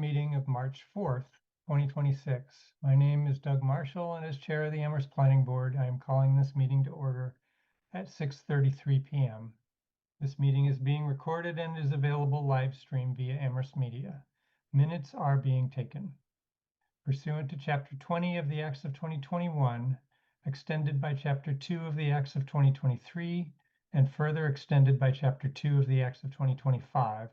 meeting of March 4th, 2026. My name is Doug Marshall, and as chair of the Amherst Planning Board, I am calling this meeting to order at 6:33 p.m. This meeting is being recorded and is available live stream via Amherst Media. Minutes are being taken. Pursuant to Chapter 20 of the Acts of 2021, extended by Chapter 2 of the Acts of 2023, and further extended by Chapter 2 of the Acts of 2025,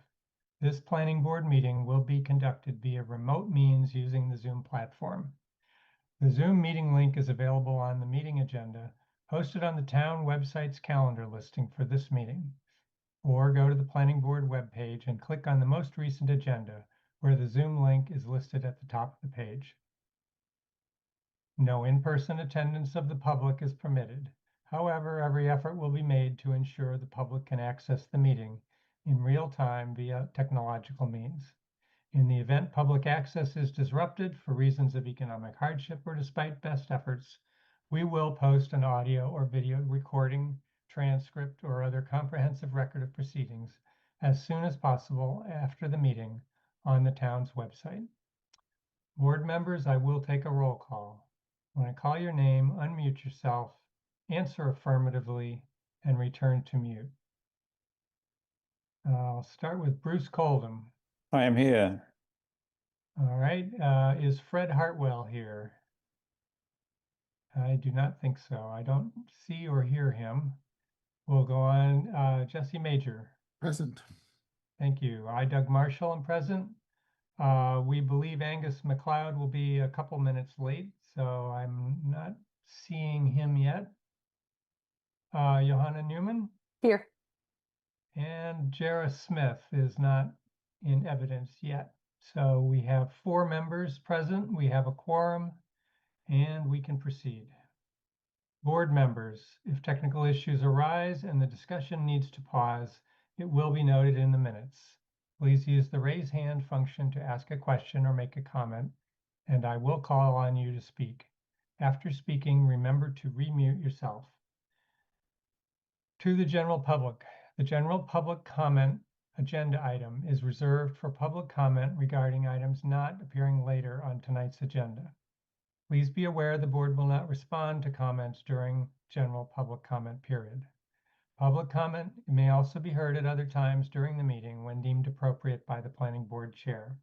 this planning board meeting will be conducted via remote means using the Zoom platform. The Zoom meeting link is available on the meeting agenda, posted on the town website's calendar listing for this meeting. Or go to the planning board webpage and click on the most recent agenda, where the Zoom link is listed at the top of the page. No in-person attendance of the public is permitted. However, every effort will be made to ensure the public can access the meeting in real time via technological means. In the event public access is disrupted for reasons of economic hardship or despite best efforts, we will post an audio or video recording, transcript, or other comprehensive record of proceedings as soon as possible after the meeting on the town's website. Board members, I will take a roll call. When I call your name, unmute yourself, answer affirmatively, and return to mute. I'll start with Bruce Coldham. I am here. All right. Is Fred Hartwell here? I do not think so. I don't see or hear him. We'll go on. Jesse Major. Present. Thank you. I, Doug Marshall, am present. We believe Angus McLeod will be a couple minutes late, so I'm not seeing him yet. Johanna Newman? Here. And Jara Smith is not in evidence yet. So we have 4 members present, we have a quorum, and we can proceed. Board members, if technical issues arise and the discussion needs to pause, it will be noted in the minutes. Please use the raise hand function to ask a question or make a comment, and I will call on you to speak. After speaking, remember to remute yourself. To the general public comment agenda item is reserved for public comment regarding items not appearing later on tonight's agenda. Please be aware the board will not respond to comments during general public comment period. Public comment may also be heard at other times during the meeting when deemed appropriate by the planning board chair.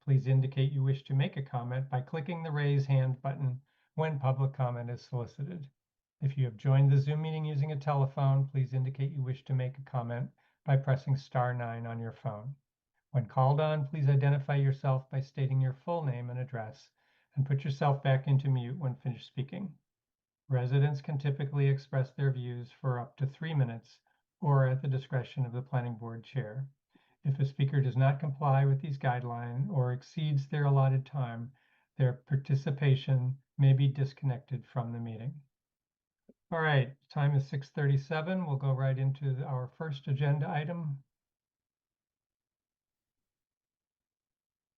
Please indicate you wish to make a comment by clicking the raise hand button when public comment is solicited. If you have joined the Zoom meeting using a telephone, please indicate you wish to make a comment by pressing *9 on your phone. When called on, please identify yourself by stating your full name and address, and put yourself back into mute when finished speaking. Residents can typically express their views for up to 3 minutes or at the discretion of the planning board chair. If a speaker does not comply with these guidelines or exceeds their allotted time, their participation may be disconnected from the meeting. All right, time is 6:37. We'll go right into our first agenda item.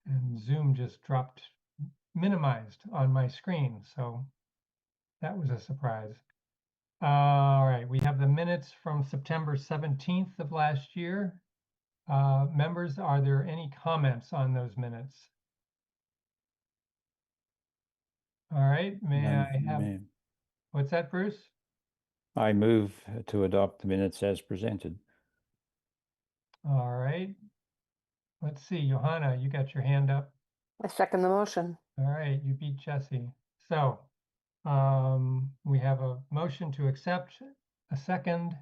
And Zoom just dropped minimized on my screen, so that was a surprise. All right, we have the minutes from September 17th of last year. Members, are there any comments on those minutes? All right, may I have, what's that, Bruce? I move to adopt the minutes as presented. All right. Let's see, Johanna, you got your hand up. I second the motion. All right, you beat Jesse. So we have a motion to accept, a second.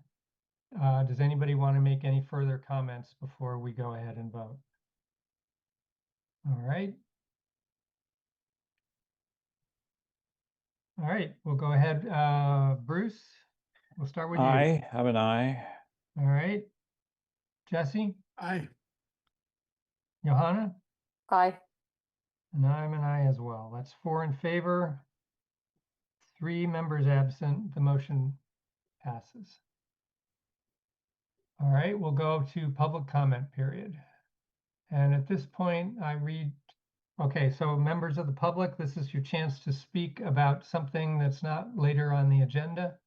Does anybody want to make any further comments before we go ahead and vote? All right. All right, we'll go ahead. Bruce, we'll start with you. I have an aye. All right. Jesse? Aye. Johanna? Aye. And I'm an aye as well. That's 4 in favor, 3 members absent. The motion passes. All right, we'll go to public comment period. And at this point, I read, okay, so members of the public, this is your chance to speak about something that's not later on the agenda.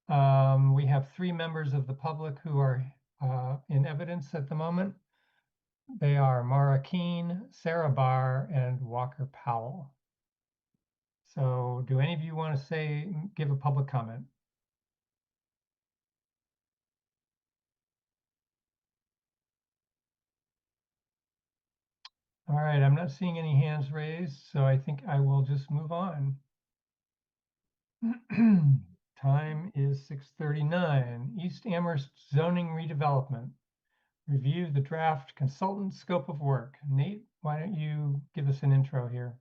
We have 3 members of the public who are in evidence at the moment. They are Mara Keene, Sarah Barr, and Walker Powell. So do any of you want to give a public comment? All right, I'm not seeing any hands raised, so I think I will just move on. Time is 6:39. East Amherst zoning redevelopment. Review the draft consultant scope of work. Nate, why don't you give us an intro here?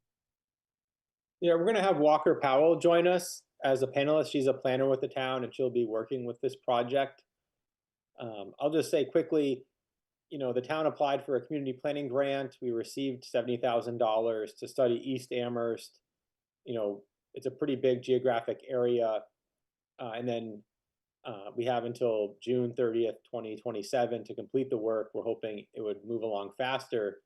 Yeah, we're going to have Walker Powell join us as a panelist. She's a planner with the town, and she'll be working with this project. I'll just say quickly, the town applied for a community planning grant. We received $70,000 to study East Amherst. It's a pretty big geographic area. And then we have until June 30th, 2027 to complete the work. We're hoping it would move along faster.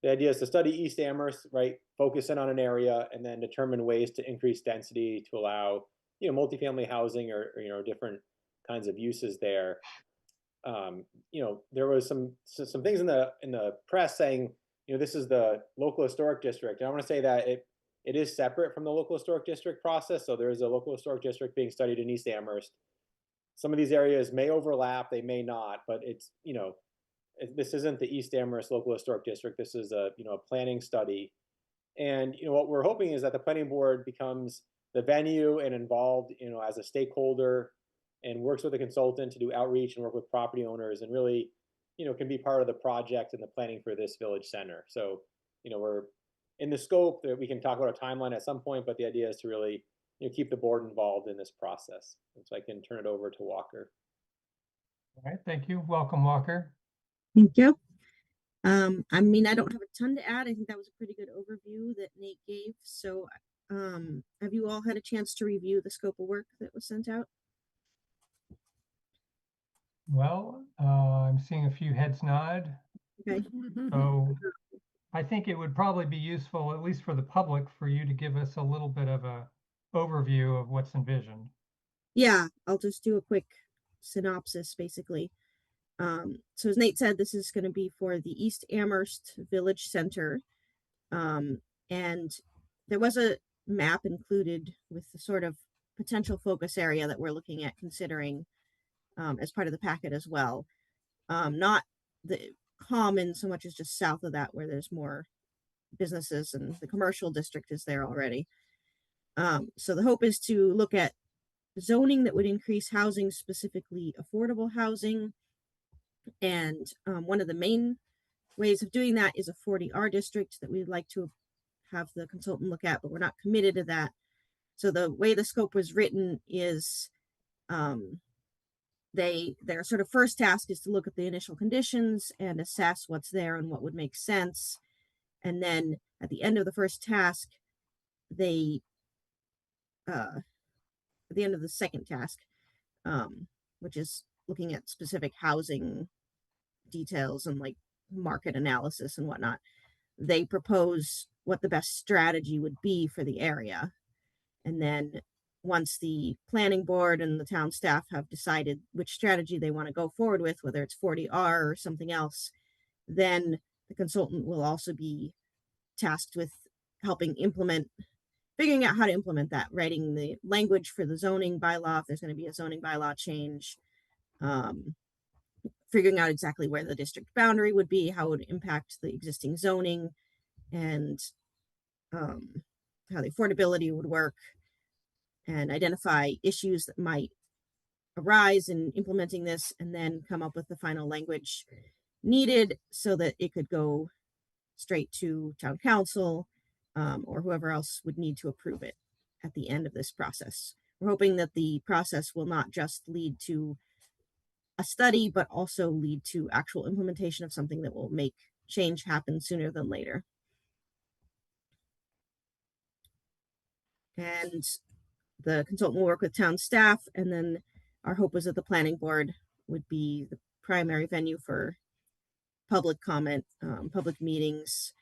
The idea is to study East Amherst, right? Focus in on an area and then determine ways to increase density to allow, multifamily housing or different kinds of uses there. There was some things in the press saying, this is the local historic district. And I want to say that it is separate from the local historic district process. So there is a local historic district being studied in East Amherst. Some of these areas may overlap, they may not, but it's, this isn't the East Amherst Local Historic District. This is a planning study, and what we're hoping is that the planning board becomes the venue and involved as a stakeholder, and works with a consultant to do outreach and work with property owners, and really can be part of the project and the planning for this village center. So we're in the scope that we can talk about a timeline at some point, but the idea is to really keep the board involved in this process. And so I can turn it over to Walker. All right, thank you. Welcome, Walker. Thank you. I don't have a ton to add. I think that was a pretty good overview that Nate gave. So, have you all had a chance to review the scope of work that was sent out? Well, I'm seeing a few heads nod. Okay. So I think it would probably be useful, at least for the public, for you to give us a little bit of a overview of what's envisioned. Yeah, I'll just do a quick synopsis, basically. So as Nate said, this is going to be for the East Amherst Village Center. And there was a map included with the sort of potential focus area that we're looking at considering as part of the packet as well. Not the common so much as just south of that where there's more businesses and the commercial district is there already. So the hope is to look at zoning that would increase housing, specifically affordable housing. And one of the main ways of doing that is a 40R district that we'd like to have the consultant look at, but we're not committed to that. So the way the scope was written is their sort of first task is to look at the initial conditions and assess what's there and what would make sense. And then at the end of the first task, at the end of the second task, which is looking at specific housing details and like market analysis and whatnot, they propose what the best strategy would be for the area. And then once the planning board and the town staff have decided which strategy they want to go forward with, whether it's 40R or something else, then the consultant will also be tasked with helping figuring out how to implement that, writing the language for the zoning bylaw, if there's going to be a zoning bylaw change, figuring out exactly where the district boundary would be, how it would impact the existing zoning, and how the affordability would work, and identify issues that might arise in implementing this, and then come up with the final language needed so that it could go straight to town council or whoever else would need to approve it at the end of this process. We're hoping that the process will not just lead to a study, but also lead to actual implementation of something that will make change happen sooner than later. And the consultant will work with town staff, and then our hope was that the planning board would be the primary venue for public comment, public meetings.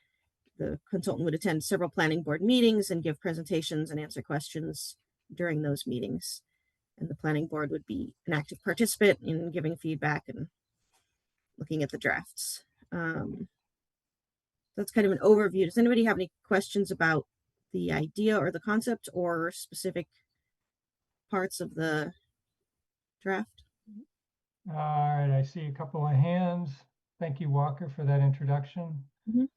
The consultant would attend several planning board meetings and give presentations and answer questions during those meetings. And the planning board would be an active participant in giving feedback and looking at the drafts. That's kind of an overview. Does anybody have any questions about the idea or the concept or specific parts of the draft? All right, I see a couple of hands. Thank you, Walker, for that introduction. Mhm.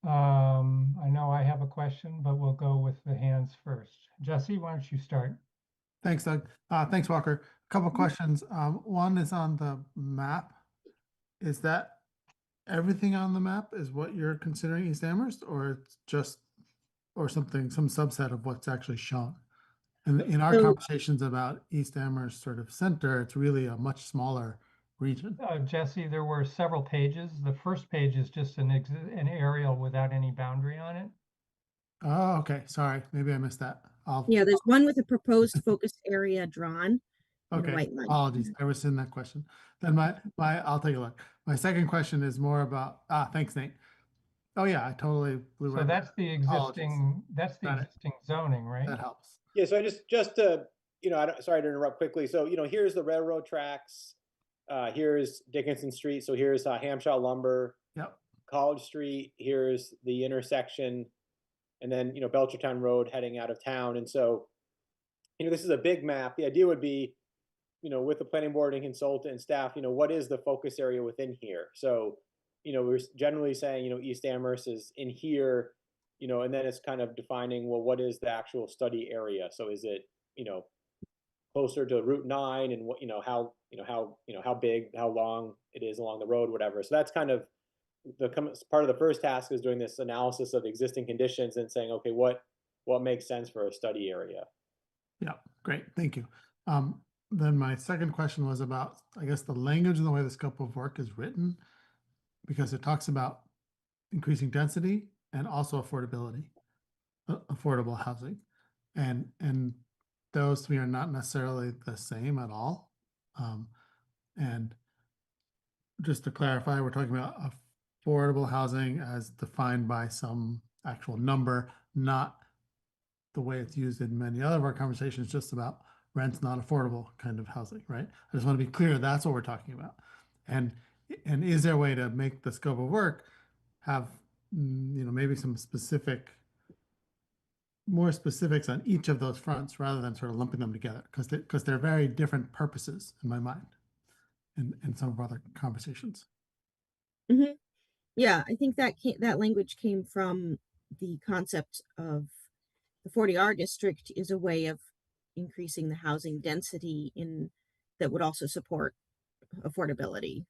I know I have a question, but we'll go with the hands first. Jesse, why don't you start? Thanks, Doug. Thanks, Walker. A couple of questions. One is on the map. Is that everything on the map is what you're considering East Amherst, or it's just, or something, some subset of what's actually shown? And in our So- conversations about East Amherst sort of center, it's really a much smaller region. Jesse, there were several pages. The first page is just an aerial without any boundary on it. Oh, okay. Sorry. Maybe I missed that. Yeah, there's one with a proposed focus area drawn in a Okay, white line. apologies. I was in that question. Then I'll take a look. My second question is more about, thanks, Nate. Oh yeah, I totally blew So right. that's the existing, Got it. existing zoning, right? That helps. Yeah, so I just to, sorry to interrupt quickly. So, here's the railroad tracks. Here's Dickinson Street. So here's Hamshaw Lumber, Yep. College Street. Here's the intersection, and then, Belchertown Road heading out of town. And so, this is a big map. The idea would be, with the planning board and consultant and staff, what is the focus area within here? So, we're generally saying, East Amherst is in here, and then it's kind of defining, well, what is the actual study area? So is it, closer to Route 9 and what, how big, how long it is along the road, whatever. So that's kind of part of the first task is doing this analysis of existing conditions and saying, okay, what makes sense for a study area? Yeah, great. Thank you. Then my second question was about, I guess, the language and the way the scope of work is written, because it talks about increasing density and also affordability, affordable housing. And those three are not necessarily the same at all. And just to clarify, we're talking about affordable housing as defined by some actual number, not the way it's used in many other of our conversations, just about rent's not affordable kind of housing, right? I just want to be clear, that's what we're talking about. And is there a way to make the scope of work have, maybe some more specifics on each of those fronts rather than sort of lumping them together, because they're very different purposes in my mind in some of our other conversations. Mm-hmm. Yeah, I think that language came from the concept of the 40R district is a way of increasing the housing density that would also support affordability.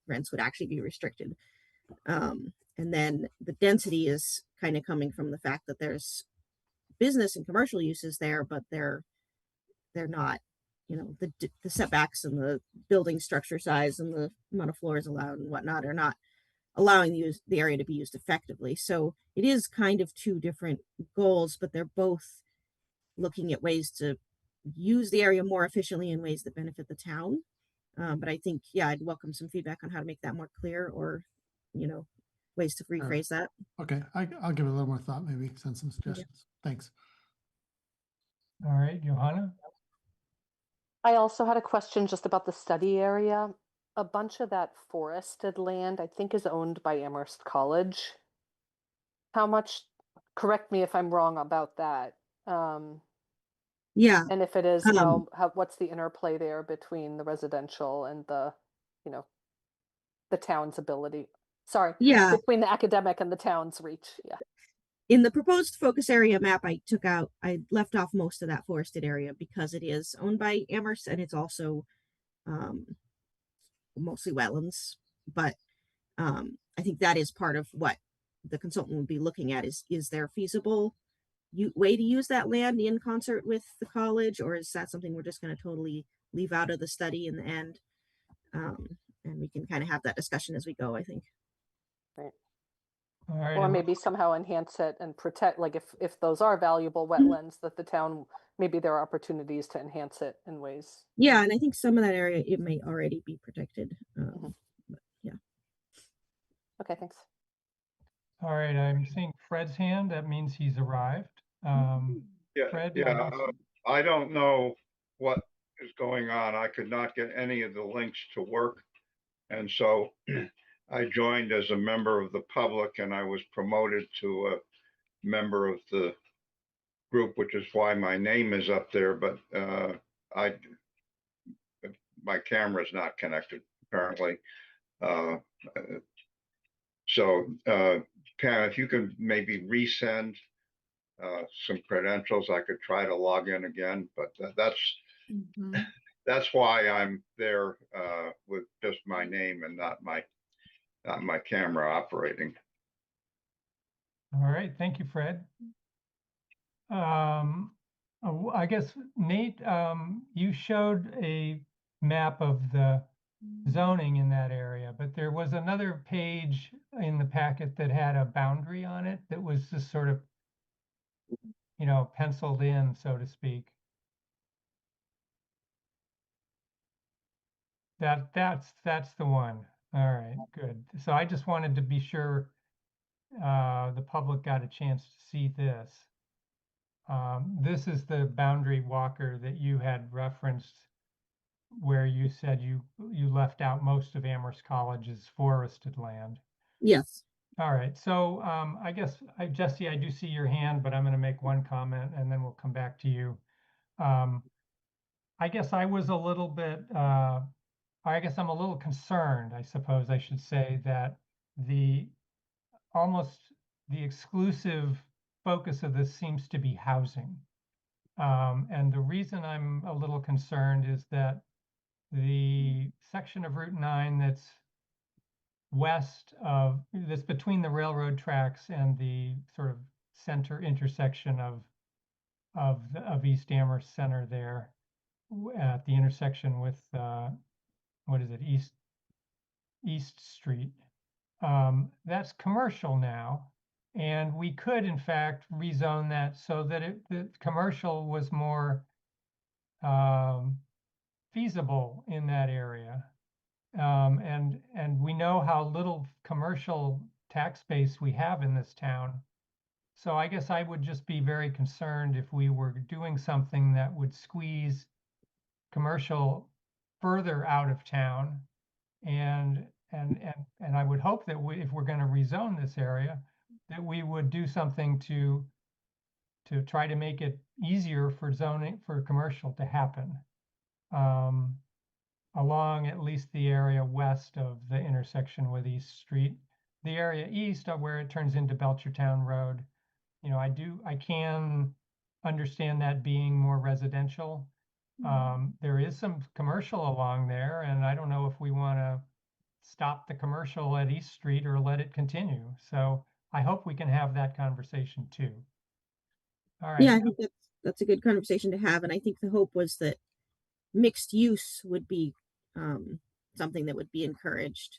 Rents would actually be restricted. And then the density is kind of coming from the fact that there's business and commercial uses there, but they're not, the setbacks and the building structure size and the amount of floors allowed and whatnot are not allowing the area to be used effectively. So it is kind of two different goals, but they're both looking at ways to use the area more efficiently in ways that benefit the town. But I think, yeah, I'd welcome some feedback on how to make that more clear, or, ways to rephrase that. Okay, I'll give it a little more thought, maybe send some suggestions. Thanks. All right, Johanna? I also had a question just about the study area. A bunch of that forested land, I think, is owned by Amherst College. How much, correct me if I'm wrong about that. Yeah. And if it is, Um, what's the interplay there between the residential and the town's ability? Sorry, Yeah. between the academic and the town's reach. Yeah. In the proposed focus area map, I left off most of that forested area because it is owned by Amherst and it's also mostly wetlands. But I think that is part of what the consultant would be looking at is there feasible way to use that land in concert with the college, or is that something we're just going to totally leave out of the study in the end? And we can kind of have that discussion as we go, I think. Right. All right. Or and maybe somehow enhance it and protect, like if those are valuable wetlands, that the town, maybe there are opportunities to enhance it in ways. Yeah, and I think some of that area, it may already be protected. But yeah. Okay, thanks. All right, I'm seeing Fred's hand. That means he's arrived. Yeah, Fred, yeah, I don't know what is going on. I could not get any of the links to work. And so I joined as a member of the public and I was promoted to a member of the group, which is why my name is up there, but I my camera is not connected apparently. Uh, so Pam, if you can maybe resend some credentials, I could try to log in again, but that's why I'm there with just my name and not my camera operating. All right, thank you, Fred. I guess, Nate, you showed a map of the zoning in that area, but there was another page in the packet that had a boundary on it that was just sort of, you know, penciled in, so to speak. That's the one. All right, good. So I just wanted to be sure the public got a chance to see this. This is the boundary walker that you had referenced, where you said you left out most of Amherst College's forested land. Yes. All right, so I guess, Jesse, I do see your hand, but I'm going to make one comment and then we'll come back to you. I guess I was a little bit, I guess I'm a little concerned, I suppose I should say, that almost the exclusive focus of this seems to be housing. And the reason I'm a little concerned is that the section of Route 9 that's between the railroad tracks and the sort of center intersection of East Amherst Center there at the intersection with what is it, East Street. That's commercial now, and we could in fact rezone that so that the commercial was more feasible in that area. And we know how little commercial tax base we have in this town. So I guess I would just be very concerned if we were doing something that would squeeze commercial further out of town. And I would hope that if we're going to rezone this area, that we would do something to try to make it easier for zoning for commercial to happen. Along at least the area west of the intersection with East Street. The area east of where it turns into Belchertown Road, you know, I can understand that being more residential. There is some commercial along there, and I don't know if we want to stop the commercial at East Street or let it continue. So I hope we can have that conversation too. All right. Yeah, I think that's a good conversation to have, and I think the hope was that mixed use would be something that would be encouraged,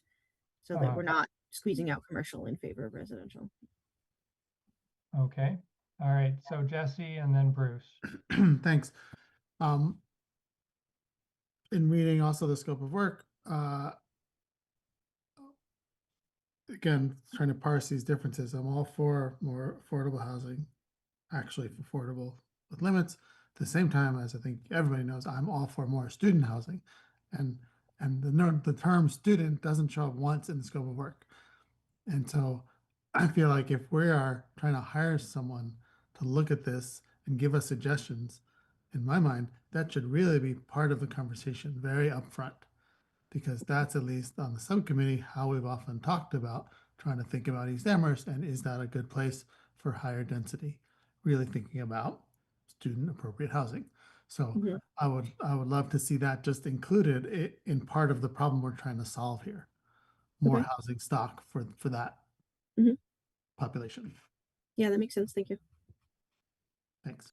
so that we're not squeezing out commercial in favor of residential. Okay. All right. So Jesse and then Bruce. Thanks. In reading also the scope of work, again, trying to parse these differences. I'm all for more affordable housing, actually affordable with limits. At the same time, as I think everybody knows, I'm all for more student housing, and the term student doesn't show up once in the scope of work. And so I feel like if we are trying to hire someone to look at this and give us suggestions, in my mind, that should really be part of the conversation very upfront, because that's at least on the subcommittee how we've often talked about trying to think about East Amherst and is that a good place for higher density, really thinking about student appropriate housing. So I would love to see that just included in part of the problem we're trying to solve here. More housing stock for that population. Yeah, that makes sense. Thank you. Thanks.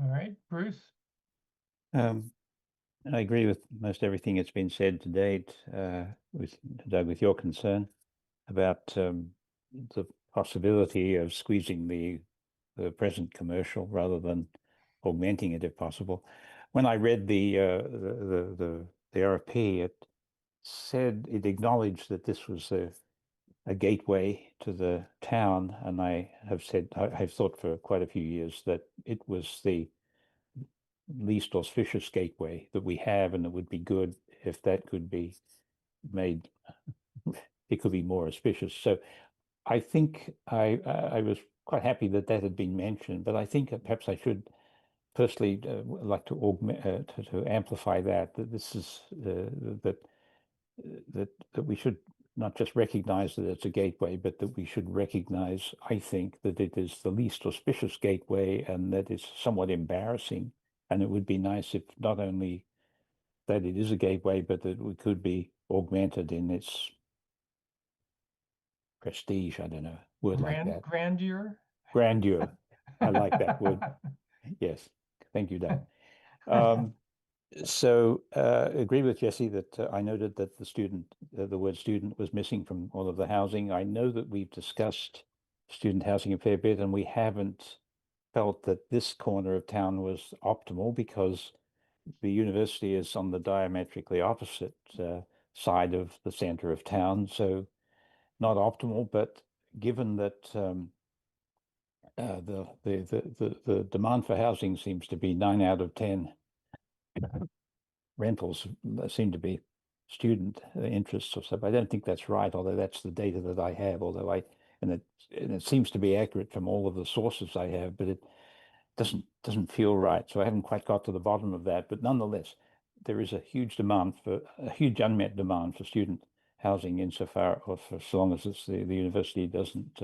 All right, Bruce. I agree with most everything that's been said to date, with Doug, with your concern about the possibility of squeezing the present commercial rather than augmenting it if possible. When I read the RFP, it acknowledged that this was a gateway to the town, and I have thought for quite a few years that it was the least auspicious gateway that we have, and it would be good if that could be made it could be more auspicious. So I think I was quite happy that that had been mentioned, but I think perhaps I should firstly like to augment to amplify that this is that we should not just recognize that it's a gateway, but that we should recognize, I think, that it is the least auspicious gateway and that it's somewhat embarrassing. And it would be nice if not only that it is a gateway, but that it could be augmented in its prestige. I don't know, word like that. Grandeur. Grandeur. I like that word. Yes. Thank you, Doug. So agree with Jesse that I noted that the word student was missing from all of the housing. I know that we've discussed student housing a fair bit, and we haven't felt that this corner of town was optimal because the university is on the diametrically opposite side of the center of town. So not optimal, but given that the demand for housing seems to be 9 out of 10 rentals seem to be student interests or stuff. I don't think that's right, although that's the data that I have. And it seems to be accurate from all of the sources I have, but it doesn't feel right. So I haven't quite got to the bottom of that. But nonetheless, there is a huge unmet demand for student housing insofar or for so long as the university doesn't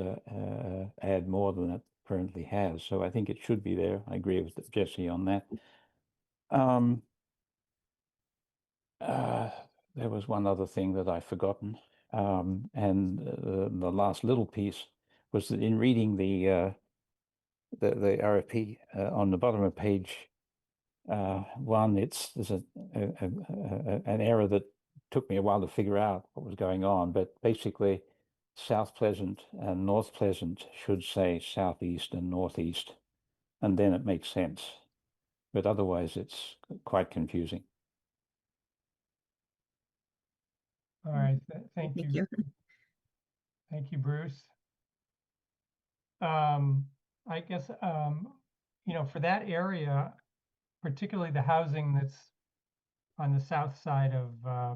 add more than it currently has. So I think it should be there. I agree with Jesse on that. There was one other thing that I've forgotten, and the last little piece was that in reading the RFP on the bottom of page 1, there's an error that took me a while to figure out what was going on, but basically South Pleasant and North Pleasant should say Southeast and Northeast, and then it makes sense. But otherwise, it's quite confusing. All right, thank Thank you. you. Thank you, Bruce. I guess, for that area, particularly the housing that's on the south side of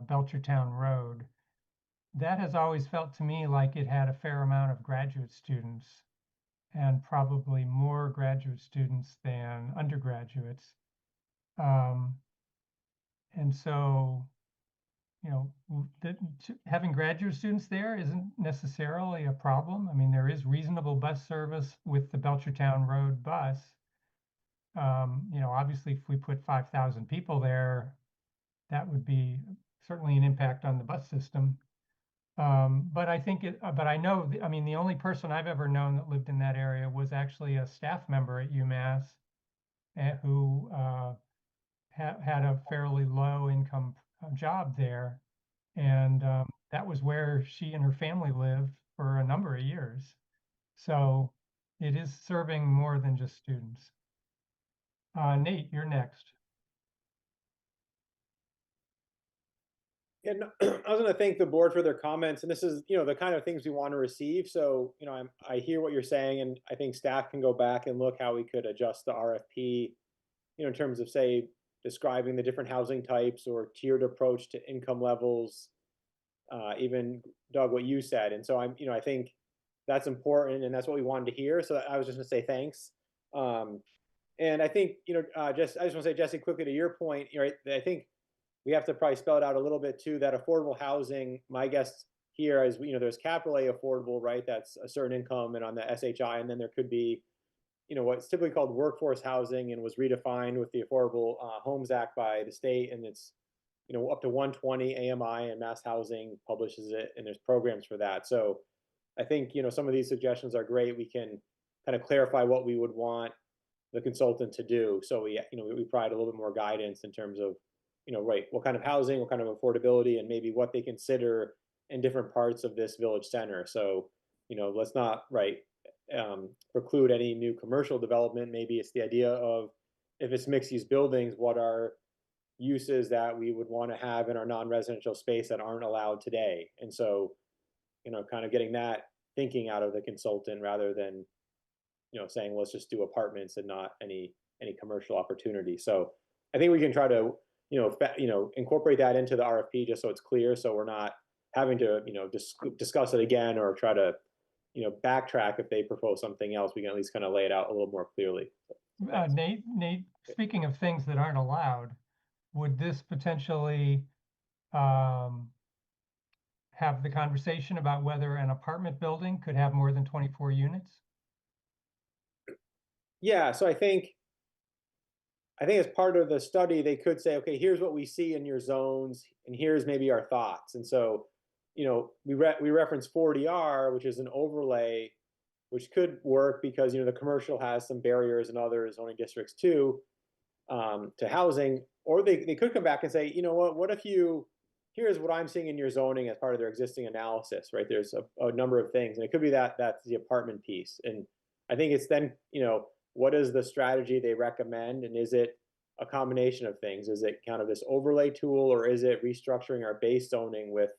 Belchertown Road, that has always felt to me like it had a fair amount of graduate students and probably more graduate students than undergraduates. And so, having graduate students there isn't necessarily a problem. I mean, there is reasonable bus service with the Belchertown Road bus. Obviously, if we put 5,000 people there, that would be certainly an impact on the bus system. But I know, the only person I've ever known that lived in that area was actually a staff member at UMass who had a fairly low income job there. And that was where she and her family lived for a number of years. So it is serving more than just students. Nate, you're next. Yeah, no, I was going to thank the board for their comments, and this is, the kind of things we want to receive. So, I hear what you're saying, and I think staff can go back and look how we could adjust the RFP, in terms of, say, describing the different housing types or tiered approach to income levels, even Doug, what you said. And so I think that's important, and that's what we wanted to hear. So I was just going to say thanks. And I think, I just want to say, Jesse, quickly to your point, right? I think we have to probably spell it out a little bit too, that affordable housing, my guess here is, there's capital A affordable, right? That's a certain income and on the SHI, and then there could be, what's typically called workforce housing and was redefined with the Affordable Homes Act by the state. And it's, up to 120 AMI, and Mass Housing publishes it, and there's programs for that. So I think, some of these suggestions are great. We can kind of clarify what we would want the consultant to do. So we provide a little bit more guidance in terms of, right, what kind of housing, what kind of affordability, and maybe what they consider in different parts of this village center. So, let's not, preclude any new commercial development. Maybe it's the idea of, if it's mixed use buildings, what are uses that we would want to have in our non-residential space that aren't allowed today. And so, kind of getting that thinking out of the consultant rather than, saying, let's just do apartments and not any commercial opportunity. So I think we can try to, incorporate that into the RFP just so it's clear. So we're not having to, discuss it again or try to, backtrack if they propose something else, we can at least kind of lay it out a little more clearly. Thanks. Nate, speaking of things that aren't allowed, would this potentially have the conversation about whether an apartment building could have more than 24 units? Yeah, so I think as part of the study, they could say, okay, here's what we see in your zones, and here's maybe our thoughts. And so, we reference 40R, which is an overlay, which could work because the commercial has some barriers in other zoning districts too, to housing. Or they could come back and say, you know what if here's what I'm seeing in your zoning as part of their existing analysis, right? There's a number of things, and it could be that's the apartment piece. And I think it's then, what is the strategy they recommend, and is it a combination of things? Is it kind of this overlay tool, or is it restructuring our base zoning with,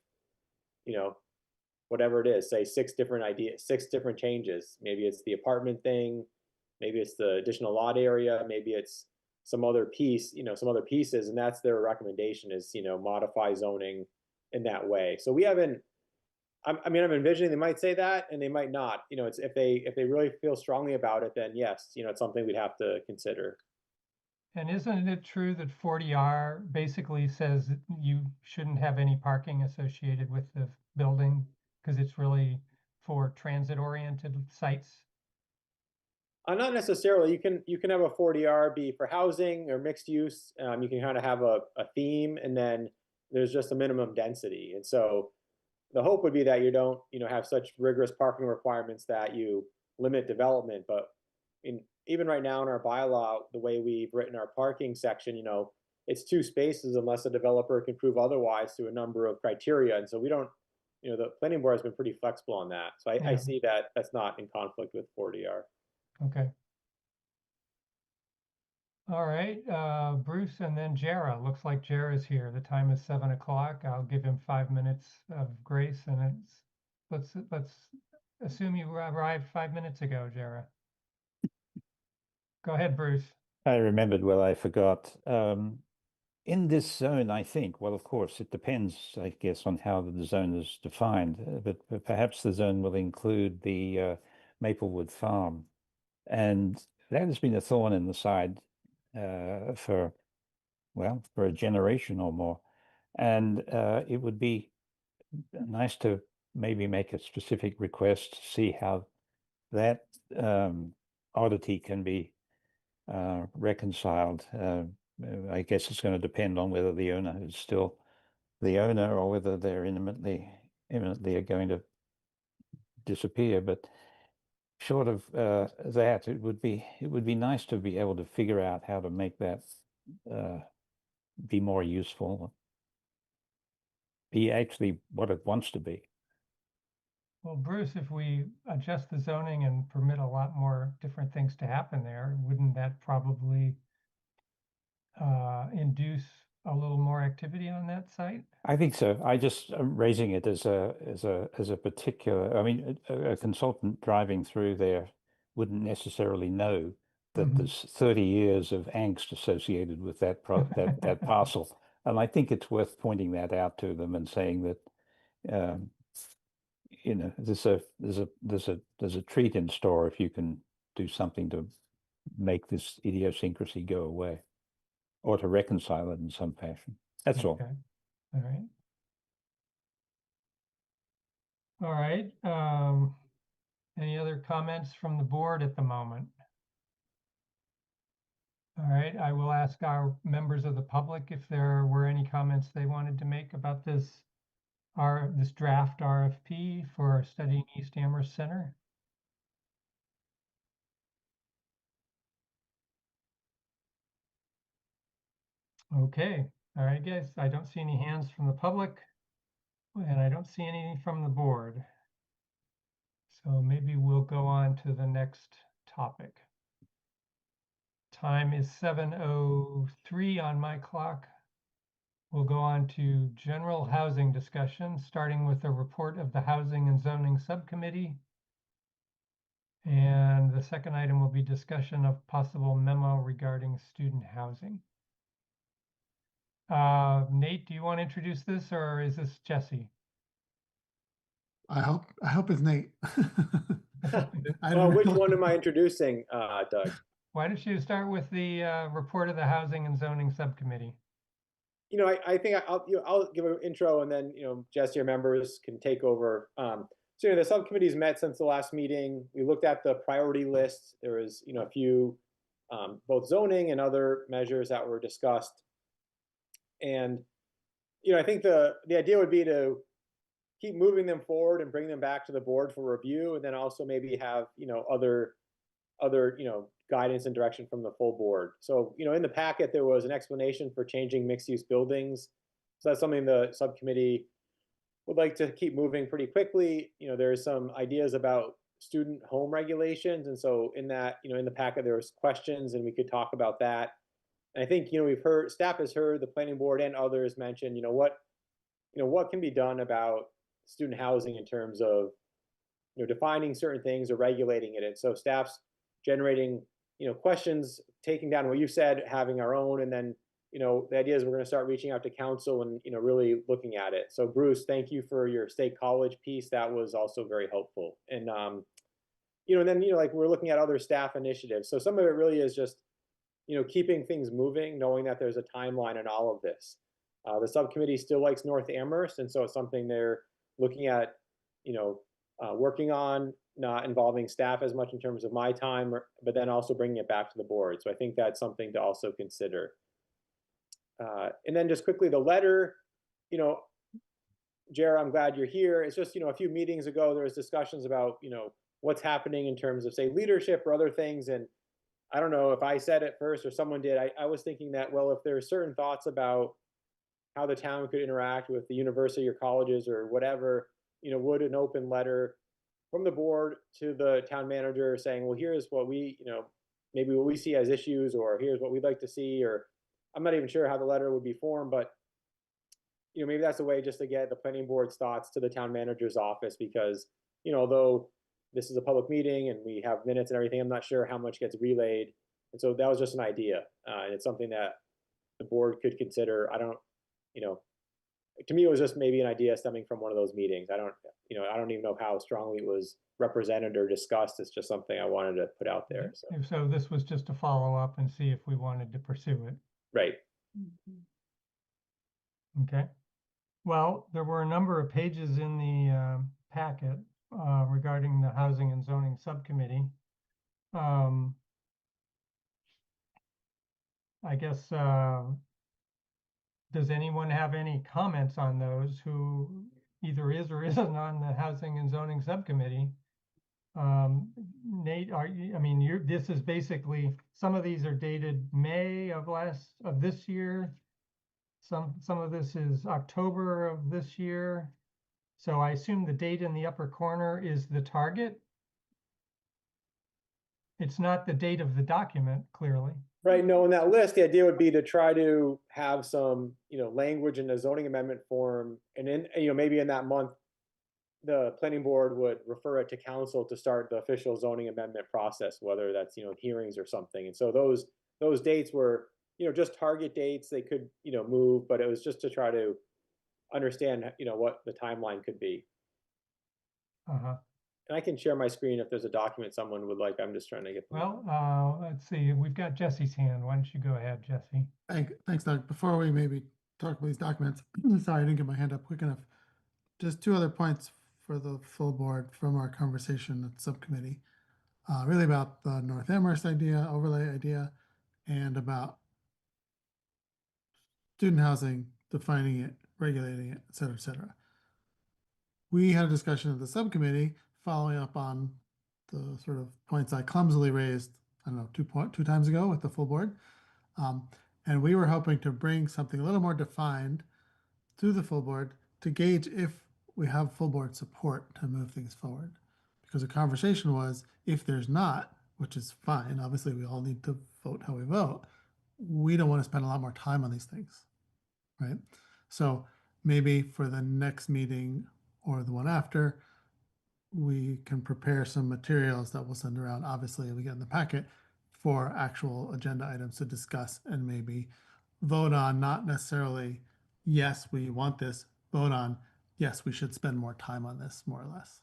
whatever it is, say 6 different ideas, 6 different changes? Maybe it's the apartment thing, maybe it's the additional lot area, maybe it's some other piece, some other pieces, and that's their recommendation is, modify zoning in that way. So we haven't, I'm envisioning they might say that and they might not. It's if they really feel strongly about it, then yes, it's something we'd have to consider. And isn't it true that 40R basically says that you shouldn't have any parking associated with the building because it's really for transit-oriented sites? Not necessarily. You can have a 40R be for housing or mixed use. You can kind of have a theme, and then there's just a minimum density. And so the hope would be that you don't, have such rigorous parking requirements that you limit development. But even right now in our bylaw, the way we've written our parking section, it's 2 spaces unless a developer can prove otherwise through a number of criteria. And so we don't, the planning board has been pretty flexible on that. So I see that that's not in conflict with 40R. Okay. All right, Bruce, and then Jara. Looks like Jara's here. The time is 7 o'clock. I'll give him 5 minutes of grace, and let's assume you arrived 5 minutes ago, Jara. Go ahead, Bruce. I remembered what I forgot. In this zone, I think, well, of course, it depends, I guess, on how the zone is defined, but perhaps the zone will include the Maplewood Farm. And that has been a thorn in the side for a generation or more. And it would be nice to maybe make a specific request to see how that oddity can be reconciled. I guess it's going to depend on whether the owner is still the owner or whether they're imminently are going to disappear. But short of that, it would be nice to be able to figure out how to make that be more useful, be actually what it wants to be. Well, Bruce, if we adjust the zoning and permit a lot more different things to happen there, wouldn't that probably induce a little more activity on that site? I think so. I just am raising it as a particular. I mean, a consultant driving through there wouldn't necessarily know that there's 30 years of angst associated with that that parcel, and I think it's worth pointing that out to them and saying that there's a treat in store if you can do something to make this idiosyncrasy go away, or to reconcile it in some fashion. That's all. Okay. All right. All right. Any other comments from the board at the moment? All right, I will ask our members of the public if there were any comments they wanted to make about this draft RFP for studying East Amherst Center. Okay, all right, guys, I don't see any hands from the public, and I don't see anything from the board. So maybe we'll go on to the next topic. Time is 7:03 on my clock. We'll go on to general housing discussion, starting with a report of the Housing and Zoning Subcommittee. And the second item will be discussion of possible memo regarding student housing. Nate, do you want to introduce this, or is this Jesse? I hope it's Nate. I Well, didn't which one realize- am I introducing, Doug? Why don't you start with the report of the Housing and Zoning Subcommittee? I think I'll give an intro, and then Jesse, your members can take over. So the subcommittee's met since the last meeting. We looked at the priority list. There was a few both zoning and other measures that were discussed, and I think the idea would be to keep moving them forward and bring them back to the board for review, and then also maybe have other guidance and direction from the full board. So in the packet there was an explanation for changing mixed-use buildings. So that's something the subcommittee would like to keep moving pretty quickly. There's some ideas about student home regulations, and so in that in the packet there was questions, and we could talk about that. And I think we've heard, staff has heard the planning board and others mention what can be done about student housing in terms of defining certain things or regulating it. And so staff's generating questions, taking down what you said, having our own, and then the idea is we're going to start reaching out to council and really looking at it. So Bruce, thank you for your state college piece. That was also very helpful. And and then like we're looking at other staff initiatives. So some of it really is just keeping things moving, knowing that there's a timeline in all of this. The subcommittee still likes North Amherst, and so it's something they're looking at working on, not involving staff as much in terms of my time, but then also bringing it back to the board. So I think that's something to also consider. And then just quickly, the letter, Jared, I'm glad you're here. It's just, a few meetings ago, there was discussions about, what's happening in terms of, say, leadership or other things. And I don't know if I said it first or someone did. I was thinking that, well, if there are certain thoughts about how the town could interact with the university or colleges or whatever, would an open letter from the board to the town manager saying, well, here's what we, maybe what we see as issues, or here's what we'd like to see, or I'm not even sure how the letter would be formed, but maybe that's a way just to get the planning board's thoughts to the town manager's office, because although this is a public meeting and we have minutes and everything, I'm not sure how much gets relayed. And so that was just an idea, and it's something that the board could consider. I don't, to me, it was just maybe an idea stemming from one of those meetings. I don't even know how strongly it was represented or discussed. It's just something I wanted to put out there. So, So this was just a follow up and see if we wanted to pursue it. right. Okay. Well, there were a number of pages in the packet regarding the Housing and Zoning Subcommittee. I guess, does anyone have any comments on those who either is or isn't on the Housing and Zoning Subcommittee? Nate, this is basically, some of these are dated May of this year. Some of this is October of this year. So I assume the date in the upper corner is the target. It's not the date of the document, clearly. Right. No, in that list, the idea would be to try to have some, language in the zoning amendment form, and then, maybe in that month, the planning board would refer it to council to start the official zoning amendment process, whether that's, hearings or something. And so those dates were, just target dates. They could, move, but it was just to try to understand, what the timeline could be. Uh-huh. And I can share my screen if there's a document someone would like. I'm just trying to get them. Well, let's see. We've got Jesse's hand. Why don't you go ahead, Jesse? Thanks, Doug. Before we maybe talk about these documents, sorry, I didn't get my hand up quick enough. Just two other points for the full board from our conversation at subcommittee, really about the North Amherst idea, overlay idea, and about student housing, defining it, regulating it, et cetera, et cetera. We had a discussion at the subcommittee following up on the sort of points I clumsily raised, I don't know, two times ago with the full board. And we were hoping to bring something a little more defined to the full board to gauge if we have full board support to move things forward. Because the conversation was, if there's not, which is fine, obviously we all need to vote how we vote, we don't want to spend a lot more time on these things, right? So maybe for the next meeting or the one after, we can prepare some materials that we'll send around. Obviously, we get in the packet for actual agenda items to discuss and maybe vote on, not necessarily, yes, we want this, vote on, yes, we should spend more time on this, more or less.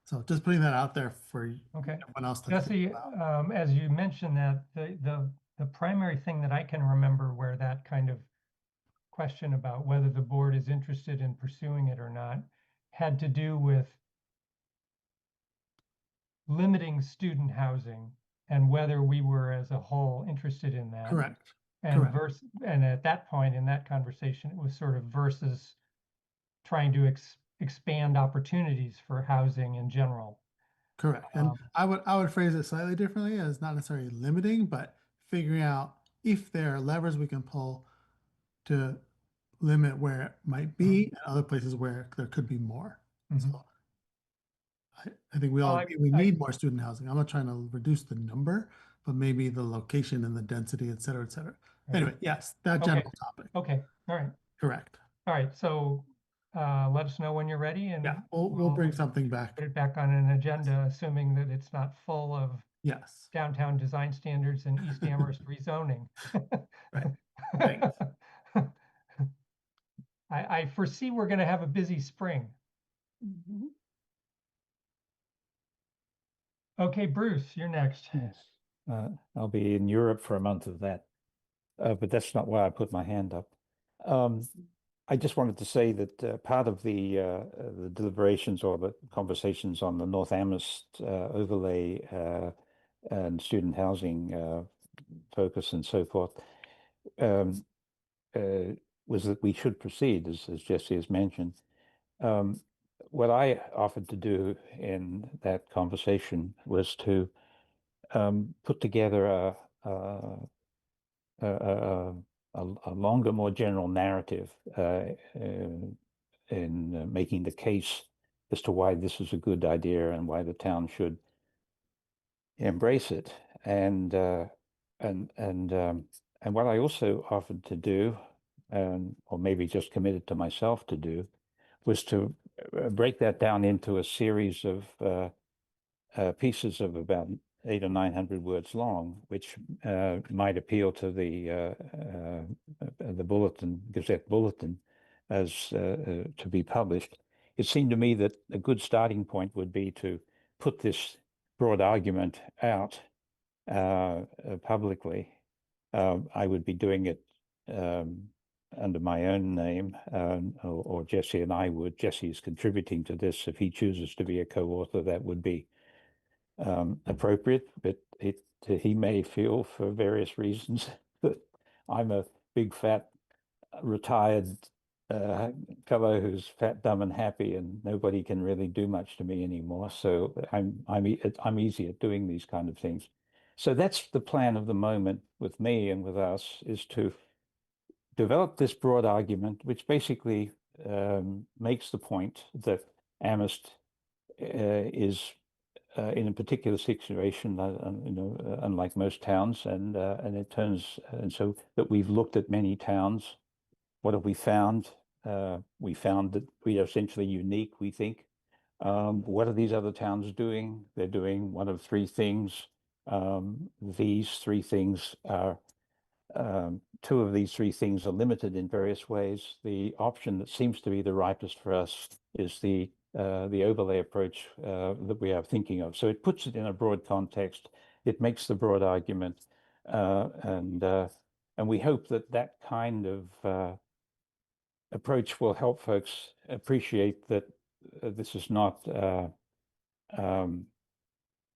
So just putting that out there for Okay. everyone else to Jesse, think about. as you mentioned that, the primary thing that I can remember where that kind of question about whether the board is interested in pursuing it or not had to do with limiting student housing and whether we were as a whole interested in that. Correct. And Correct. and at that point in that conversation, it was sort of versus trying to expand opportunities for housing in general. Correct. And I would phrase it slightly differently as not necessarily limiting, but figuring out if there are levers we can pull to limit where it might be and other places where there could be more. Mhm. So I think we all agree we need more student housing. I'm not trying to reduce the number, but maybe the location and the density, et cetera, et cetera. Right. Anyway, yes, that general topic. Okay. All right. Correct. All right. So let us know when you're ready, and Yeah, we'll bring something back. put it back on an agenda, assuming that it's not full of Yes. downtown design standards and East Amherst rezoning. Right. Thanks. I foresee we're going to have a busy spring. Okay, Bruce, you're next. Yes. I'll be in Europe for a month of that, but that's not why I put my hand up. I just wanted to say that part of the deliberations or the conversations on the North Amherst overlay and student housing focus and so forth was that we should proceed, as Jesse has mentioned. What I offered to do in that conversation was to put together a longer, more general narrative in making the case as to why this is a good idea and why the town should embrace it. And what I also offered to do, or maybe just committed to myself to do, was to break that down into a series of pieces of about 800 or 900 words long, which might appeal to the Gazette Bulletin as to be published. It seemed to me that a good starting point would be to put this broad argument out publicly. I would be doing it under my own name, or Jesse and I would. Jesse is contributing to this. If he chooses to be a co-author, that would be appropriate, but he may feel for various reasons that I'm a big fat retired fellow who's fat, dumb, and happy, and nobody can really do much to me anymore. So I'm easy at doing these kind of things. So that's the plan of the moment with me and with us, is to develop this broad argument, which basically makes the point that Amherst is in a particular situation, unlike most towns, and so that we've looked at many towns. What have we found? We found that we are essentially unique, we think. What are these other towns doing? They're doing one of three things. These three things are two of these three things are limited in various ways. The option that seems to be the ripest for us is the overlay approach that we are thinking of. So it puts it in a broad context. It makes the broad argument, and we hope that that kind of approach will help folks appreciate that this is not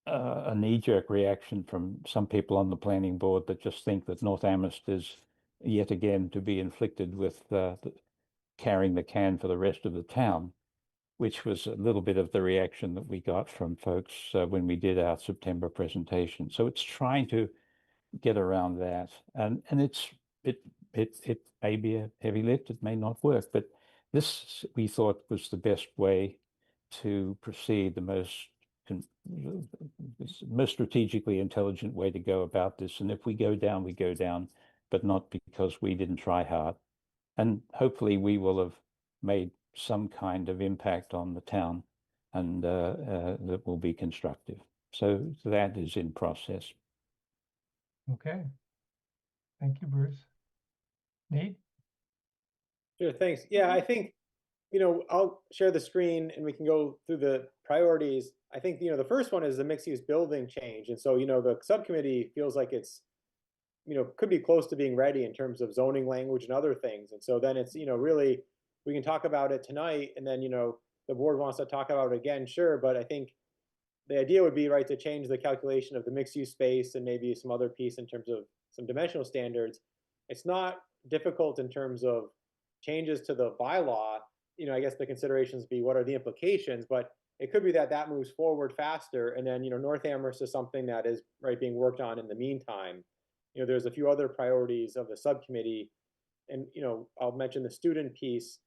a knee-jerk reaction from some people on the planning board that just think that North Amherst is yet again to be inflicted with carrying the can for the rest of the town, which was a little bit of the reaction that we got from folks when we did our September presentation. So it's trying to get around that, and it may be a heavy lift. It may not work, but this we thought was the best way to proceed, the most strategically intelligent way to go about this. And if we go down, we go down, but not because we didn't try hard. And hopefully we will have made some kind of impact on the town, and that will be constructive. So that is in process. Okay. Thank you, Bruce. Nate? Sure, thanks. Yeah, I think, I'll share the screen and we can go through the priorities. I think, the first one is the mixed use building change. And so, the subcommittee feels like it's, could be close to being ready in terms of zoning language and other things. And so then it's, really, we can talk about it tonight and then, the board wants to talk about it again, sure. But I think the idea would be, right, to change the calculation of the mixed use space and maybe some other piece in terms of some dimensional standards. It's not difficult in terms of changes to the bylaw. I guess the considerations be what are the implications, but it could be that that moves forward faster. And then, North Amherst is something that is, right, being worked on in the meantime. There's a few other priorities of the subcommittee. And, I'll mention the student piece.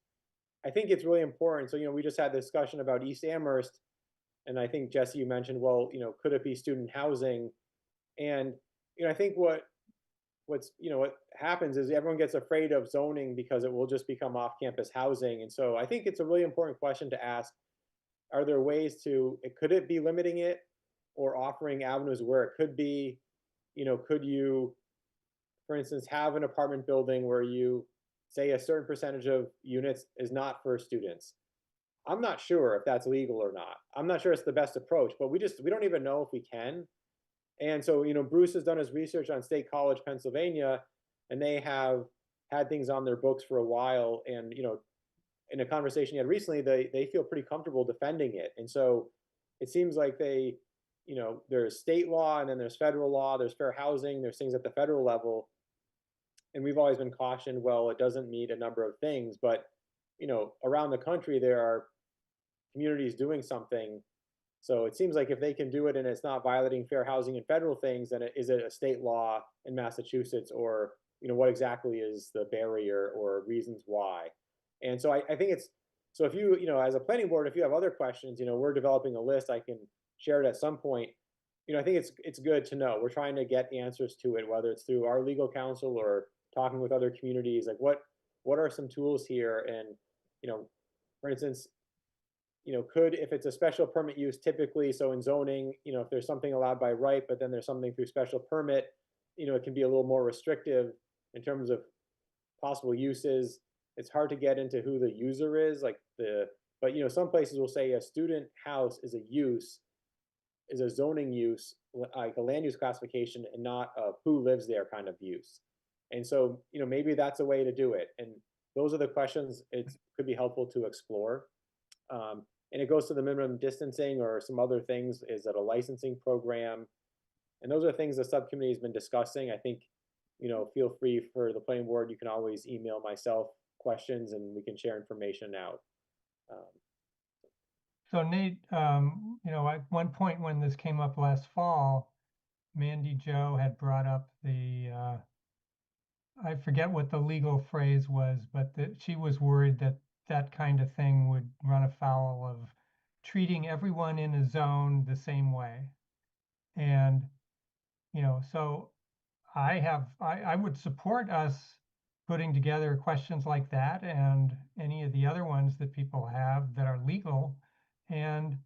I think it's really important. So, we just had the discussion about East Amherst. And I think, Jesse, you mentioned, well, could it be student housing? And, I think what happens is everyone gets afraid of zoning because it will just become off-campus housing. And so I think it's a really important question to ask. Are there ways could it be limiting it or offering avenues where it could be? Could you, for instance, have an apartment building where you say a certain percentage of units is not for students? I'm not sure if that's legal or not. I'm not sure it's the best approach, but we don't even know if we can. And so, Bruce has done his research on State College, Pennsylvania, and they have had things on their books for a while. And, in a conversation he had recently, they feel pretty comfortable defending it. And so it seems like there's state law and then there's federal law, there's fair housing, there's things at the federal level. And we've always been cautioned, well, it doesn't meet a number of things, but, around the country, there are communities doing something. So it seems like if they can do it and it's not violating fair housing and federal things, then is it a state law in Massachusetts, or what exactly is the barrier or reasons why? And so I think it's, so if you, as a planning board, if you have other questions, we're developing a list. I can share it at some point. I think it's good to know. We're trying to get answers to it, whether it's through our legal counsel or talking with other communities. Like what are some tools here? And for instance, could, if it's a special permit use, typically, so in zoning, if there's something allowed by right, but then there's something through special permit, it can be a little more restrictive in terms of possible uses. It's hard to get into who the user is, but some places will say a student house is a zoning use, like a land use classification, and not a who lives there kind of use. And so, maybe that's a way to do it. And those are the questions it could be helpful to explore. And it goes to the minimum distancing or some other things. Is it a licensing program? And those are things the subcommittee has been discussing. I think, feel free for the planning board. You can always email myself questions and we can share information out. So Nate, at one point when this came up last fall, Mandy Jo had brought up I forget what the legal phrase was, but that she was worried that that kind of thing would run afoul of treating everyone in a zone the same way. And, so I would support us putting together questions like that and any of the other ones that people have that are legal, and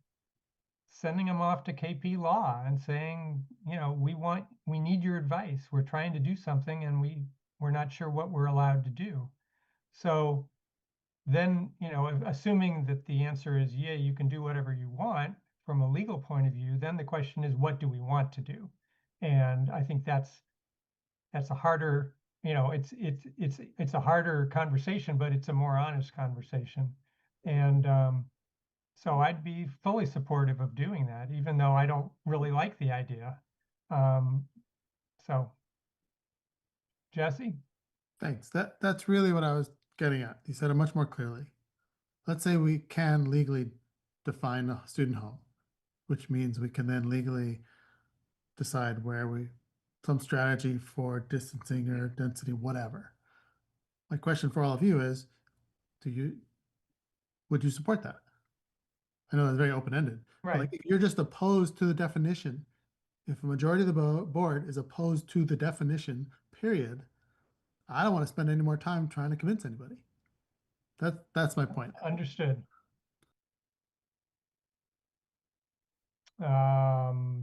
sending them off to KP Law and saying, we need your advice. We're trying to do something and we're not sure what we're allowed to do. So then, assuming that the answer is, yeah, you can do whatever you want from a legal point of view, then the question is, what do we want to do? And I think that's a harder, it's a harder conversation, but it's a more honest conversation. And so I'd be fully supportive of doing that, even though I don't really like the idea. So, Jesse? Thanks. That's really what I was getting at. You said it much more clearly. Let's say we can legally define a student home, which means we can then legally decide some strategy for distancing or density, whatever. My question for all of you is, would you support that? I know that's very open-ended. Right. But like, if you're just opposed to the definition, if a majority of the board is opposed to the definition, period, I don't want to spend any more time trying to convince anybody. That's my point. Understood.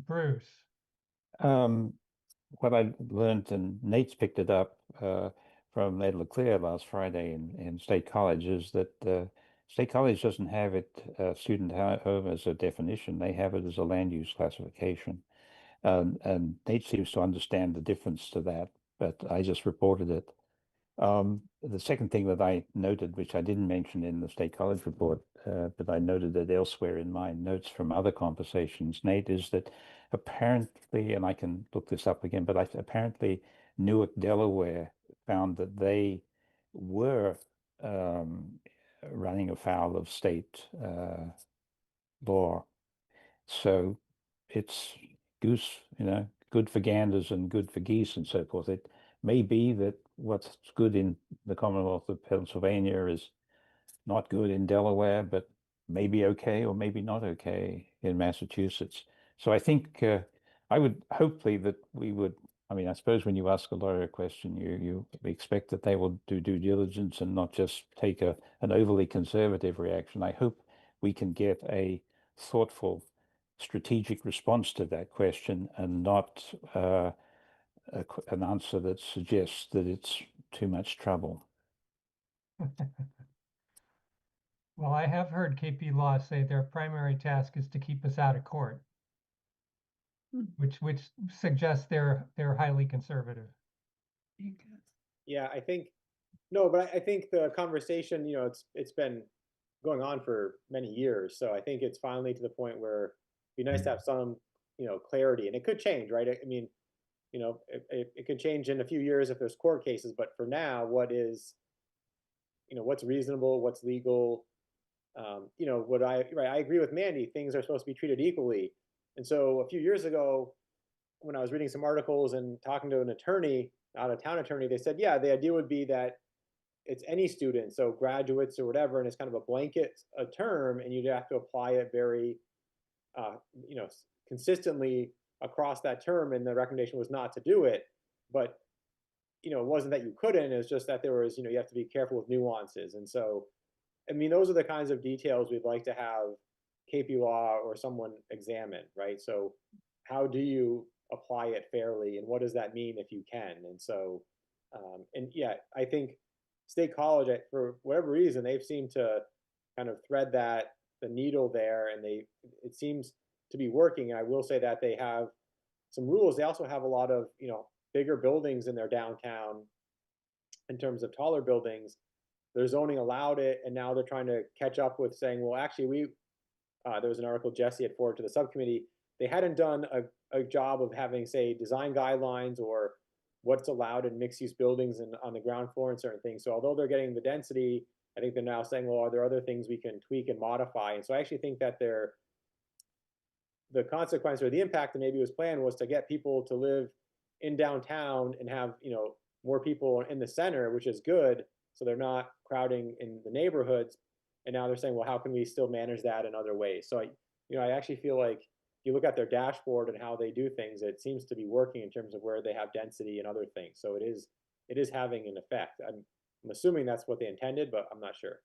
Bruce? What I learned, and Nate's picked it up from Ed Leclerc last Friday in State College, is that State College doesn't have it, student home as a definition. They have it as a land use classification. And Nate seems to understand the difference to that, but I just reported it. The second thing that I noted, which I didn't mention in the State College report, but I noted it elsewhere in my notes from other conversations, Nate, is that apparently, and I can look this up again, but apparently Newark, Delaware found that they were running afoul of state law. So it's goose, good for ganders and good for geese and so forth. It may be that what's good in the Commonwealth of Pennsylvania is not good in Delaware, but maybe okay or maybe not okay in Massachusetts. So I think I would hopefully that we would, I mean, I suppose when you ask a lawyer a question, you expect that they will do due diligence and not just take an overly conservative reaction. I hope we can get a thoughtful, strategic response to that question and not an answer that suggests that it's too much trouble. Well, I have heard KP Law say their primary task is to keep us out of court, which suggests they're highly conservative. Yeah, I think no, but I think the conversation, it's been going on for many years. So I think it's finally to the point where it'd be nice to have some, clarity, and it could change, right? I mean, it could change in a few years if there's court cases, but for now, what's reasonable, what's legal, I agree with Mandy, things are supposed to be treated equally. And so a few years ago, when I was reading some articles and talking to an attorney, out of town attorney, they said, yeah, the idea would be that it's any student, so graduates or whatever, and it's kind of a blanket term, and you'd have to apply it very, consistently across that term. And the recommendation was not to do it, but it wasn't that you couldn't. It was just that there was, you have to be careful with nuances. And so, I mean, those are the kinds of details we'd like to have KP Law or someone examine, right? So, how do you apply it fairly, and what does that mean if you can? And so, and yeah, I think State College, for whatever reason, they've seemed to kind of thread the needle there, and it seems to be working. And I will say that they have some rules. They also have a lot of bigger buildings in their downtown in terms of taller buildings. Their zoning allowed it, and now they're trying to catch up with saying, well, actually, there was an article Jesse had forwarded to the subcommittee. They hadn't done a job of having, say, design guidelines or what's allowed in mixed-use buildings and on the ground floor and certain things. So although they're getting the density, I think they're now saying, well, are there other things we can tweak and modify? And so I actually think that the consequence or the impact that maybe was planned was to get people to live in downtown and have more people in the center, which is good. So they're not crowding in the neighborhoods. And now they're saying, well, how can we still manage that in other ways? So I actually feel like if you look at their dashboard and how they do things, it seems to be working in terms of where they have density and other things. So it is having an effect. I'm assuming that's what they intended, but I'm not sure.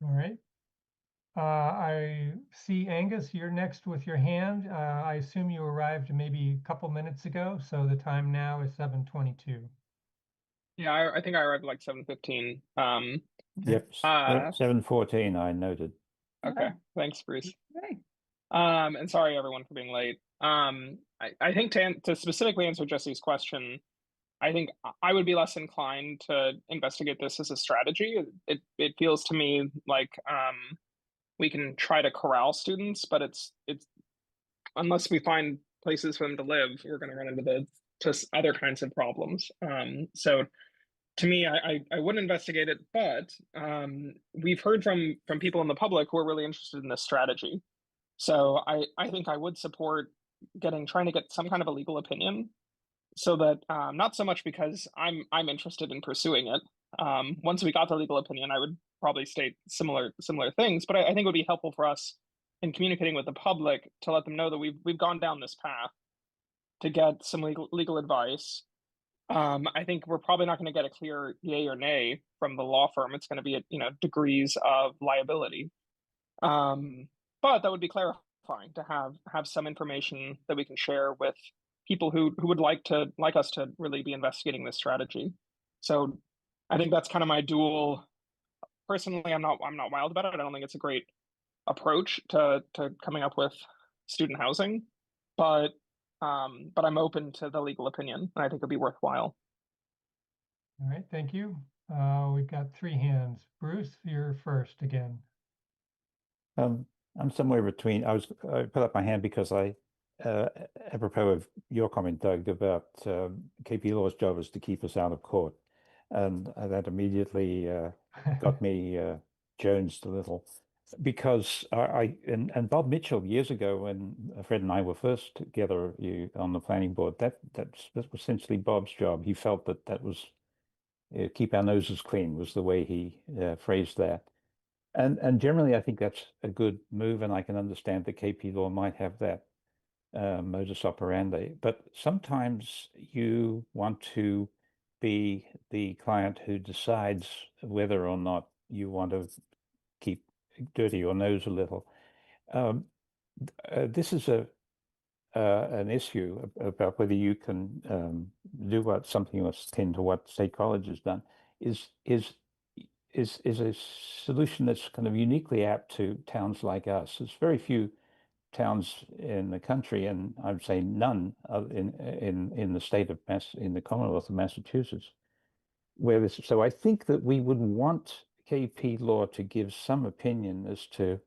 All right. I see Angus, you're next with your hand. I assume you arrived maybe a couple minutes ago, so the time now is 7:22. Yeah, I think I arrived at like 7:15. Yep, 7:14 I noted. Okay, thanks, Bruce. And sorry everyone for being late. I think to specifically answer Jesse's question, I think I would be less inclined to investigate this as a strategy. It feels to me like we can try to corral students, but it's unless we find places for them to live, we're going to run into other kinds of problems. So to me, I wouldn't investigate it, but we've heard from people in the public who are really interested in this strategy. So I think I would support trying to get some kind of a legal opinion, so that not so much because I'm interested in pursuing it. Once we got the legal opinion, I would probably state similar things, but I think it would be helpful for us in communicating with the public to let them know that we've gone down this path to get some legal advice. I think we're probably not going to get a clear yay or nay from the law firm. It's going to be degrees of liability. But that would be clarifying to have some information that we can share with people who would like us to really be investigating this strategy. So I think that's kind of my dual personally, I'm not wild about it. I don't think it's a great approach to coming up with student housing, but I'm open to the legal opinion, and I think it'd be worthwhile. All right, thank you. We've got 3 hands. Bruce, you're first again. I'm somewhere between. I put up my hand because apropos of your comment, Doug, about KP Law's job is to keep us out of court, and that immediately got me jonesed a little, because and Bob Mitchell years ago, when Fred and I were first together on the planning board, that was essentially Bob's job. He felt that was keep our noses clean was the way he phrased that. And generally, I think that's a good move, and I can understand that KP Law might have that modus operandi. But sometimes you want to be the client who decides whether or not you want to keep dirty your nose a little. This is an issue about whether you can do something that's akin to what State College has done. Is a solution that's kind of uniquely apt to towns like us. There's very few towns in the country, and I'd say none in the state of in the Commonwealth of Massachusetts, where this. So I think that we would want KP Law to give some opinion as to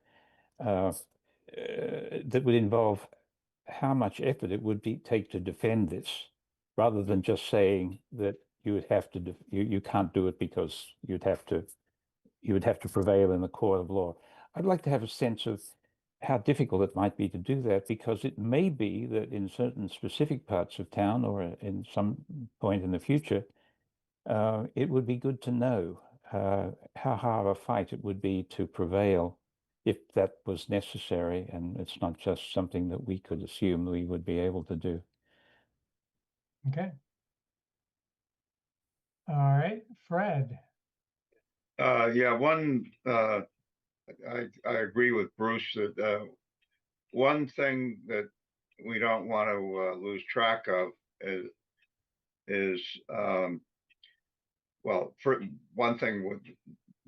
that would involve how much effort it would take to defend this, rather than just saying that you would have to you can't do it because you would have to prevail in the court of law. I'd like to have a sense of how difficult it might be to do that, because it may be that in certain specific parts of town, or in some point in the future, it would be good to know how hard a fight it would be to prevail if that was necessary, and it's not just something that we could assume we would be able to do. Okay. All right, Fred. Yeah, I agree with Bruce that one thing that we don't want to lose track of is well, for one thing,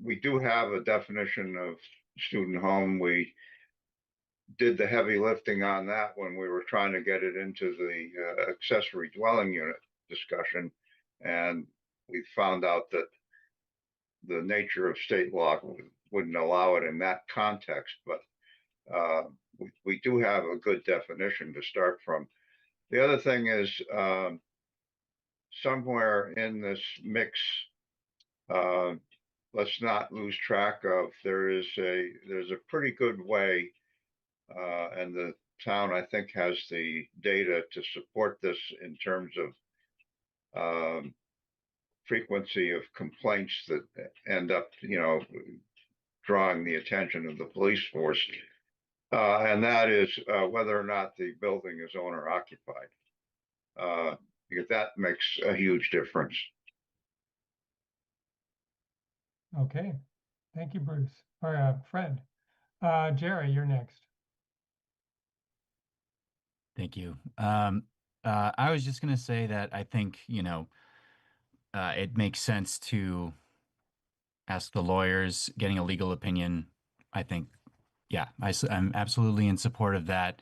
we do have a definition of student home. We did the heavy lifting on that when we were trying to get it into the accessory dwelling unit discussion, and we found out that the nature of state law wouldn't allow it in that context. But we do have a good definition to start from. The other thing is, somewhere in this mix, let's not lose track of, there's a pretty good way, and the town, I think, has the data to support this in terms of frequency of complaints that end up, drawing the attention of the police force. And that is whether or not the building is owner occupied, because that makes a huge difference. Okay, thank you, Bruce. Or Fred. Jerry, you're next. Thank you. I was just going to say that I think, it makes sense to ask the lawyers. Getting a legal opinion, I think, yeah, I'm absolutely in support of that.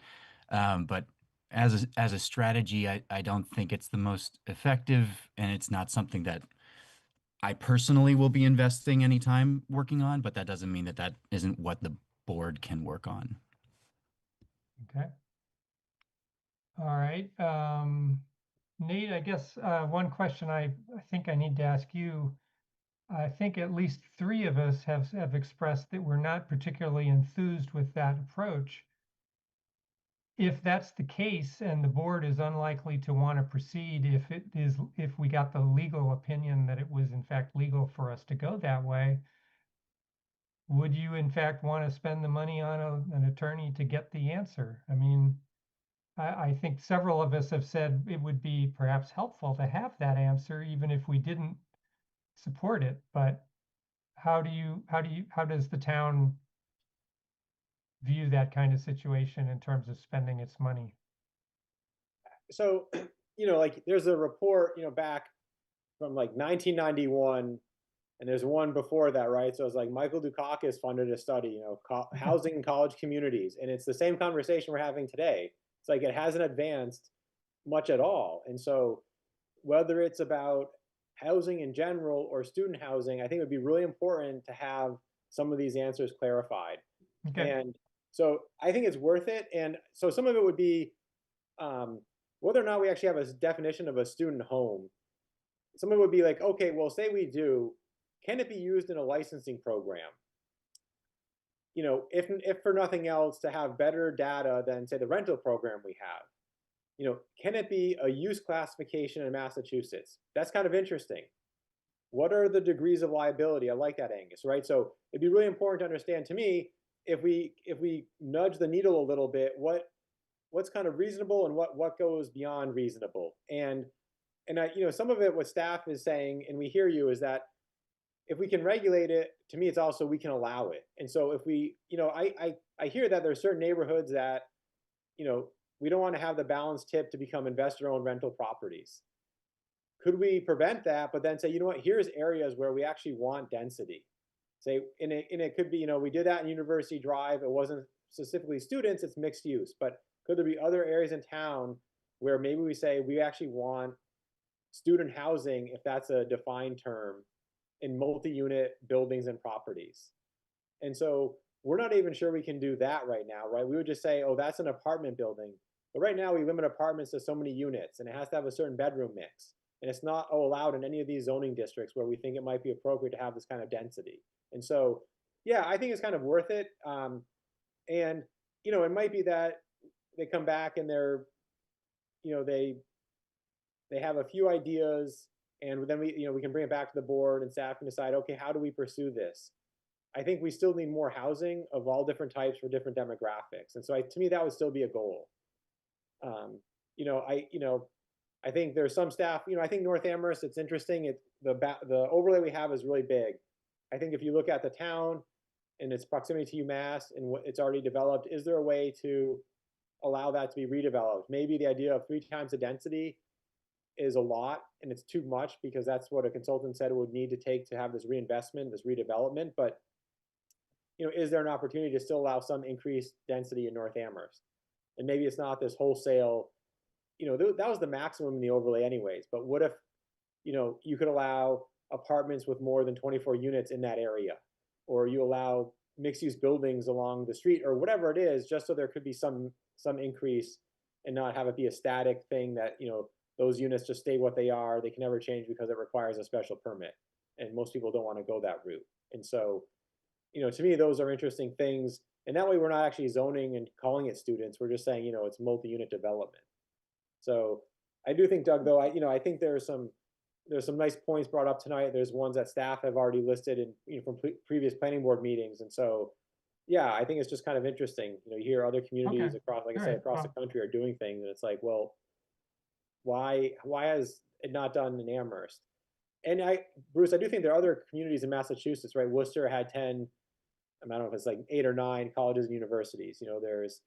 But as a strategy, I don't think it's the most effective, and it's not something that I personally will be investing any time working on, but that doesn't mean that isn't what the board can work on. Okay. All right. Nate, I guess one question I think I need to ask you. I think at least 3 of us have expressed that we're not particularly enthused with that approach. If that's the case, and the board is unlikely to want to proceed if we got the legal opinion that it was in fact legal for us to go that way, would you in fact want to spend the money on an attorney to get the answer? I mean, I think several of us have said it would be perhaps helpful to have that answer, even if we didn't support it. But how does the town view that kind of situation in terms of spending its money? So, like there's a report, back from like 1991 And there's one before that, right? So it's like Michael Dukakis funded a study, housing in college communities. And it's the same conversation we're having today. It's like it hasn't advanced much at all. And so whether it's about housing in general or student housing, I think it would be really important to have some of these answers clarified. Okay. And so I think it's worth it. And so some of it would be whether or not we actually have a definition of a student home. Some of it would be like, okay, well, say we do, can it be used in a licensing program? If for nothing else, to have better data than, say, the rental program we have. Can it be a use classification in Massachusetts? That's kind of interesting. What are the degrees of liability? I like that, Angus, right? So it'd be really important to understand, to me, if we nudge the needle a little bit, what's kind of reasonable and what goes beyond reasonable. And some of it, what staff is saying, and we hear you, is that if we can regulate it, to me, it's also we can allow it. And so if we, I hear that there are certain neighborhoods that, we don't want to have the balance tip to become investor-owned rental properties. Could we prevent that, but then say, you know what, here's areas where we actually want density. Say, and it could be, we did that in University Drive. It wasn't specifically students, it's mixed use. But could there be other areas in town where maybe we say we actually want student housing, if that's a defined term, in multi-unit buildings and properties? And so we're not even sure we can do that right now, right? We would just say, oh, that's an apartment building. But right now we limit apartments to so many units, and it has to have a certain bedroom mix. And it's not allowed in any of these zoning districts where we think it might be appropriate to have this kind of density. And so, yeah, I think it's kind of worth it. And, it might be that they come back and they're, they have a few ideas, and then we can bring it back to the board and staff can decide, okay, how do we pursue this? I think we still need more housing of all different types for different demographics. And so to me, that would still be a goal. I think there's some staff, I think North Amherst, it's interesting. The overlay we have is really big. I think if you look at the town and its proximity to UMass and what it's already developed, is there a way to allow that to be redeveloped? Maybe the idea of 3 times the density is a lot and it's too much, because that's what a consultant said it would need to take to have this reinvestment, this redevelopment. But is there an opportunity to still allow some increased density in North Amherst? And maybe it's not this wholesale, that was the maximum in the overlay anyways. But what if, you could allow apartments with more than 24 units in that area, or you allow mixed use buildings along the street, or whatever it is, just so there could be some increase and not have it be a static thing that, those units just stay what they are. They can never change because it requires a special permit. And most people don't want to go that route. And so, to me, those are interesting things. And that way we're not actually zoning and calling it students. We're just saying, it's multi-unit development. So I do think, Doug, though, I think there's some nice points brought up tonight. There's ones that staff have already listed in from previous planning board meetings. And so, yeah, I think it's just kind of interesting. You hear other communities across, like I say, across the country are doing things. And it's like, well, why has it not done in Amherst? And Bruce, I do think there are other communities in Massachusetts, right? Worcester had 10, I don't know if it's like 8 or 9 colleges and universities. There's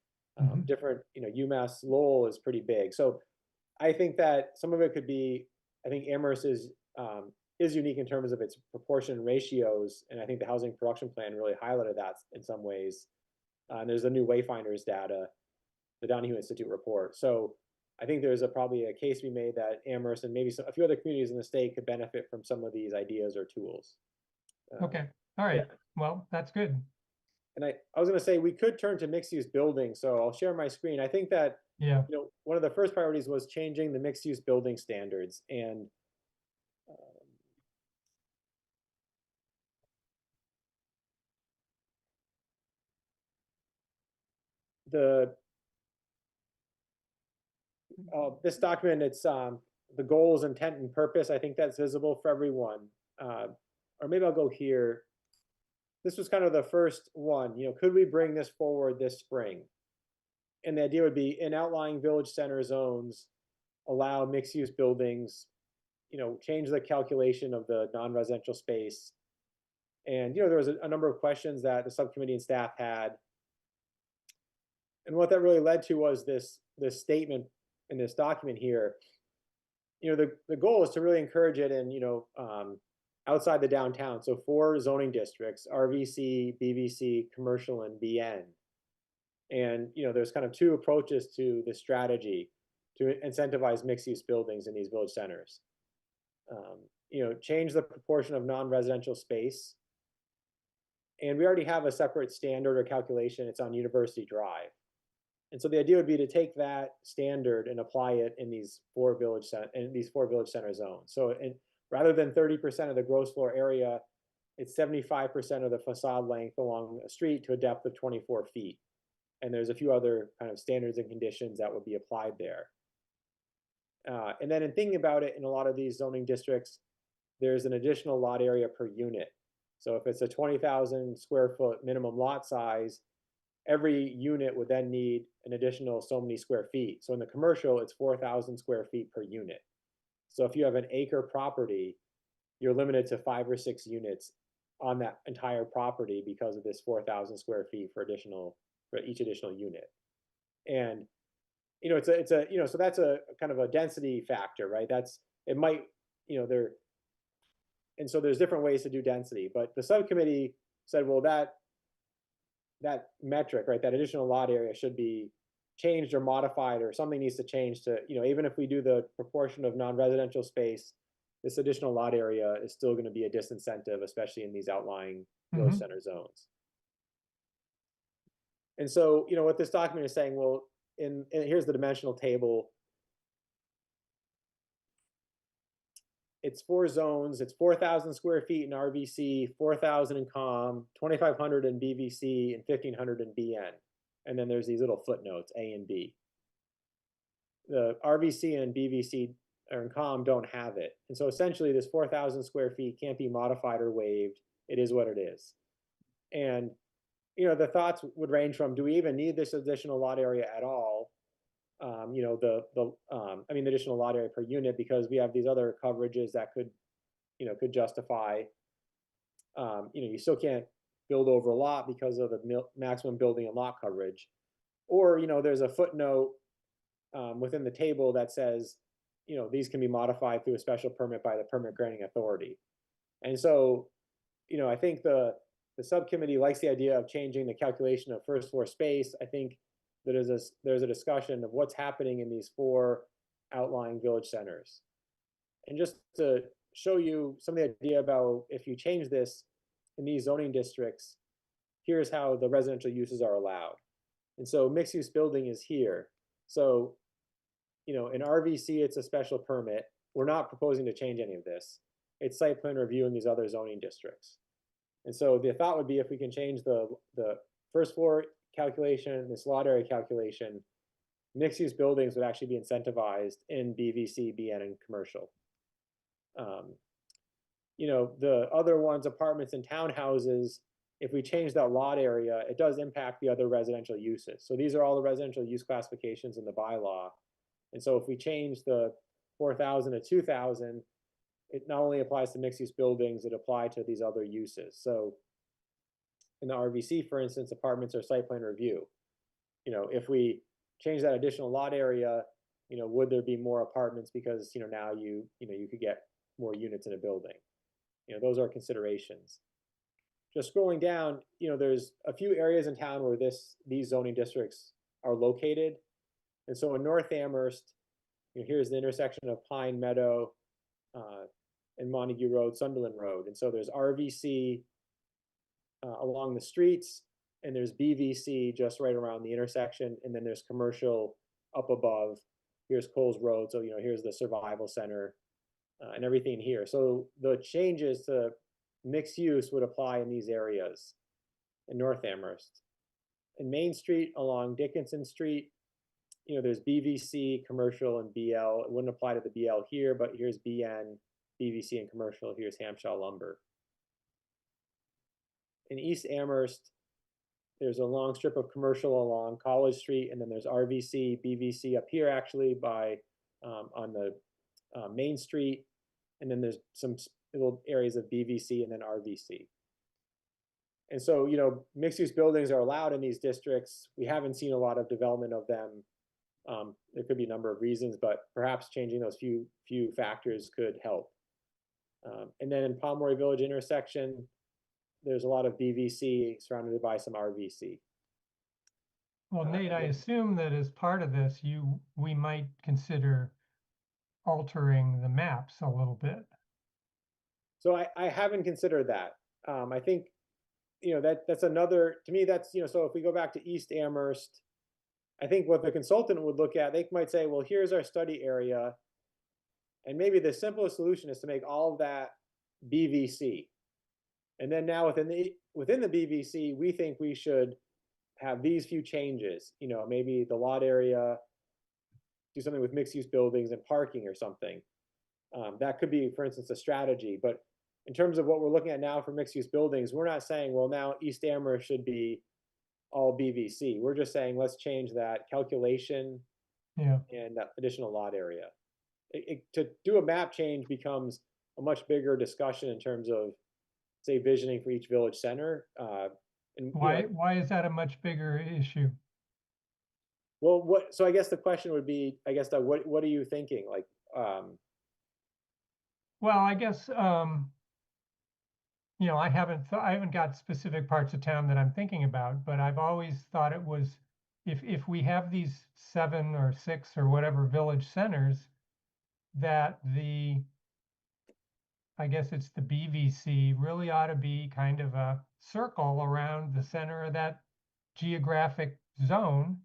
different, UMass Lowell is pretty big. So I think that some of it could be, I think Amherst is unique in terms of its proportion and ratios. And I think the housing production plan really highlighted that in some ways. And there's the new Wayfinders data, the Donahue Institute report. So I think there's probably a case to be made that Amherst and maybe a few other communities in the state could benefit from some of these ideas or tools. Okay. All right. Yeah. Well, that's good. And I was going to say we could turn to mixed-use buildings. So I'll share my screen. I think that one of the first priorities was changing the mixed-use building standards. And this document, it's the goals, intent, and purpose. I think that's visible for everyone. Or maybe I'll go here. This was kind of the first one. Could we bring this forward this spring? And the idea would be in outlying village center zones, allow mixed-use buildings, change the calculation of the non-residential space. And, there was a number of questions that the subcommittee and staff had. And what that really led to was this statement in this document here. The goal is to really encourage it and, outside the downtown. So 4 zoning districts: RVC, BVC, commercial, and BN. And there's kind of 2 approaches to this strategy to incentivize mixed-use buildings in these village centers. Change the proportion of non-residential space. And we already have a separate standard or calculation. It's on University Drive. And so the idea would be to take that standard and apply it in these 4 village center zones. So rather than 30% of the gross floor area, it's 75% of the facade length along a street to a depth of 24 feet. And there's a few other kind of standards and conditions that would be applied there. And then in thinking about it, in a lot of these zoning districts, there's an additional lot area per unit. So if it's a 20,000 square foot minimum lot size, every unit would then need an additional so many square feet. So in the commercial, it's 4,000 square feet per unit. So if you have an acre property, you're limited to 5 or 6 units on that entire property because of this 4,000 square feet for each additional unit. And so that's a kind of a density factor, right? And so there's different ways to do density, but the subcommittee said, well, that metric, right, that additional lot area should be changed or modified, or something needs to change to, even if we do the proportion of non-residential space, this additional lot area is still going to be a disincentive, especially in these outlying village center zones. And so, what this document is saying, well, and here's the dimensional table. It's 4 zones. It's 4,000 square feet in RVC, 4,000 in COM, 2,500 in BVC, and 1,500 in BN. And then there's these little footnotes, A and B. The RVC and BVC or in COM don't have it. And so essentially this 4,000 square feet can't be modified or waived. It is what it is. And, the thoughts would range from, do we even need this additional lot area at all? The additional lot area per unit, because we have these other coverages that could justify, you still can't build over a lot because of the maximum building and lot coverage. Or, there's a footnote within the table that says, these can be modified through a special permit by the permit granting authority. And so, I think the subcommittee likes the idea of changing the calculation of first floor space. I think that there's a discussion of what's happening in these 4 outlying village centers. And just to show you some of the idea about if you change this in these zoning districts, here's how the residential uses are allowed. And so mixed use building is here. So, in RVC, it's a special permit. We're not proposing to change any of this. It's site plan review in these other zoning districts. And so the thought would be, if we can change the first floor calculation, this lot area calculation, mixed use buildings would actually be incentivized in BVC, BN, and commercial. The other ones, apartments and townhouses, if we change that lot area, it does impact the other residential uses. So these are all the residential use classifications in the bylaw. And so if we change the 4,000 to 2,000, it not only applies to mixed use buildings, it applies to these other uses. So in the RVC, for instance, apartments are site plan review. If we change that additional lot area, would there be more apartments because, now you could get more units in a building. Those are considerations. Just scrolling down, there's a few areas in town where these zoning districts are located. And so in North Amherst, here's the intersection of Pine Meadow and Montague Road, Sunderland Road. And so there's RVC along the streets, and there's BVC just right around the intersection, and then there's commercial up above. Here's Coles Road, so here's the Survival Center and everything here. So the changes to mixed use would apply in these areas in North Amherst. In Main Street along Dickinson Street, there's BVC, commercial, and BL. It wouldn't apply to the BL here, but here's BN, BVC, and commercial. Here's Hampshire Lumber. In East Amherst, there's a long strip of commercial along College Street, and then there's RVC, BVC up here actually by on the Main Street, and then there's some little areas of BVC and then RVC. And so, mixed-use buildings are allowed in these districts. We haven't seen a lot of development of them. There could be a number of reasons, but perhaps changing those few factors could help. And then in Pomeroy Village intersection, there's a lot of BVC surrounded by some RVC. Well, Nate, I yeah. assume that as part of this, we might consider altering the maps a little bit. So I haven't considered that. I think, that's another, to me, that's, so if we go back to East Amherst, I think what the consultant would look at, they might say, well, here's our study area. And maybe the simplest solution is to make all of that BVC. And then now within the BVC, we think we should have these few changes, maybe the lot area, do something with mixed use buildings and parking or something. That could be, for instance, a strategy. But in terms of what we're looking at now for mixed use buildings, we're not saying, well, now East Amherst should be all BVC. We're just saying, let's change that calculation and that additional lot area. To do a map change becomes a much bigger discussion in terms of, say, visioning for each village center. And why is that a much bigger issue? Well, so I guess the question would be, Doug, what are you thinking? Like, well, I guess, I haven't got specific parts of town that I'm thinking about, but I've always thought it was, if we have these 7 or 6 or whatever village centers, that I guess it's the BVC really ought to be kind of a circle around the center of that geographic zone,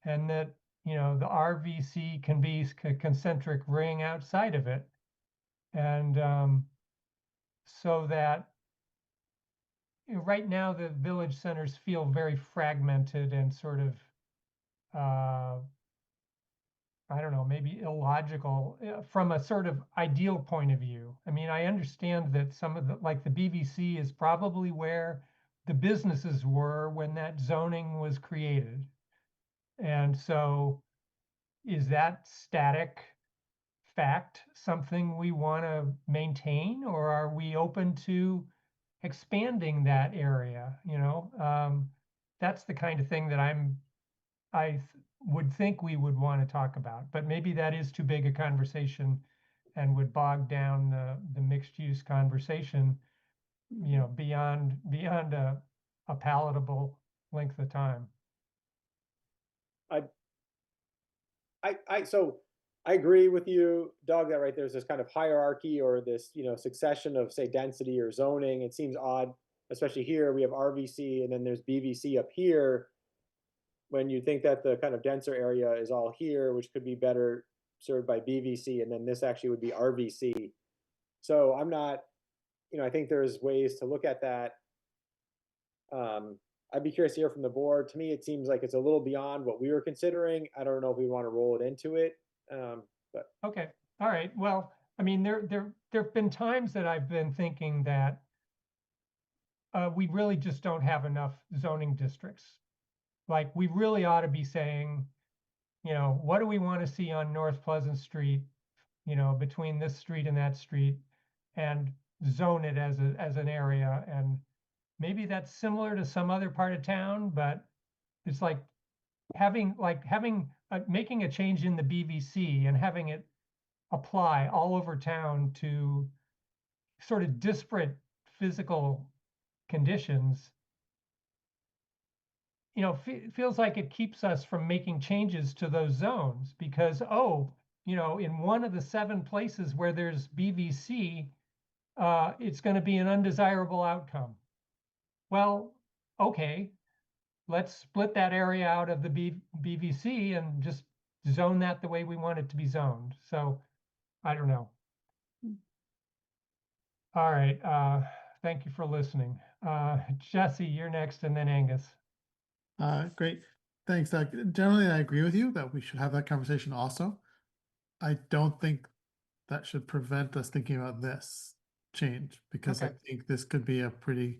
and that, the RVC can be a concentric ring outside of it. And so that right now the village centers feel very fragmented and sort of, I don't know, maybe illogical from a sort of ideal point of view. I mean, I understand that some of like the BVC is probably where the businesses were when that zoning was created. And so is that static fact something we want to maintain, or are we open to expanding that area? That's the kind of thing that I would think we would want to talk about, but maybe that is too big a conversation and would bog down the mixed use conversation, beyond a palatable length of time. So I agree with you, Doug, that right there's this kind of hierarchy or this, succession of, say, density or zoning. It seems odd, especially here we have RVC and then there's BVC up here, when you think that the kind of denser area is all here, which could be better served by BVC, and then this actually would be RVC. So I'm not, I think there's ways to look at that. I'd be curious to hear from the board. To me, it seems like it's a little beyond what we were considering. I don't know if we want to roll it into it. But okay, all right. Well, I mean, there've been times that I've been thinking that we really just don't have enough zoning districts. Like, we really ought to be saying, what do we want to see on North Pleasant Street, between this street and that street, and zone it as an area. And maybe that's similar to some other part of town, but it's like making a change in the BVC and having it apply all over town to sort of disparate physical conditions, feels like it keeps us from making changes to those zones because, in one of the 7 places where there's BVC, it's going to be an undesirable outcome. Well, okay, let's split that area out of the BVC and just zone that the way we want it to be zoned. So I don't know. All right. Thank you for listening. Jesse, you're next, and then Angus. Great. Thanks, Doug. Generally, I agree with you that we should have that conversation also. I don't think that should prevent us thinking about this change because I think this could be a pretty,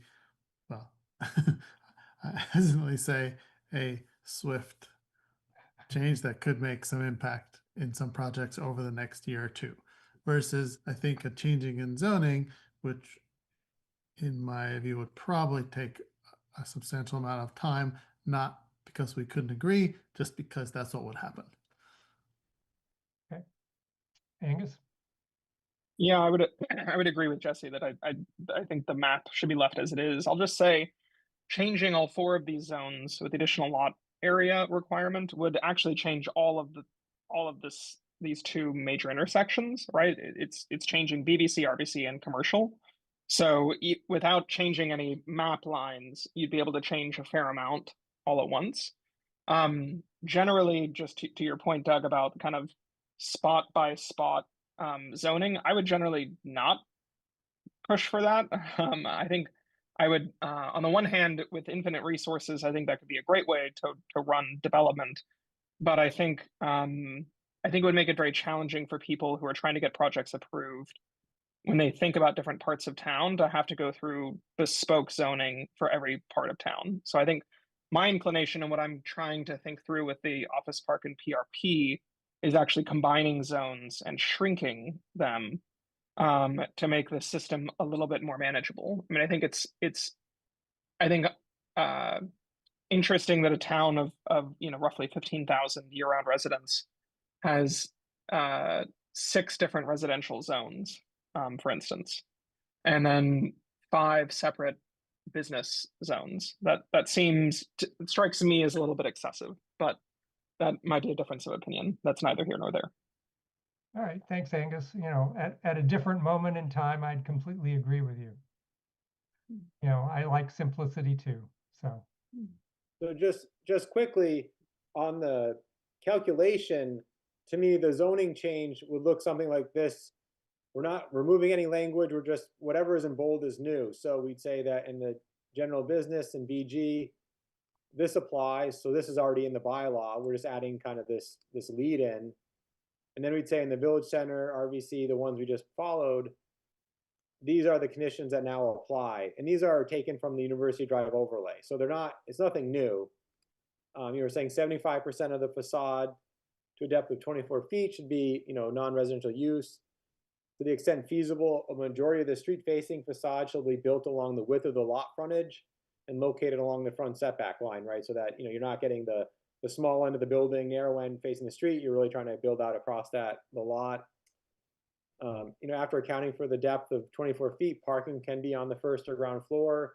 well, I hesitantly say a swift change that could make some impact in some projects over the next year or two. Versus, I think a changing in zoning, which in my view would probably take a substantial amount of time, not because we couldn't agree, just because that's what would happen. Okay. Angus? Yeah, I would I would agree with Jesse that I think the map should be left as it is. I'll just say changing all four of these zones with the additional lot area requirement would actually change all of these two major intersections, right? It's changing BBC, RBC, and commercial. So without changing any map lines, you'd be able to change a fair amount all at once. Generally, just to your point, Doug, about kind of spot by spot zoning, I would generally not push for that. I think I would, on the one hand, with infinite resources, I think that could be a great way to run development. But I think it would make it very challenging for people who are trying to get projects approved when they think about different parts of town to have to go through bespoke zoning for every part of town. So I think my inclination and what I'm trying to think through with the office park and PRP is actually combining zones and shrinking them to make the system a little bit more manageable. I mean, I think it's I think uh, interesting that a town of roughly 15,000 year-round residents has 6 different residential zones, for instance, and then 5 separate business zones. That it strikes me as a little bit excessive, but that might be a difference of opinion. That's neither here nor there. All right, thanks, Angus. At a different moment in time, I'd completely agree with you. I like simplicity too, so. So just quickly on the calculation, to me, the zoning change would look something like this. We're not removing any language, we're just, whatever is in bold is new. So we'd say that in the general business and BG, this applies. So this is already in the bylaw. We're just adding kind of this lead in. And then we'd say in the village center, RVC, the ones we just followed, these are the conditions that now apply. And these are taken from the University Drive overlay. So it's nothing new. You were saying 75% of the facade to a depth of 24 feet should be, non-residential use. To the extent feasible, a majority of the street-facing facade shall be built along the width of the lot frontage and located along the front setback line, right? So that, you're not getting the small end of the building, narrow end facing the street. You're really trying to build out across the lot. After accounting for the depth of 24 feet, parking can be on the first or ground floor.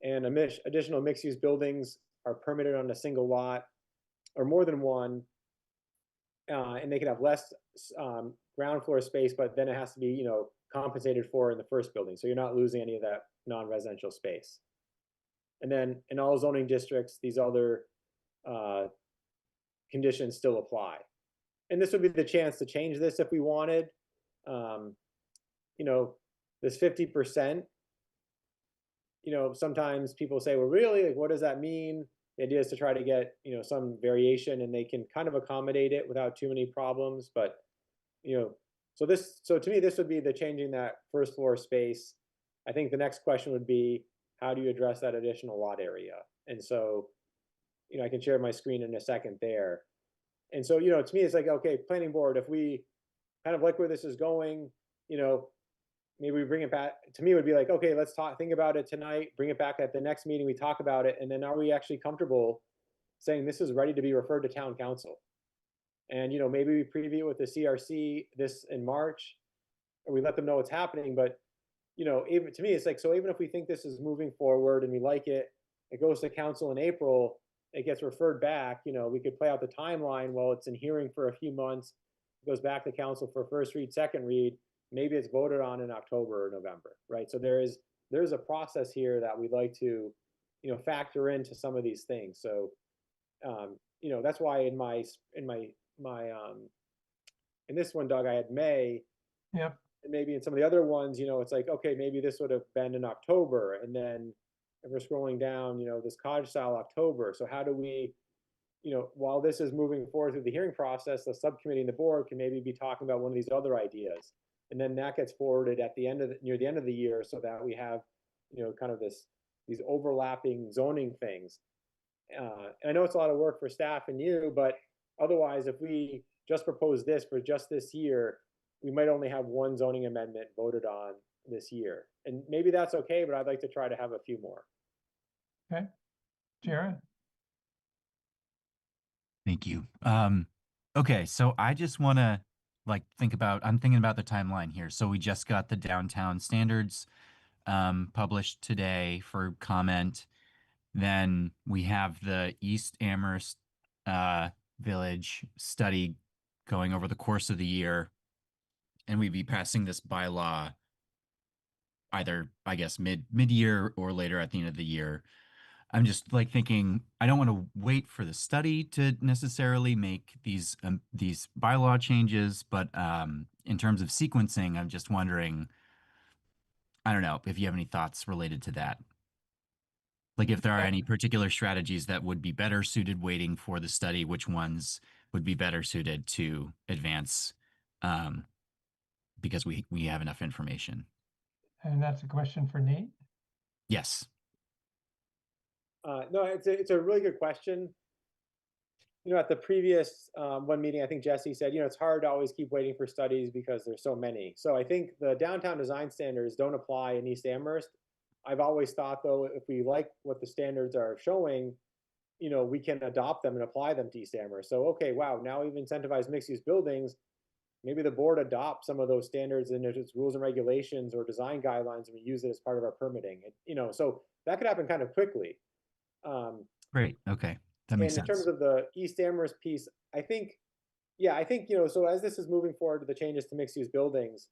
And additional mixed-use buildings are permitted on a single lot or more than one. And they can have less ground floor space, but then it has to be, compensated for in the first building. So you're not losing any of that non-residential space. And then in all zoning districts, these other conditions still apply. And this would be the chance to change this if we wanted. This 50%, sometimes people say, well, really, like, what does that mean? The idea is to try to get, some variation, and they can kind of accommodate it without too many problems. But, so to me, this would be the changing that first floor space. I think the next question would be, how do you address that additional lot area? And so, I can share my screen in a second there. And so, to me, it's like, okay, planning board, if we kind of like where this is going, maybe we bring it back. To me, it would be like, okay, let's think about it tonight, bring it back at the next meeting, we talk about it, and then are we actually comfortable saying this is ready to be referred to town council? And, maybe we preview it with the CRC this in March, or we let them know what's happening. But, even to me, it's like, so even if we think this is moving forward and we like it, it goes to council in April, it gets referred back, we could play out the timeline while it's in hearing for a few months, it goes back to council for first read, second read, maybe it's voted on in October or November, right? So there's a process here that we'd like to, factor into some of these things. So, that's why in this one, Doug, I had May. Yep. And maybe in some of the other ones, it's like, okay, maybe this would have been in October. And then if we're scrolling down, this cottage style October. So how do we, while this is moving forward through the hearing process, the subcommittee and the board can maybe be talking about one of these other ideas. And then that gets forwarded at the end of near the end of the year, so that we have, kind of these overlapping zoning things. I know it's a lot of work for staff and you, but otherwise, if we just propose this for just this year, we might only have one zoning amendment voted on this year. And maybe that's okay, but I'd like to try to have a few more. Okay. Jared? Thank you. Okay, so I just want to like I'm thinking about the timeline here. So we just got the downtown standards published today for comment. Then we have the East Amherst Village study going over the course of the year, and we'd be passing this bylaw either, I guess, mid-year or later at the end of the year. I'm just like thinking I don't want to wait for the study to necessarily make these bylaw changes, but in terms of sequencing, I'm just wondering, I don't know if you have any thoughts related to that. Like if there are any particular strategies that would be better suited waiting for the study, which ones would be better suited to advance because we have enough information. And that's a question for Nate. Yes. No, it's a really good question. You know, at the previous one meeting, I think Jesse said, you know, it's hard to always keep waiting for studies because there's so many. So I think the downtown design standards don't apply in East Amherst. I've always thought, though, if we like what the standards are showing, you know, we can adopt them and apply them to East Amherst. So, okay, wow, now we've incentivized mixed-use buildings. Maybe the board adopts some of those standards in its rules and regulations or design guidelines, and we use it as part of our permitting. You know, so that could happen kind of quickly. Great. Okay. That makes sense. In terms of the East Amherst piece, I think, yeah, you know, so as this is moving forward to the changes to mixed-use buildings,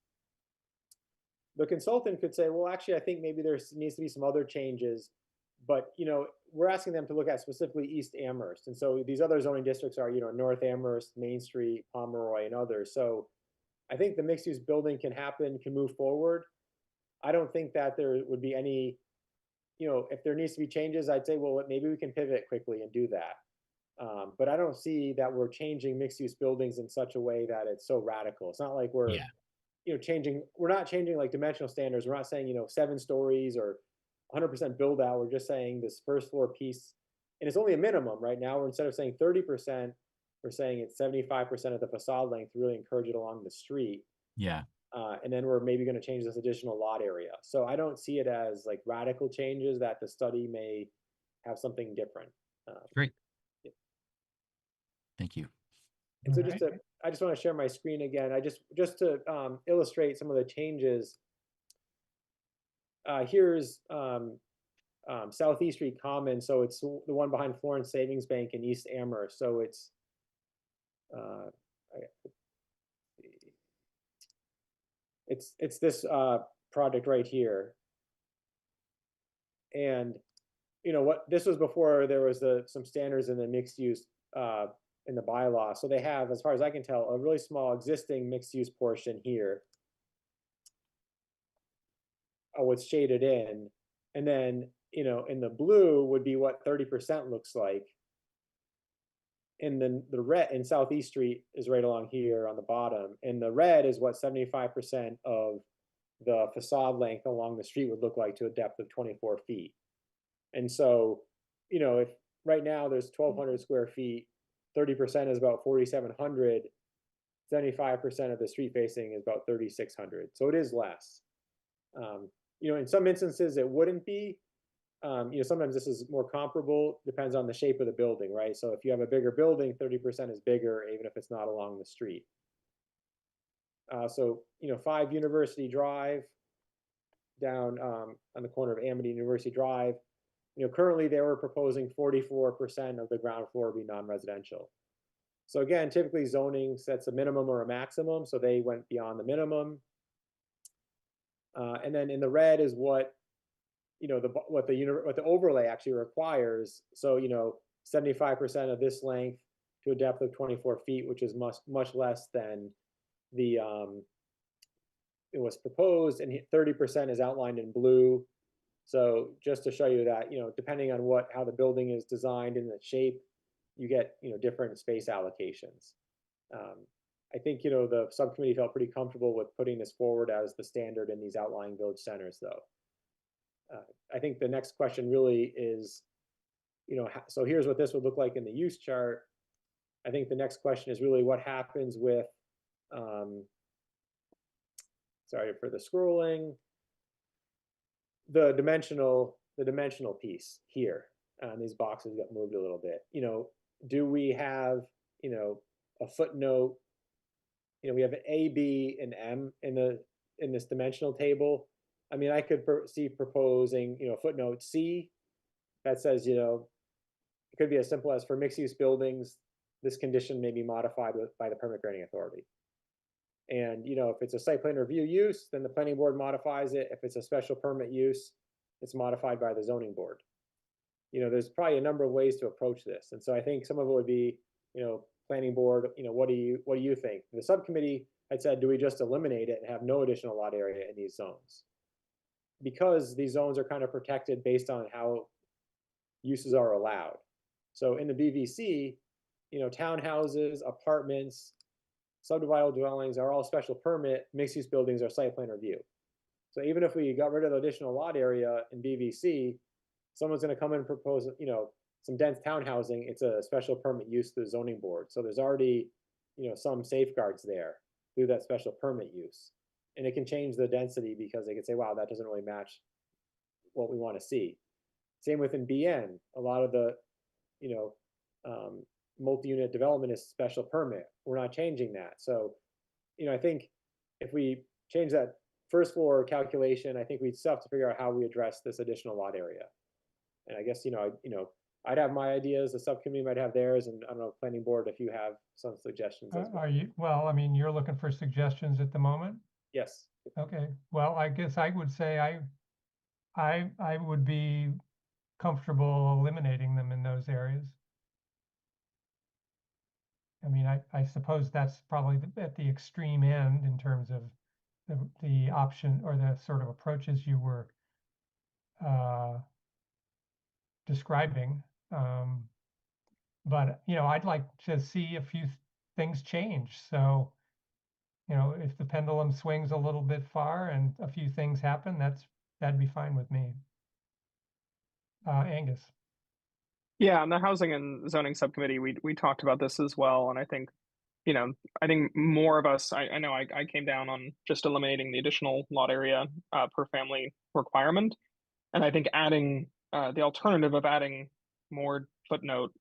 the consultant could say, well, actually, I think maybe there needs to be some other changes, but, you know, we're asking them to look at specifically East Amherst. And so these other zoning districts are, you know, North Amherst, Main Street, Pomeroy, and others. So I think the mixed-use building can happen, can move forward. I don't think that there would be any, you know, if there needs to be changes, I'd say, well, maybe we can pivot quickly and do that. But I don't see that we're changing mixed-use buildings in such a way that it's so radical. It's not like we're, you know, we're not changing like dimensional standards. We're not saying, you know, 7 stories or 100% build out. We're just saying this first floor piece, and it's only a minimum right now. We're instead of saying 30%, we're saying it's 75% of the facade length to really encourage it along the street. Yeah. And then we're maybe going to change this additional lot area. So I don't see it as like radical changes that the study may have something different. Great. Yeah. Thank you. And so I just want to share my screen again. Just to illustrate some of the changes. Here's Southeast Street Common. So it's the one behind Florence Savings Bank in East Amherst. So it's it's this project right here. And you know what, this was before there was some standards in the mixed use in the bylaw. So they have, as far as I can tell, a really small existing mixed use portion here. What's shaded in, and then, you know, in the blue would be what 30% looks like. And then the red in Southeast Street is right along here on the bottom. And the red is what 75% of the facade length along the street would look like to a depth of 24 feet. And so, you know, if right now there's 1,200 square feet, 30% is about 4,700, 75% of the street facing is about 3,600. So it is less. You know, in some instances it wouldn't be. You know, sometimes this is more comparable, depends on the shape of the building, right? So if you have a bigger building, 30% is bigger, even if it's not along the street. So, you know, 5 University Drive down on the corner of Amity and University Drive, you know, currently they were proposing 44% of the ground floor be non-residential. So again, typically zoning sets a minimum or a maximum, so they went beyond the minimum. And then in the red is what, you know, what the overlay actually requires. So, you know, 75% of this length to a depth of 24 feet, which is much less than the it was proposed, and 30% is outlined in blue. So just to show you that, you know, depending on how the building is designed and the shape, you get, you know, different space allocations. I think, you know, the subcommittee felt pretty comfortable with putting this forward as the standard in these outlying village centers, though. I think the next question really is, you know, so here's what this would look like in the use chart. I think the next question is really what happens with, sorry for the scrolling, the dimensional piece here. These boxes got moved a little bit. You know, do we have, you know, a footnote we have A, B, and M in this dimensional table. I mean, I could see proposing, footnote C that says, it could be as simple as for mixed-use buildings, this condition may be modified by the permit granting authority. And, if it's a site plan review use, then the planning board modifies it. If it's a special permit use, it's modified by the zoning board. There's probably a number of ways to approach this. And so I think some of it would be, planning board, what do you think? The subcommittee had said, do we just eliminate it and have no additional lot area in these zones? Because these zones are kind of protected based on how uses are allowed. So in the BVC, townhouses, apartments, subdivided dwellings are all special permit, mixed-use buildings are site plan review. So even if we got rid of the additional lot area in BVC, someone's going to come in and propose, some dense townhousing, it's a special permit use through the zoning board. So there's already, some safeguards there through that special permit use. And it can change the density because they can say, wow, that doesn't really match what we want to see. Same within BN, a lot of the, multi-unit development is special permit. We're not changing that. So, I think if we change that first floor calculation, I think we'd still have to figure out how we address this additional lot area. And I guess, I'd have my ideas, the subcommittee might have theirs, and I don't know, planning board, if you have some suggestions as well. Are you, well, I mean, you're looking for suggestions at the moment? Yes. Okay, well, I guess I would say I would be comfortable eliminating them in those areas. I mean, I suppose that's probably at the extreme end in terms of the option or the sort of approaches you were describing. But, I'd like to see a few things change. So, if the pendulum swings a little bit far and a few things happen, that'd be fine with me. Angus. Yeah, on the housing and zoning subcommittee, we talked about this as well, and I think, I think more of us. I know I came down on just eliminating the additional lot area per family requirement, and I think adding the alternative of adding more footnote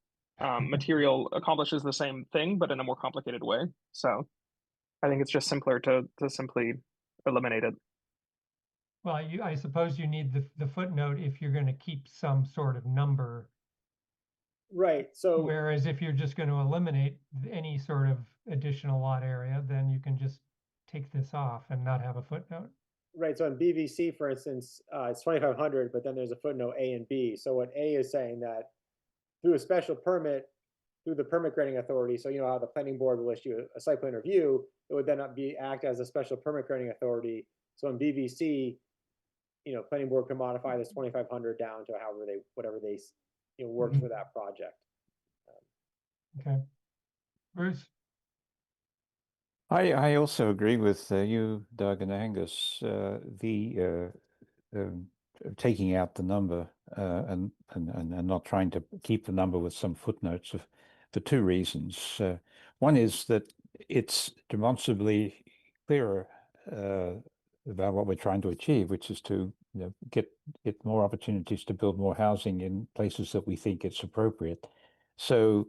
material accomplishes the same thing, but in a more complicated way. So I think it's just simpler to simply eliminate it. Well, I suppose you need the footnote if you're going to keep some sort of number. Right. So Whereas if you're just going to eliminate any sort of additional lot area, then you can just take this off and not have a footnote. right. So in BVC, for instance, it's 2,500, but then there's a footnote A and B. So what A is saying that through a special permit, through the permit granting authority, so how the planning board will issue a site plan review, it would then act as a special permit granting authority. So in BVC, planning board can modify this 2,500 down to whatever they works for that project. Okay. Bruce? I also agree with you, Doug and Angus. Taking out the number and not trying to keep the number with some footnotes for two reasons. One is that it's demonstrably clearer about what we're trying to achieve, which is to get more opportunities to build more housing in places that we think it's appropriate. So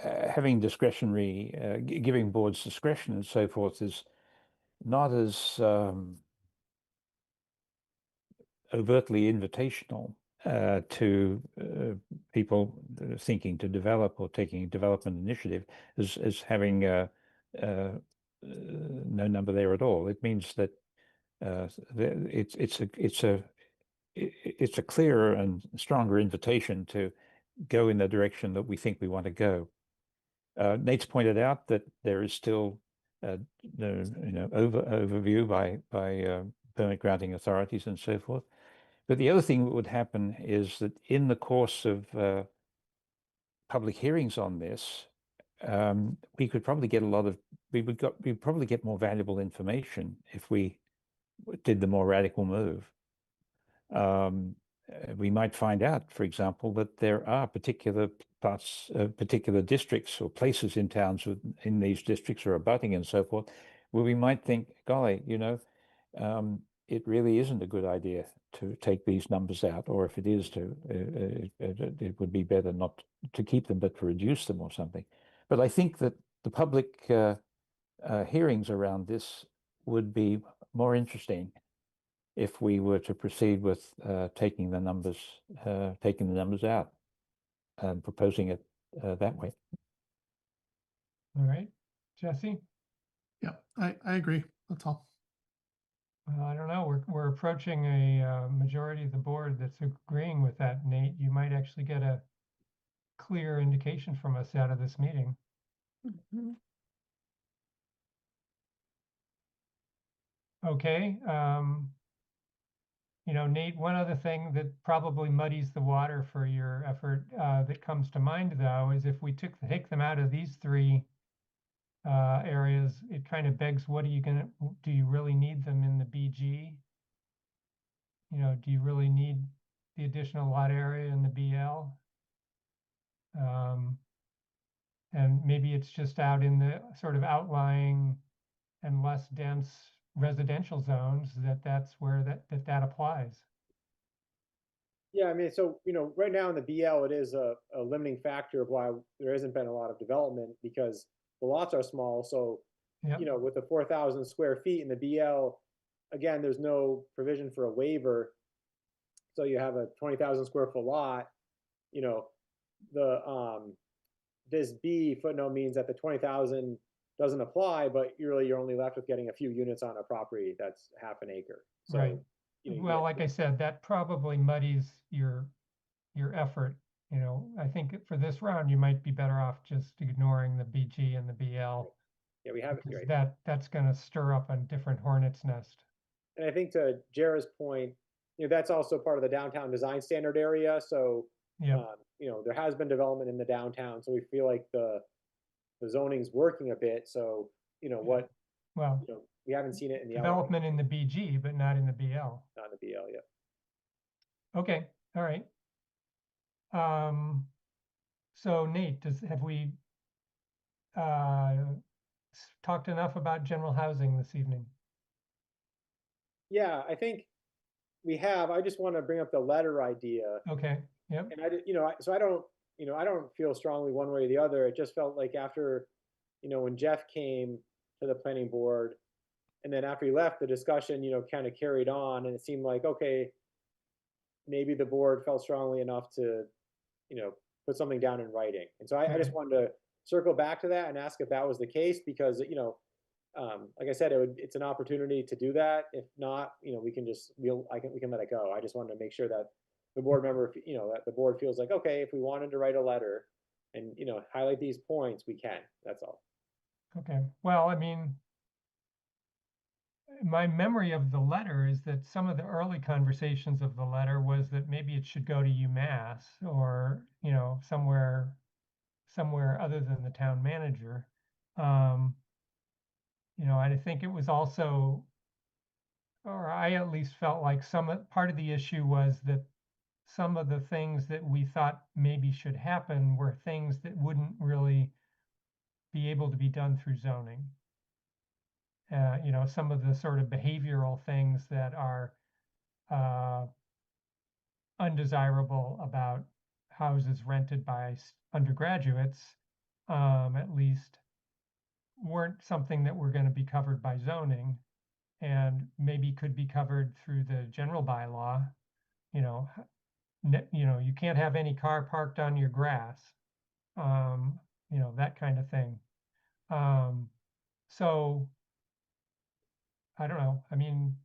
having discretionary, giving boards discretion and so forth is not as overtly invitational to people thinking to develop or taking a development initiative as having no number there at all. It means that it's a clearer and stronger invitation to go in the direction that we think we want to go. Nate's pointed out that there is still overview by permit granting authorities and so forth. But the other thing that would happen is that in the course of public hearings on this, we could probably get we'd probably get more valuable information if we did the more radical move. We might find out, for example, that there are particular parts, particular districts or places in towns in these districts or abutting and so forth, where we might think, golly, it really isn't a good idea to take these numbers out, or if it is it would be better not to keep them, but to reduce them or something. But I think that the public hearings around this would be more interesting if we were to proceed with taking the numbers out and proposing it that way. All right, Jesse? Yeah, I agree. That's all. I don't know, we're approaching a majority of the board that's agreeing with that, Nate. You might actually get a clear indication from us out of this meeting. Okay, you know, Nate, one other thing that probably muddies the water for your effort that comes to mind, though, is if we take them out of these three areas, it kind of begs, what are you gonna, do you really need them in the BG? You know, do you really need the additional lot area in the BL? And maybe it's just out in the sort of outlying and less dense residential zones that's where that applies. Yeah, I mean, so, right now in the BL, it is a limiting factor of why there hasn't been a lot of development, because the lots are small. So, Yep. With the 4,000 square feet in the BL, again, there's no provision for a waiver. So you have a 20,000 square foot lot, the this B footnote means that the 20,000 doesn't apply, but you're only left with getting a few units on a property that's half an acre. So, Right. you Well, get- like I said, that probably muddies your effort. You know, I think for this round, you might be better off just ignoring the BG and the BL, yeah, we have it because right. that's going to stir up a different hornet's nest. And I think to Jara's point, that's also part of the downtown design standard area. So, Yeah. there has been development in the downtown, so we feel like the zoning's working a bit. So, what, Well, we haven't seen it in the development in the BG, but not in the BL. not in the BL yet. Okay. All right. So Nate, have we talked enough about general housing this evening? Yeah, I think we have. I just want to bring up the letter idea. Okay. Yep. And so I don't feel strongly one way or the other. It just felt like after, when Jeff came to the planning board, and then after he left, the discussion, kind of carried on, and it seemed like, okay, maybe the board felt strongly enough to, put something down in writing. And so I just Okay. wanted to circle back to that and ask if that was the case, because, like I said, it's an opportunity to do that. If not, we can let it go. I just wanted to make sure that the board member, that the board feels like, okay, if we wanted to write a letter and, highlight these points, we can. That's all. Okay. Well, I mean, my memory of the letter is that some of the early conversations of the letter was that maybe it should go to UMass or, somewhere other than the town manager. I think it was also, or I at least felt like part of the issue was that some of the things that we thought maybe should happen were things that wouldn't really be able to be done through zoning. Some of the sort of behavioral things that are undesirable about houses rented by undergraduates, at least, weren't something that were going to be covered by zoning, and maybe could be covered through the general bylaw. You can't have any car parked on your grass, that kind of thing. So I don't know. I mean,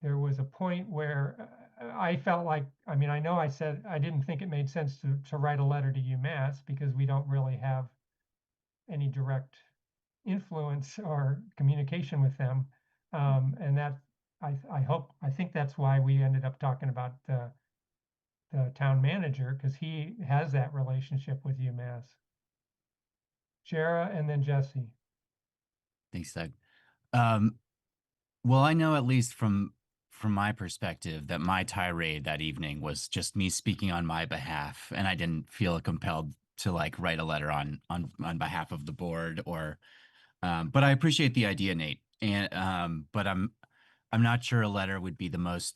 there was a point where I felt like, I mean, I know I said I didn't think it made sense to write a letter to UMass because we don't really have any direct influence or communication with them. And that I think that's why we ended up talking about the town manager, because he has that relationship with UMass. Jara and then Jesse. Thanks, Doug. Well, I know at least from my perspective that my tirade that evening was just me speaking on my behalf, and I didn't feel compelled to write a letter on behalf of the board or. But I appreciate the idea, Nate, and but I'm not sure a letter would be the most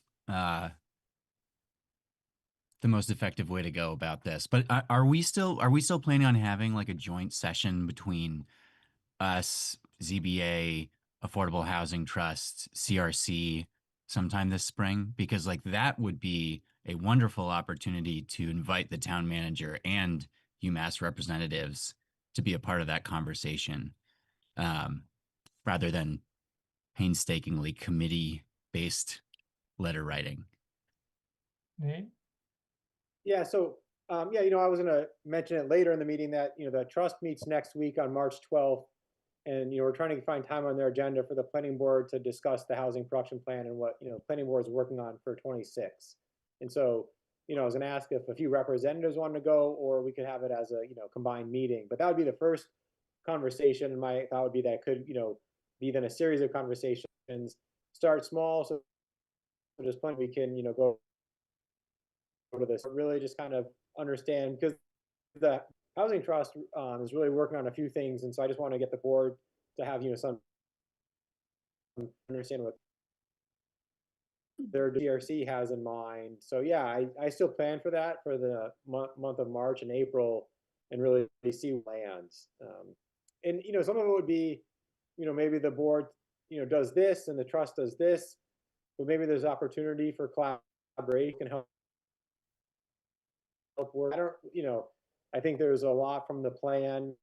effective way to go about this. But are we still planning on having a joint session between us, ZBA, Affordable Housing Trust, CRC sometime this spring, because like that would be a wonderful opportunity to invite the town manager and UMass representatives to be a part of that conversation, rather than painstakingly committee-based letter writing. Nate? Yeah, so, yeah, I was gonna mention it later in the meeting that, the trust meets next week on March 12th. And, we're trying to find time on their agenda for the planning board to discuss the housing production plan and what, planning board is working on for 26. And so, I was gonna ask if a few representatives wanted to go, or we could have it as a, combined meeting. But that would be the first conversation, and my thought would be that could, be then a series of conversations, start small, so at this point we can, go to this, really just kind of understand, because the housing trust is really working on a few things, and so I just want to get the board to have some understand what their DRC has in mind. So yeah, I still plan for that for the month of March and April, and really see what lands. And some of it would be, maybe the board does this and the trust does this, but maybe there's opportunity for collaboration can help work. I don't, I think there's a lot from the plan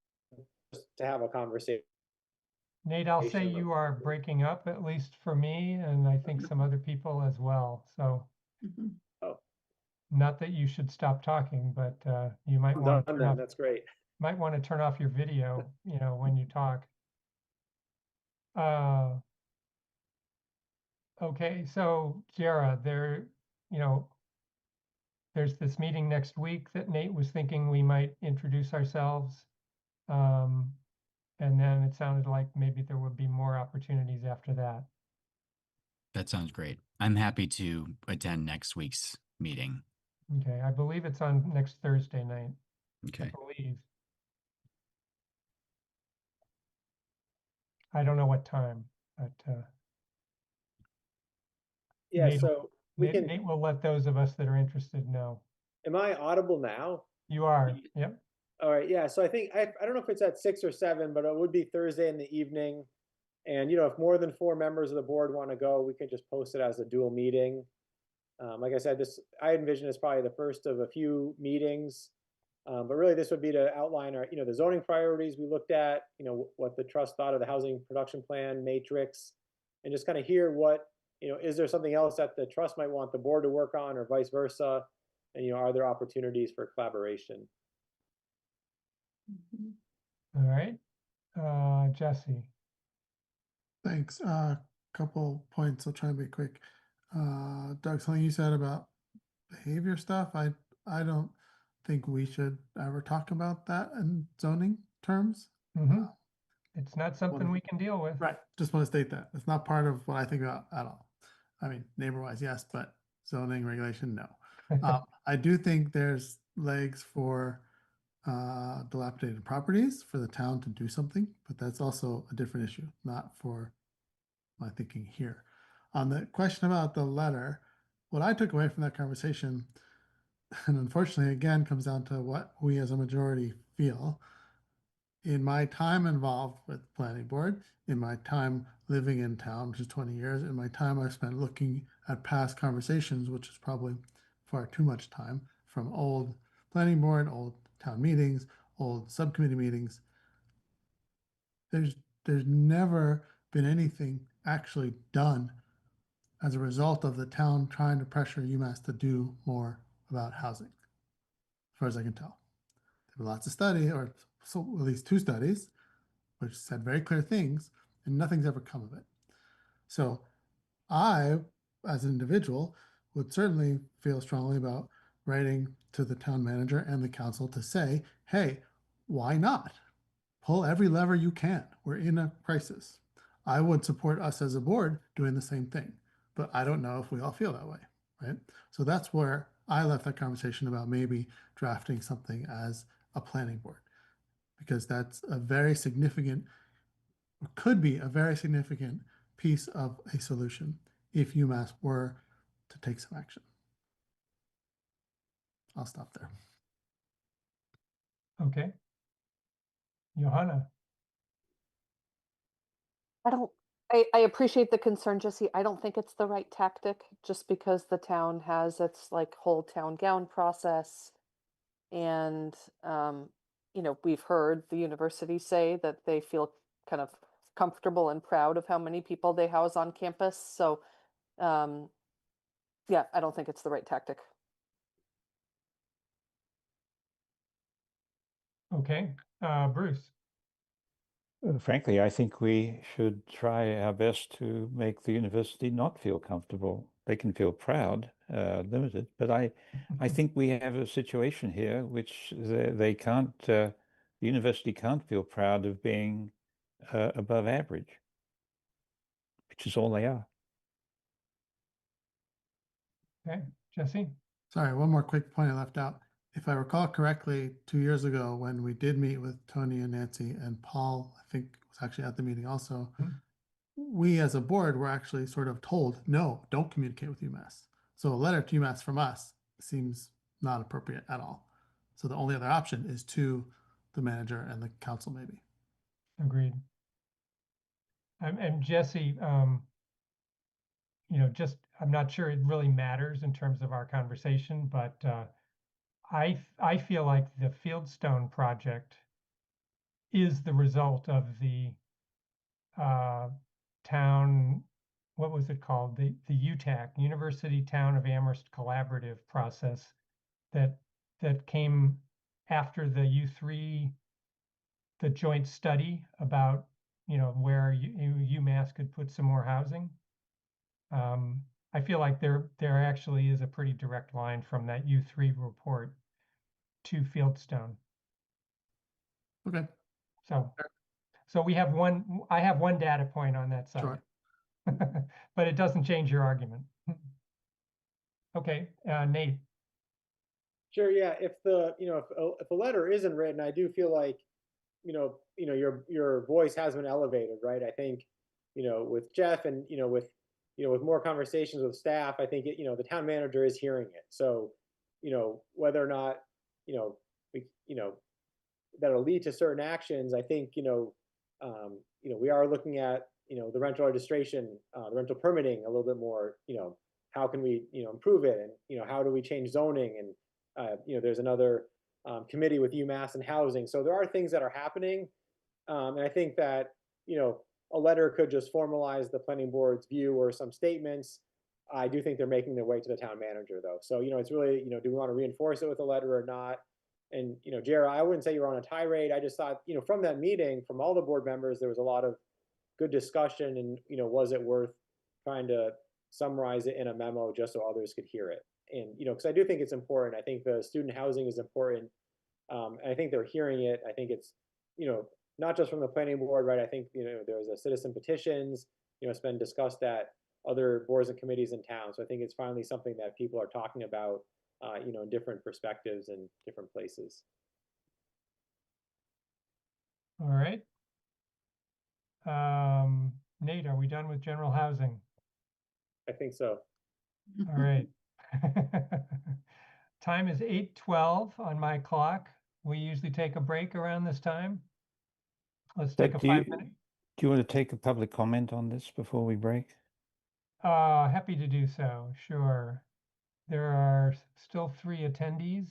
just to have a conversation. Nate, I'll say About- you are breaking up, at least for me, and I think some other people as well. So Mhm. Oh, not that you should stop talking, but you might I'm want to done turn then. off, That's great. might want to turn off your video, when you talk. Okay, so Jara, there's this meeting next week that Nate was thinking we might introduce ourselves. And then it sounded like maybe there would be more opportunities after that. That sounds great. I'm happy to attend next week's meeting. Okay, I believe it's on next Thursday night. I Okay. believe. I don't know what time, but Yeah, Nate, so we can. Nate will let those of us that are interested know. Am I audible now? You are, yep. All right, yeah. So I think I don't know if it's at 6 or 7, but it would be Thursday in the evening. And if more than 4 members of the board want to go, we can just post it as a dual meeting. Like I said, I envision as probably the first of a few meetings. But really, this would be to outline our, the zoning priorities we looked at, what the trust thought of the housing production plan matrix, and just kind of hear what, is there something else that the trust might want the board to work on, or vice versa? And, are there opportunities for collaboration? Mhm. All right. Jesse. Thanks. Couple points. I'll try and be quick. Doug, something you said about behavior stuff. I don't think we should ever talk about that in zoning terms. Mm-hmm. It's not something Wanna- we can deal with. Right. Just want to state that it's not part of what I think about at all. I mean, neighbor-wise, yes, but zoning regulation, no. I do think there's legs for dilapidated properties for the town to do something, but that's also a different issue, not for my thinking here. On the question about the letter, what I took away from that conversation, and unfortunately, again, comes down to what we as a majority feel. In my time involved with the planning board, in my time living in town, which is 20 years, in my time I've spent looking at past conversations, which is probably far too much time, from old planning board, old town meetings, old subcommittee meetings, there's never been anything actually done as a result of the town trying to pressure UMass to do more about housing, as far as I can tell. There were lots of studies, or so, at least 2 studies, which said very clear things, and nothing's ever come of it. So I, as an individual, would certainly feel strongly about writing to the town manager and the council to say, hey, why not? Pull every lever you can. We're in a crisis. I would support us as a board doing the same thing, but I don't know if we all feel that way, right? So that's where I left that conversation about maybe drafting something as a planning board, because that's a very significant, or could be a very significant piece of a solution if UMass were to take some action. I'll stop there. Okay. Johanna. I don't I appreciate the concern, Jesse. I don't think it's the right tactic just because the town has its like whole town gown process. And we've heard the university say that they feel kind of comfortable and proud of how many people they house on campus. So um, yeah, I don't think it's the right tactic. Okay, Bruce. Frankly, I think we should try our best to make the university not feel comfortable. They can feel proud, limited, but I think we have a situation here which they can't, the university can't feel proud of being above average, which is all they are. Okay, Jesse. Sorry, one more quick point I left out. If I recall correctly, 2 years ago, when we did meet with Tony and Nancy, and Paul, I think, was actually at the meeting also, we as a board were actually sort of told, no, don't communicate with UMass. So a letter to UMass from us seems not appropriate at all. So the only other option is to the manager and the council, maybe. Agreed. And Jesse, just I'm not sure it really matters in terms of our conversation, but I feel like the Fieldstone project is the result of the uh, town, what was it called? The UTAC, University Town of Amherst Collaborative process that came after the U3, the joint study about where UMass could put some more housing. I feel like there actually is a pretty direct line from that U3 report to Fieldstone. Okay. So we have I have one data point on that side. Sure. But it doesn't change your argument. Okay, Nate. Sure. Yeah. If if a letter isn't written, I do feel like your voice has been elevated, right? I think with Jeff and with more conversations with staff, I think the town manager is hearing it. So whether or not we that'll lead to certain actions, I think we are looking at the rental registration, the rental permitting a little bit more. How can we improve it, and how do we change zoning, and there's another committee with UMass and housing. So there are things that are happening, and I think that a letter could just formalize the planning board's view or some statements. I do think they're making their way to the town manager, though. So it's really do we want to reinforce it with a letter or not? And Jared, I wouldn't say you're on a tirade. I just thought from that meeting, from all the board members, there was a lot of good discussion, and was it worth trying to summarize it in a memo just so others could hear it? And because I do think it's important. I think the student housing is important. And I think they're hearing it. I think it's not just from the planning board, right? I think there's a citizen petitions. It's been discussed at other boards and committees in town. So I think it's finally something that people are talking about, in different perspectives and different places. All right. Nate, are we done with general housing? I think so. All right. Time is 8:12 on my clock. We usually take a break around this time. Let's take a 5-minute. Do you want to take a public comment on this before we break? Happy to do so, sure. There are still 3 attendees.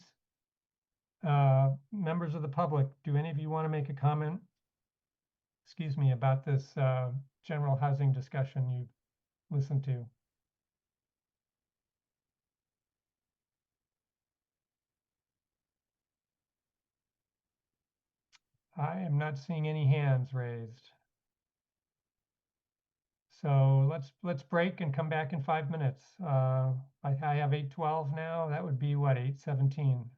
Members of the public, do any of you want to make a comment? Excuse me, about this general housing discussion you've listened to? I am not seeing any hands raised. So let's break and come back in 5 minutes. I have 8:12 now. That would be what, 8:17.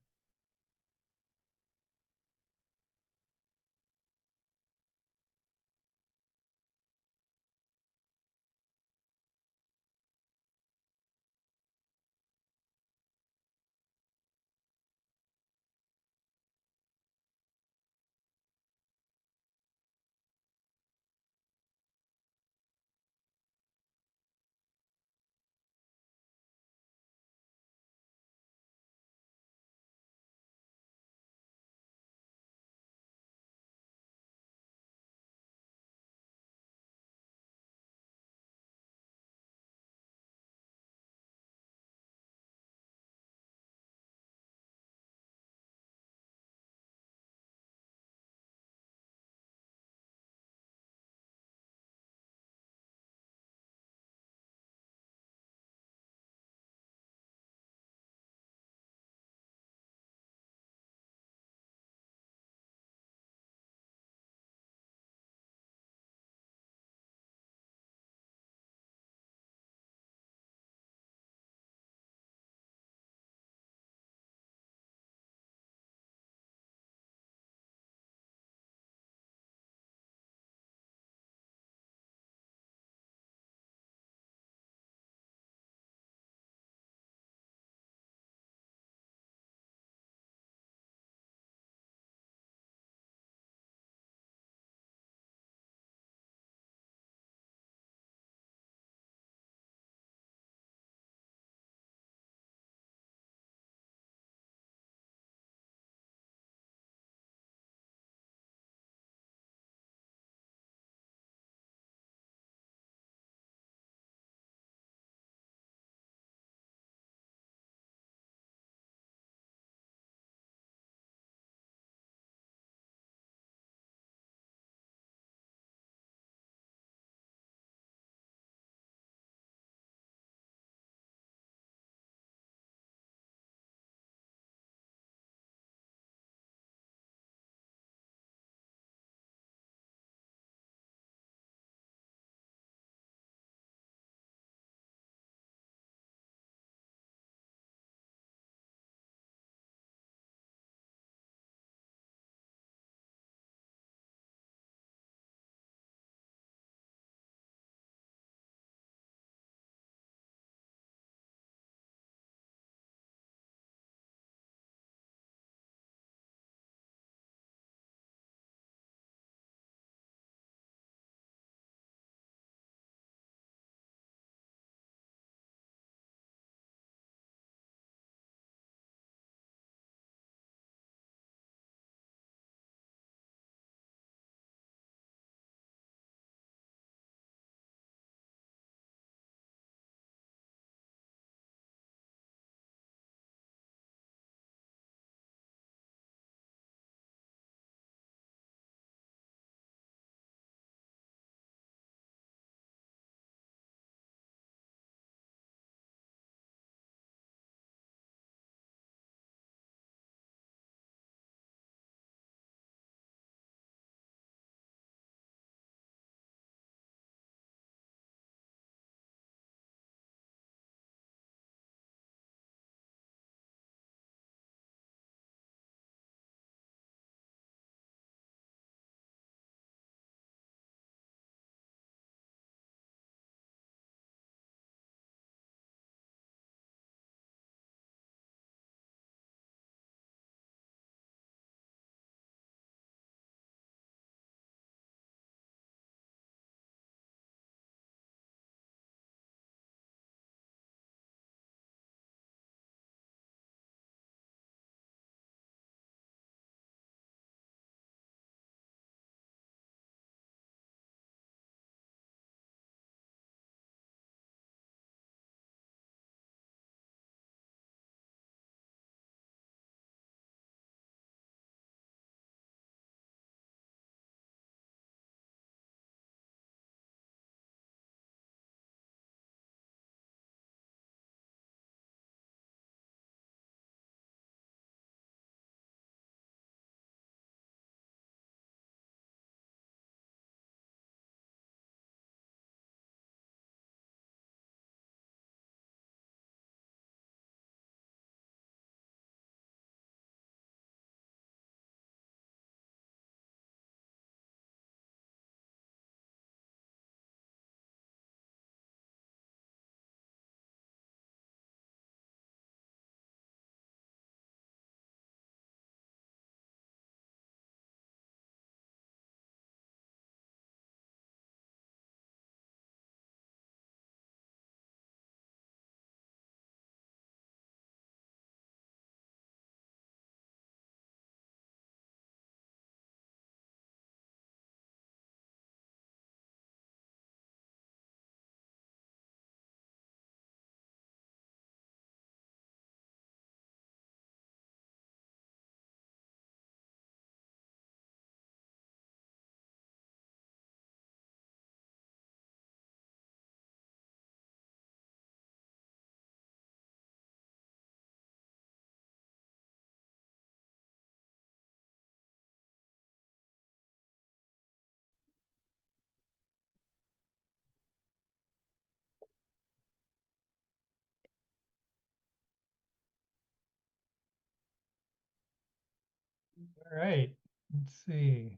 All right, let's see.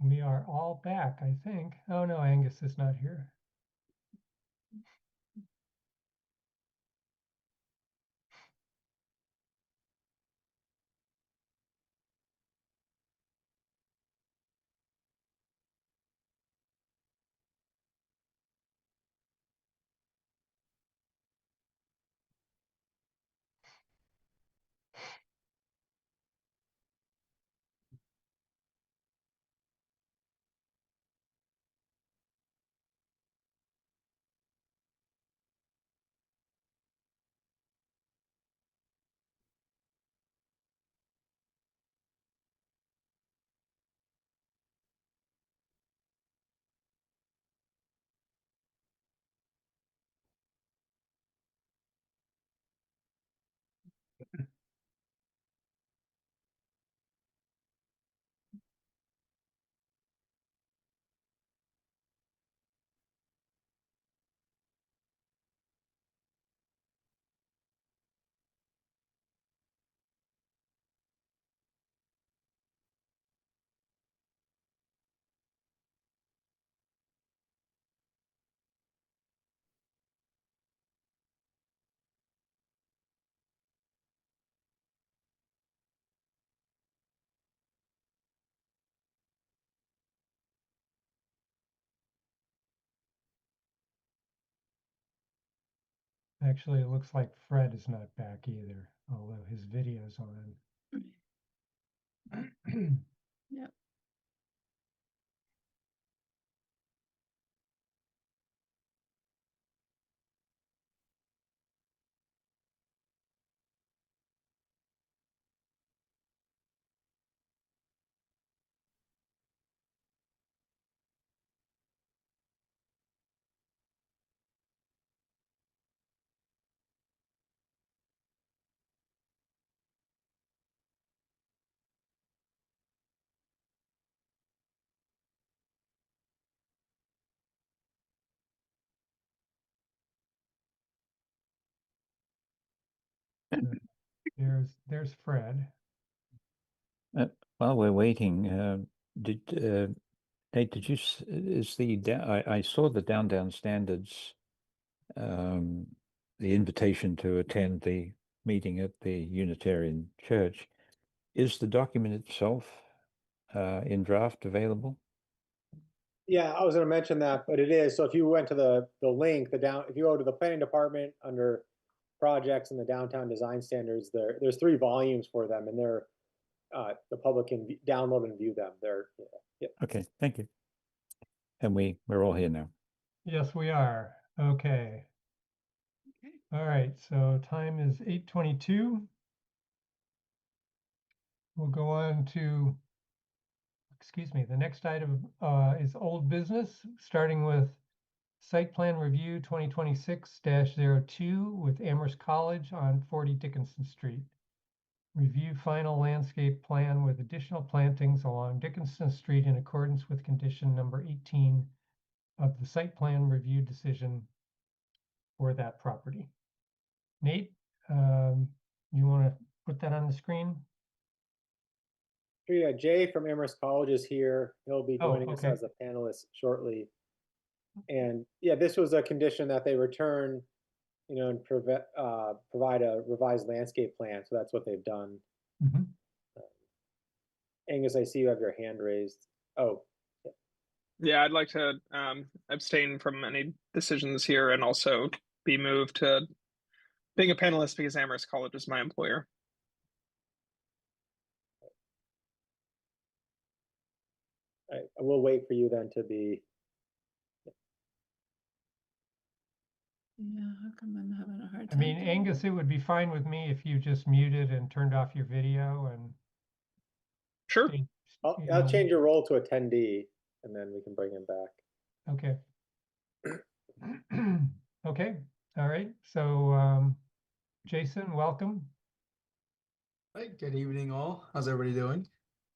We are all back, I think. Oh no, Angus is not here. Actually, it looks like Fred is not back either, although his video's on. Yep. There's Fred. While we're waiting, Nate, did you, is the, I saw the down standards, the invitation to attend the meeting at the Unitarian Church. Is the document itself in draft available? Yeah, I was going to mention that, but it is. So if you went to the link, if you go to the planning department under projects and the downtown design standards, there's 3 volumes for them, and they're the public can download and view them. Yeah. Okay, thank you. And we're all here now. Yes, we are. Okay. All right, so time is 8:22. We'll go on to, excuse me, the next item is old business, starting with site plan review 2026-02 with Amherst College on 40 Dickinson Street. Review final landscape plan with additional plantings along Dickinson Street in accordance with condition number 18 of the site plan review decision for that property. Nate, you want to put that on the screen? Yeah, Jay from Amherst College is here. He'll be joining us okay. as a panelist shortly. And yeah, this was a condition that they return, and provide a revised landscape plan. So that's what they've done. Mhm. Angus, I see you have your hand raised. Oh, Yeah, I'd like to abstain from any decisions here and also be moved to being a panelist because Amherst College is my employer. all right. We'll wait for you then to be. Yeah, how come I'm having a hard I time? mean, Angus, it would be fine with me if you just muted and turned off your video and. Sure. I'll change your role to attendee, and then we can bring him back. Okay. Okay. All right. So, Jason, welcome. Hi, good evening all. How's everybody doing?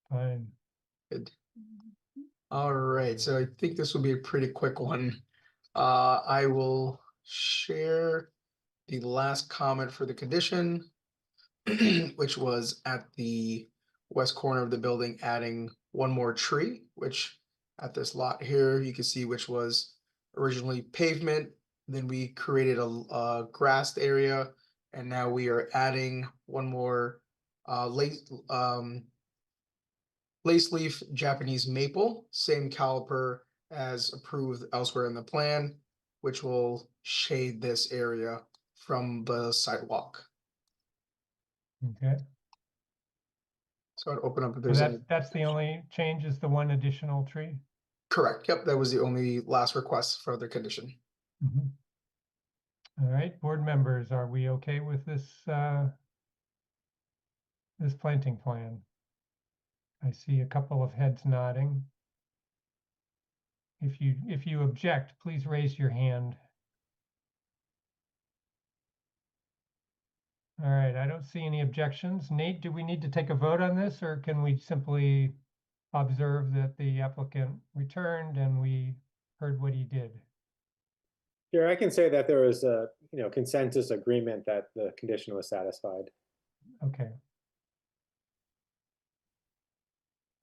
Fine. Good. All right, so I think this will be a pretty quick one. I will share the last comment for the condition. which was at the west corner of the building, adding one more tree, which at this lot here, you can see which was originally pavement. Then we created a grassed area, and now we are adding one more lace leaf Japanese maple, same caliper as approved elsewhere in the plan, which will shade this area from the sidewalk. Okay. So I'd open up if So there's any. that's the only change, is the one additional tree? Correct. Yep, that was the only last request for the condition. Mhm. All right, board members, are we okay with this this planting plan? I see a couple of heads nodding. If you object, please raise your hand. All right, I don't see any objections. Nate, do we need to take a vote on this, or can we simply observe that the applicant returned and we heard what he did? Here, I can say that there was a consensus agreement that the condition was satisfied. Okay.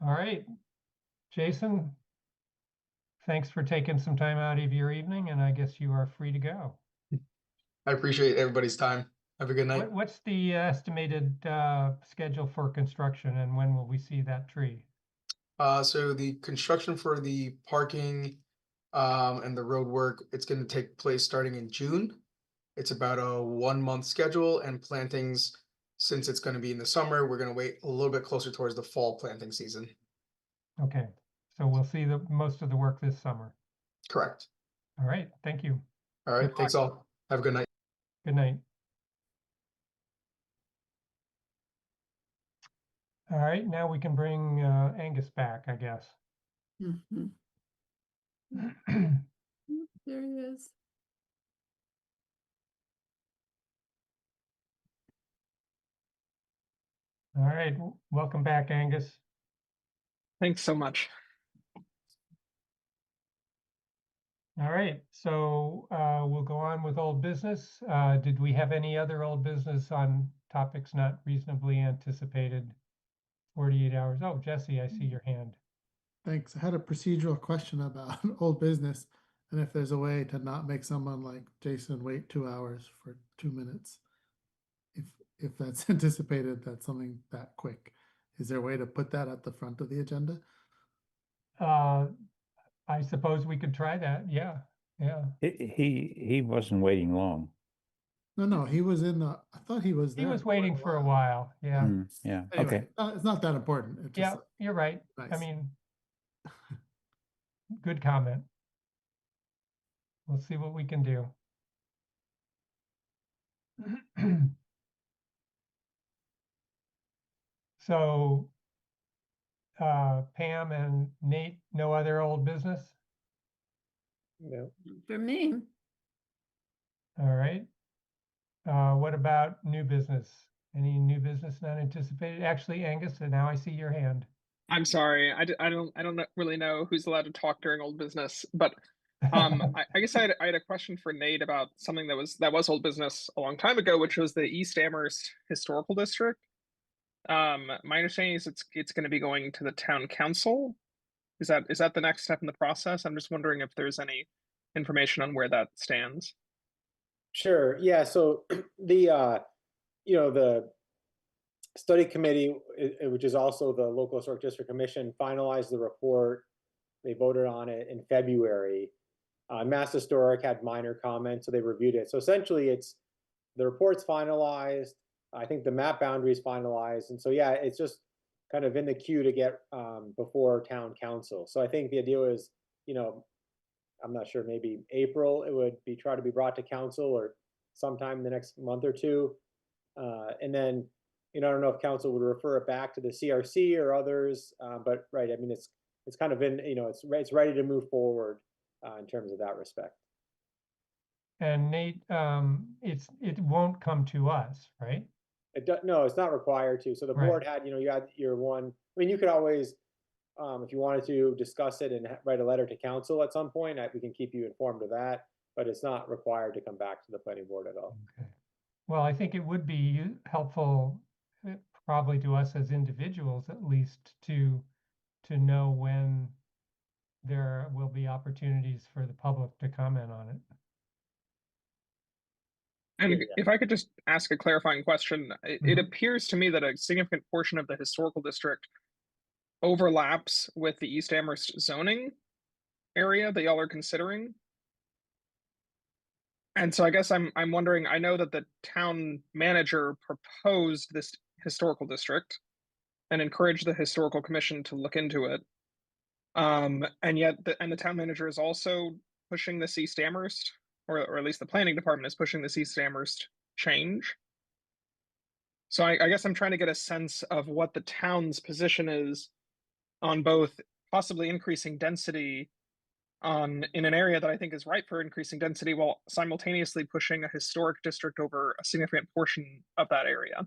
All right, Jason, thanks for taking some time out of your evening, and I guess you are free to go. I appreciate everybody's time. Have a good night. What's the estimated schedule for construction, and when will we see that tree? So the construction for the parking and the road work, it's going to take place starting in June. It's about a 1-month schedule, and plantings, since it's going to be in the summer, we're going to wait a little bit closer towards the fall planting season. Okay, so we'll see the most of the work this summer. Correct. All right, thank you. All right. Good Thanks luck. all. Have a good night. Good night. All right, now we can bring Angus back, I guess. Mhm. There he is. All right, welcome back, Angus. Thanks so much. All right, so we'll go on with old business. Did we have any other old business on topics not reasonably anticipated 48 hours? Oh, Jesse, I see your hand. Thanks. I had a procedural question about old business and if there's a way to not make someone like Jason wait 2 hours for 2 minutes. If that's anticipated, that's something that quick. Is there a way to put that at the front of the agenda? I suppose we could try that. Yeah, yeah. He wasn't waiting long. No, he was in the, I thought he was He there. was waiting for a while. Yeah. Mm, yeah. Anyway, Okay. it's not that important. It just, Yeah, you're right. I nice. mean, good comment. We'll see what we can do. So, Pam and Nate, no other old business? No. For me. All right. What about new business? Any new business not anticipated? Actually, Angus, now I see your hand. I'm sorry. I don't really know who's allowed to talk during old business, but I guess I had a question for Nate about something that was old business a long time ago, which was the East Amherst Historical District. My understanding is it's going to be going to the town council. Is that the next step in the process? I'm just wondering if there's any information on where that stands. Sure. Yeah. So the the study committee, which is also the local historic district commission, finalized the report. They voted on it in February. Mass Historic had minor comments, so they reviewed it. So essentially, it's the report's finalized. I think the map boundary is finalized, and so yeah, it's just kind of in the queue to get before town council. So I think the idea is, I'm not sure, maybe April it would be try to be brought to council, or sometime in the next month or two, and then I don't know if council would refer it back to the CRC or others, but right, I mean it's kind of in it's ready to move forward in terms of that respect. And Nate, it won't come to us, right? No, it's not required to. So the board had, you had your one. I mean, you could always, if you wanted to discuss it and write a letter to council at some point, we can keep you informed of that. But it's not required to come back to the planning board at all. Okay. Well, I think it would be helpful probably to us as individuals at least to know when there will be opportunities for the public to comment on it. And Yeah. if I could just ask a clarifying question, it Mhm. appears to me that a significant portion of the historical district overlaps with the East Amherst zoning area that y'all are considering. And so I guess I'm wondering, I know that the town manager proposed this historical district and encouraged the historical commission to look into it. And yet the town manager is also pushing this East Amherst, or at least the planning department is pushing this East Amherst change. So I guess I'm trying to get a sense of what the town's position is on both possibly increasing density in an area that I think is ripe for increasing density while simultaneously pushing a historic district over a significant portion of that area.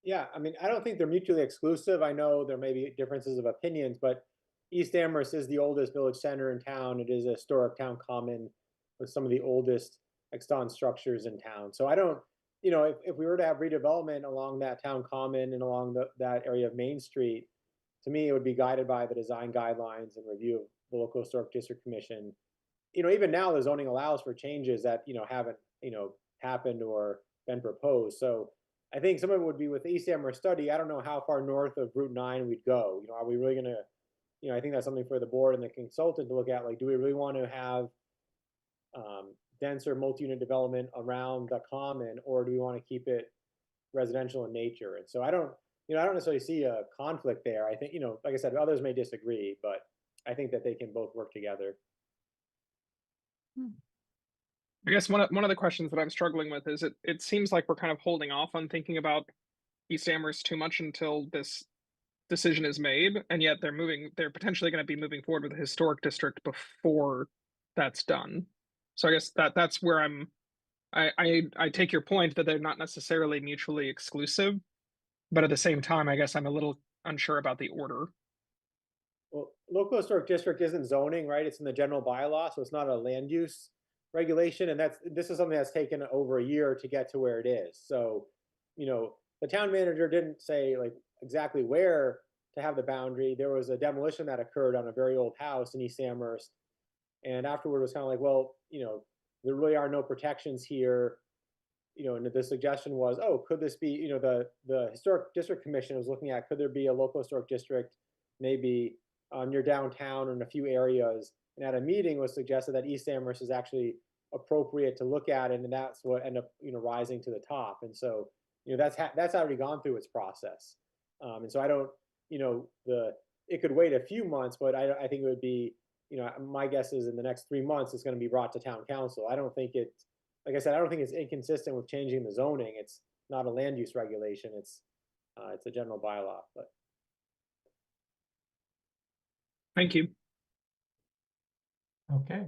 Yeah, I mean, I don't think they're mutually exclusive. I know there may be differences of opinions, but East Amherst is the oldest village center in town. It is a historic town common with some of the oldest extant structures in town. So I don't, if we were to have redevelopment along that town common and along that area of Main Street, to me, it would be guided by the design guidelines and review of the local historic district commission. Even now the zoning allows for changes that, haven't, happened or been proposed. So I think some of it would be with the East Amherst study. I don't know how far north of Route 9 we'd go. Are we really gonna, I think that's something for the board and the consultant to look at. Like, do we really want to have denser multi-unit development around the common, or do we want to keep it residential in nature? And so I don't necessarily see a conflict there. I think, like I said, others may disagree, but I think that they can both work together. I guess one of the questions that I'm struggling with is it seems like we're kind of holding off on thinking about East Amherst too much until this decision is made, and yet they're potentially going to be moving forward with a historic district before that's done. So I guess that's where I take your point that they're not necessarily mutually exclusive, but at the same time, I guess I'm a little unsure about the order. Well, local historic district isn't zoning, right? It's in the general bylaw, so it's not a land use regulation. And this is something that's taken over a year to get to where it is. So, the town manager didn't say like exactly where to have the boundary. There was a demolition that occurred on a very old house in East Amherst. And afterward it was kind of like, well, there really are no protections here. And the suggestion was, oh, could this be, the historic district commission was looking at, could there be a local historic district maybe near downtown or in a few areas? And at a meeting was suggested that East Amherst is actually appropriate to look at, and that's what ended up, rising to the top. And so, that's already gone through its process. And so I don't, it could wait a few months, but I think it would be, my guess is in the next 3 months it's going to be brought to town council. I don't think it's, like I said, I don't think it's inconsistent with changing the zoning. It's not a land use regulation. It's a general bylaw. But Thank you. Okay.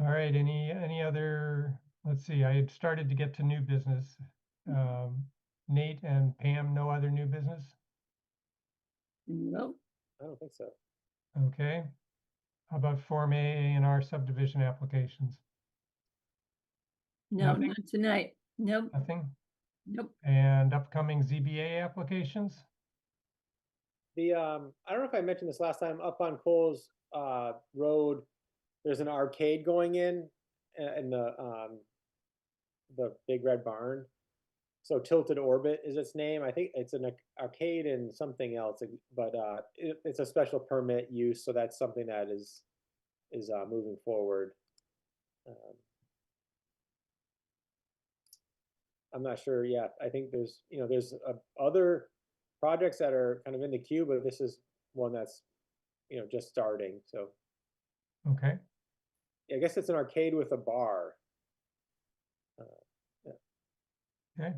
All right, any other, let's see, I had started to get to new business. Nate and Pam, no other new business? Nope. I don't think so. Okay. How about Form A and R subdivision applications? No, Nothing? not tonight. Nope. Nothing? Nope. And upcoming ZBA applications? I don't know if I mentioned this last time, up on Coles Road, there's an arcade going in the big red barn. So Tilted Orbit is its name. I think it's an arcade and something else, but it's a special permit use, so that's something that is moving forward. I'm not sure yet. I think there's other projects that are kind of in the queue, but this is one that's just starting. So Okay. I guess it's an arcade with a bar. Okay.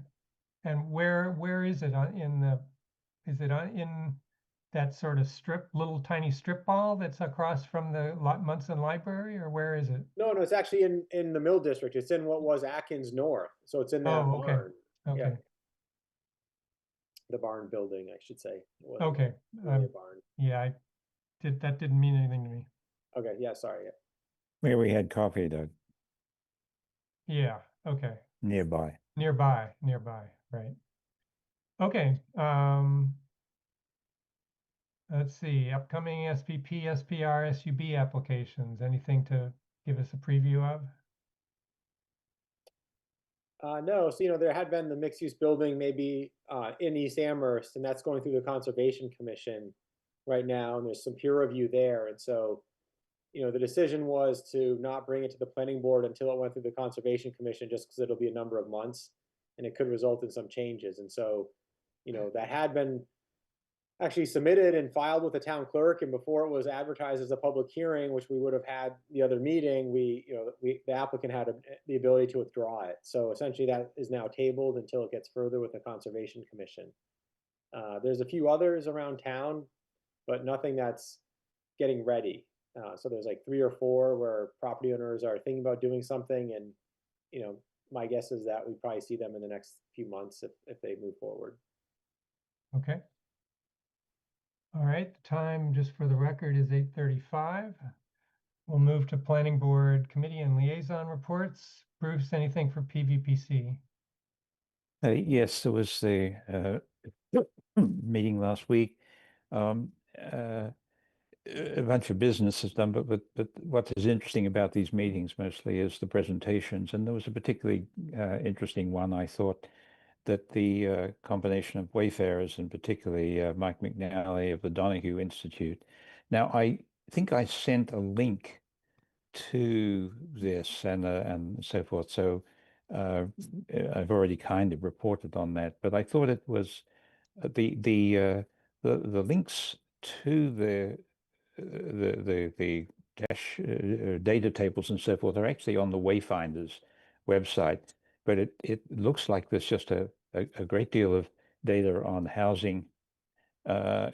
And where is it is it in that sort of little tiny strip mall that's across from the Munson Library, or where is it? No, it's actually in the Mill District. It's in what was Atkins North, so it's in that Oh, okay. barn. Okay. Yeah. The barn building, I should say. It wasn't Okay. really a barn. Yeah, that didn't mean anything to me. Okay, yeah, sorry. Yeah. Where we had coffee, Doug. Yeah. Okay, nearby. nearby, right. Okay, let's see, upcoming SPP, SPR, SUB applications. Anything to give us a preview of? No, so there had been the mixed-use building maybe in East Amherst, and that's going through the Conservation Commission right now, and there's some peer review there. And so, the decision was to not bring it to the planning board until it went through the Conservation Commission, just because it'll be a number of months, and it could result in some changes. And so, that had been actually submitted and filed with the town clerk, and before it was advertised as a public hearing, which we would have had the other meeting, the applicant had the ability to withdraw it. So essentially that is now tabled until it gets further with the Conservation Commission. There's a few others around town, but nothing that's getting ready. So there's like 3 or 4 where property owners are thinking about doing something, and my guess is that we probably see them in the next few months if they move forward. Okay. All right, the time, just for the record, is 8:35. We'll move to planning board committee and liaison reports. Bruce, anything for PVPC? Yes, there was the meeting last week. A bunch of business is done, but what is interesting about these meetings mostly is the presentations. And there was a particularly interesting one, I thought, that the combination of wayfarers, and particularly Mike McNally of the Donahue Institute. Now, I think I sent a link to this and so forth. So I've already kind of reported on that, but I thought it was the links to the dash data tables and so forth are actually on the Wayfinders website, but it looks like there's just a great deal of data on housing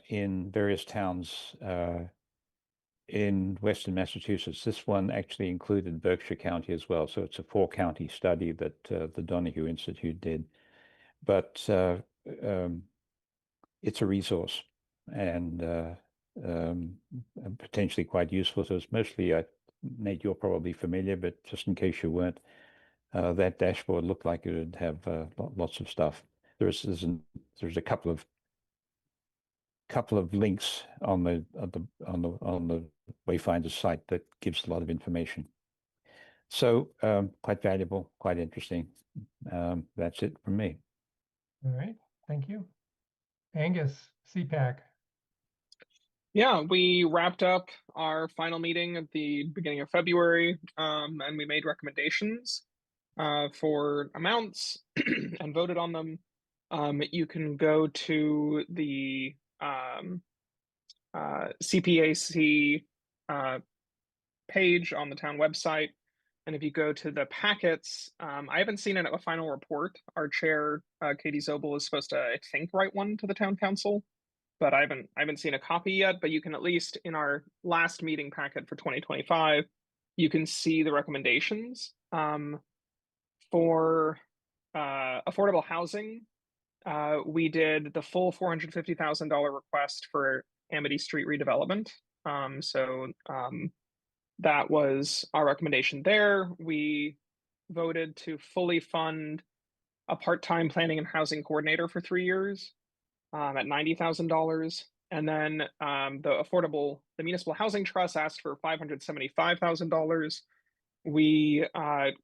in various towns in Western Massachusetts. This one actually included Berkshire County as well, so it's a 4-county study that the Donahue Institute did. But it's a resource and potentially quite useful. So it's mostly, Nate, you're probably familiar, but just in case you weren't, that dashboard looked like it would have lots of stuff. There's a couple of links on the Wayfinder site that gives a lot of information. So quite valuable, quite interesting. That's it from me. All right, thank you. Angus, CPAC. Yeah, we wrapped up our final meeting at the beginning of February, and we made recommendations for amounts and voted on them. You can go to the CPAC page on the town website, and if you go to the packets, I haven't seen a final report. Our chair, Katie Zobel, is supposed to, I think, write one to the town council, but I haven't seen a copy yet. But you can, at least in our last meeting packet for 2025, you can see the recommendations for affordable housing. We did the full $450,000 request for Amity Street redevelopment. That was our recommendation there. We voted to fully fund a part-time planning and housing coordinator for 3 years at $90,000. And then the Municipal Housing Trust asked for $575,000. We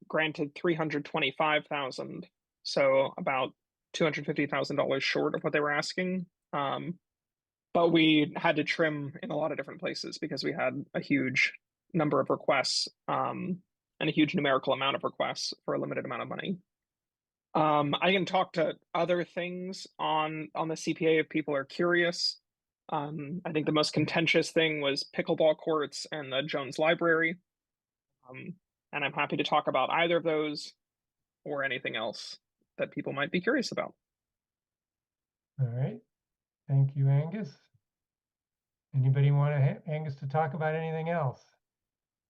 granted $325,000, so about $250,000 short of what they were asking. But we had to trim in a lot of different places because we had a huge number of requests and a huge numerical amount of requests for a limited amount of money. I can talk to other things on the CPA if people are curious. I think the most contentious thing was pickleball courts and the Jones Library. And I'm happy to talk about either of those or anything else that people might be curious about. All right, thank you, Angus. Anybody want Angus to talk about anything else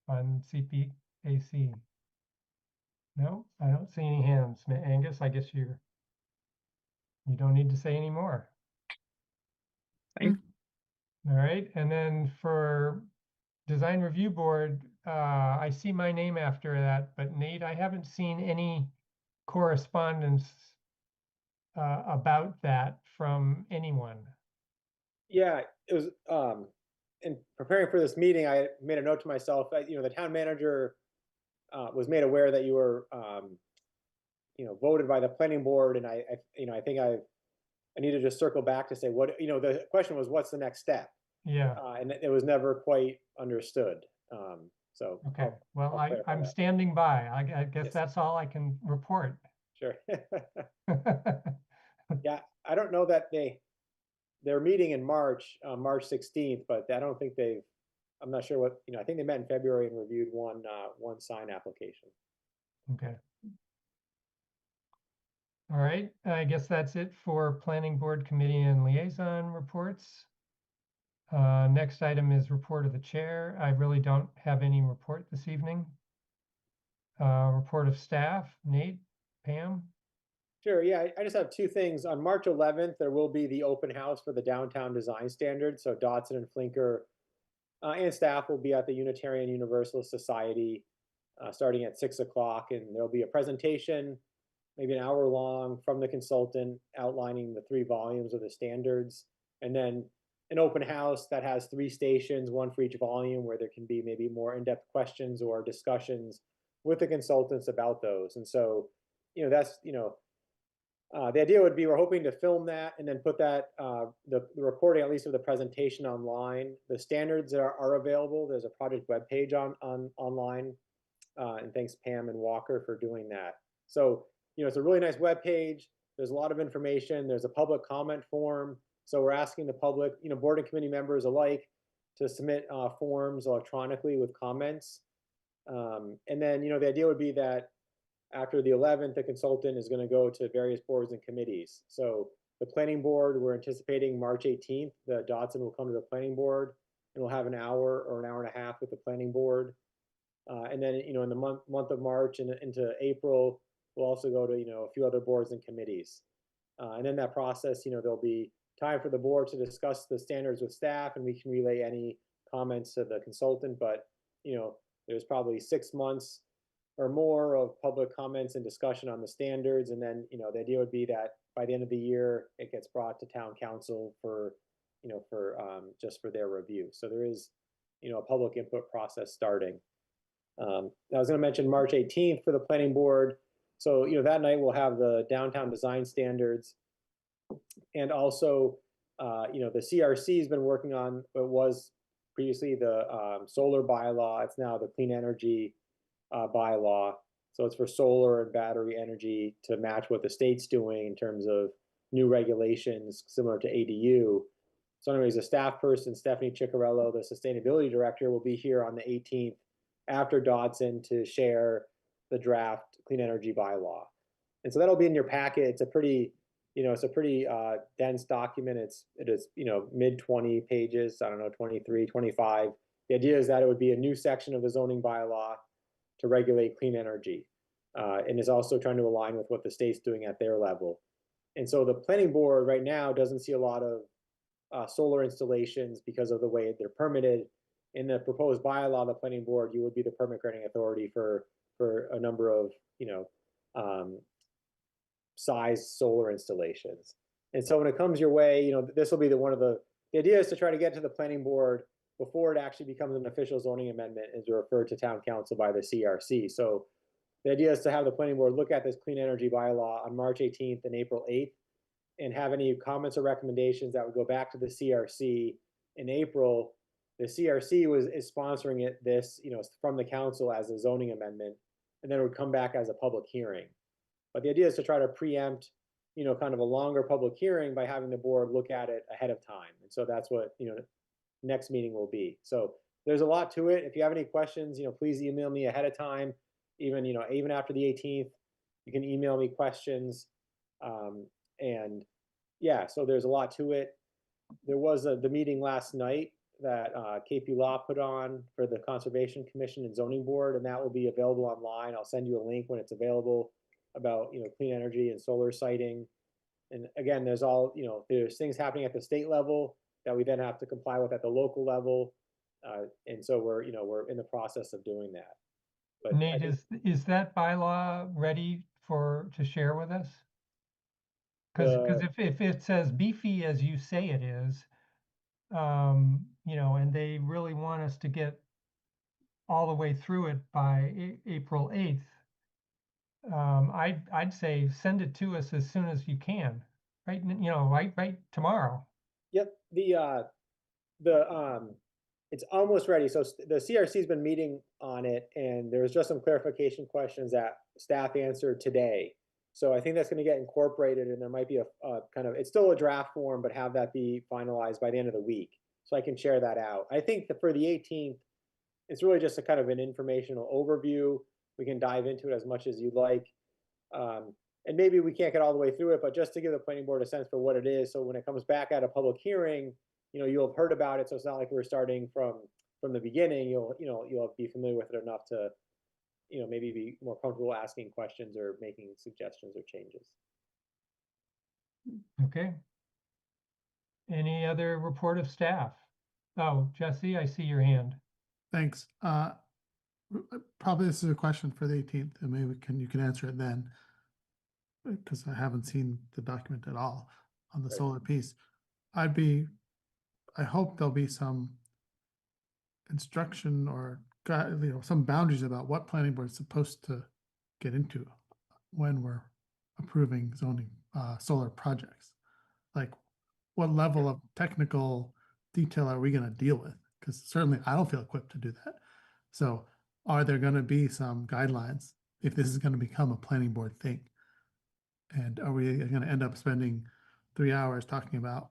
on CPAC? No, I don't see any hands. Angus, I guess you don't need to say any more. Thank All right, and then for Design Review Board, I see my name after that, but Nate, I haven't seen any correspondence about that from anyone? Yeah, it was, in preparing for this meeting, I made a note to myself that, the town manager was made aware that you were, voted by the planning board, and I think I need to just circle back to say what, the question was, what's the next step? Yeah, And it was never quite understood. So okay. Well, I'll clarify I'm that. standing by. I guess Yes. that's all I can report. Sure. Yeah, I don't know that they're meeting in March, March 16th, but I don't think I'm not sure what, I think they met in February and reviewed one sign application. Okay. All right, I guess that's it for planning board committee and liaison reports. Next item is report of the chair. I really don't have any report this evening. Report of staff, Nate, Pam? Sure, yeah, I just have two things. On March 11th, there will be the open house for the downtown design standards. So Dotson and Flinker and staff will be at the Unitarian Universalist Society starting at 6 o'clock, and there'll be a presentation, maybe an hour long, from the consultant outlining the 3 volumes of the standards, and then an open house that has 3 stations, one for each volume, where there can be maybe more in-depth questions or discussions with the consultants about those. And so, that's, the idea would be we're hoping to film that and then put that, the recording, at least of the presentation, online. The standards are available. There's a project webpage online. And thanks Pam and Walker for doing that. So, it's a really nice webpage. There's a lot of information. There's a public comment form. So we're asking the public, board and committee members alike, to submit forms electronically with comments. And then, the idea would be that after the 11th, the consultant is going to go to various boards and committees. So the planning board, we're anticipating March 18th, the Dotson will come to the planning board, and we'll have an hour or an hour and a half with the planning board. And then, in the month of March and into April, we'll also go to, a few other boards and committees. And in that process, there'll be time for the board to discuss the standards with staff, and we can relay any comments to the consultant. But, there's probably 6 months or more of public comments and discussion on the standards. And then, the idea would be that by the end of the year, it gets brought to town council for, just for their review. So there is, a public input process starting. I was going to mention March 18th for the planning board. So, that night we'll have the downtown design standards. And also, the CRC has been working on what was previously the solar bylaw. It's now the clean energy bylaw. So it's for solar and battery energy to match what the state's doing in terms of new regulations similar to ADU. So anyways, the staff person, Stephanie Ciccarello, the sustainability director, will be here on the 18th after Dotson to share the draft clean energy bylaw. And so that'll be in your packet. It's a pretty, dense document. It is, mid 20 pages, I don't know, 23, 25. The idea is that it would be a new section of the zoning bylaw to regulate clean energy, and is also trying to align with what the state's doing at their level. And so the planning board right now doesn't see a lot of solar installations because of the way they're permitted. In the proposed bylaw, the planning board, you would be the permit granting authority for a number of, size solar installations. And so when it comes your way, this will be the idea is to try to get to the planning board before it actually becomes an official zoning amendment and to refer to town council by the CRC. So the idea is to have the planning board look at this clean energy bylaw on March 18th and April 8th and have any comments or recommendations that would go back to the CRC in April. The CRC is sponsoring this, from the council as a zoning amendment, and then it would come back as a public hearing. But the idea is to try to preempt, kind of a longer public hearing by having the board look at it ahead of time. And so that's what, next meeting will be. So there's a lot to it. If you have any questions, please email me ahead of time. Even after the 18th, you can email me questions. And yeah, so there's a lot to it. There was the meeting last night that KP Law put on for the Conservation Commission and Zoning Board, and that will be available online. I'll send you a link when it's available about, clean energy and solar siting. And again, there's there's things happening at the state level that we then have to comply with at the local level. And so we're in the process of doing that. But Nate, is that bylaw ready to share with us? Because if it says beefy as you say it is, you know, and they really want us to get all the way through it by April 8th, I'd say send it to us as soon as you can, right? You know, right tomorrow. Yep, it's almost ready. So the CRC's been meeting on it, and there's just some clarification questions that staff answered today. So I think that's going to get incorporated, and there might be a kind of, it's still a draft form, but have that be finalized by the end of the week. So I can share that out. I think that for the 18th, it's really just a kind of an informational overview. We can dive into it as much as you'd like. And maybe we can't get all the way through it, but just to give the planning board a sense for what it is. So when it comes back at a public hearing, you know, you'll have heard about it. So it's not like we're starting from the beginning. You'll be familiar with it enough to, you know, maybe be more comfortable asking questions or making suggestions or changes. Okay. Any other report of staff? Oh, Jesse, I see your hand. Thanks. Probably this is a question for the 18th, and maybe you can answer it then, because I haven't seen the document at all on the solar piece. I hope there'll be some instruction or some boundaries about what planning board is supposed to get into when we're approving zoning solar projects. Like, what level of technical detail are we going to deal with? Because certainly I don't feel equipped to do that. So are there going to be some guidelines if this is going to become a planning board thing? And are we going to end up spending 3 hours talking about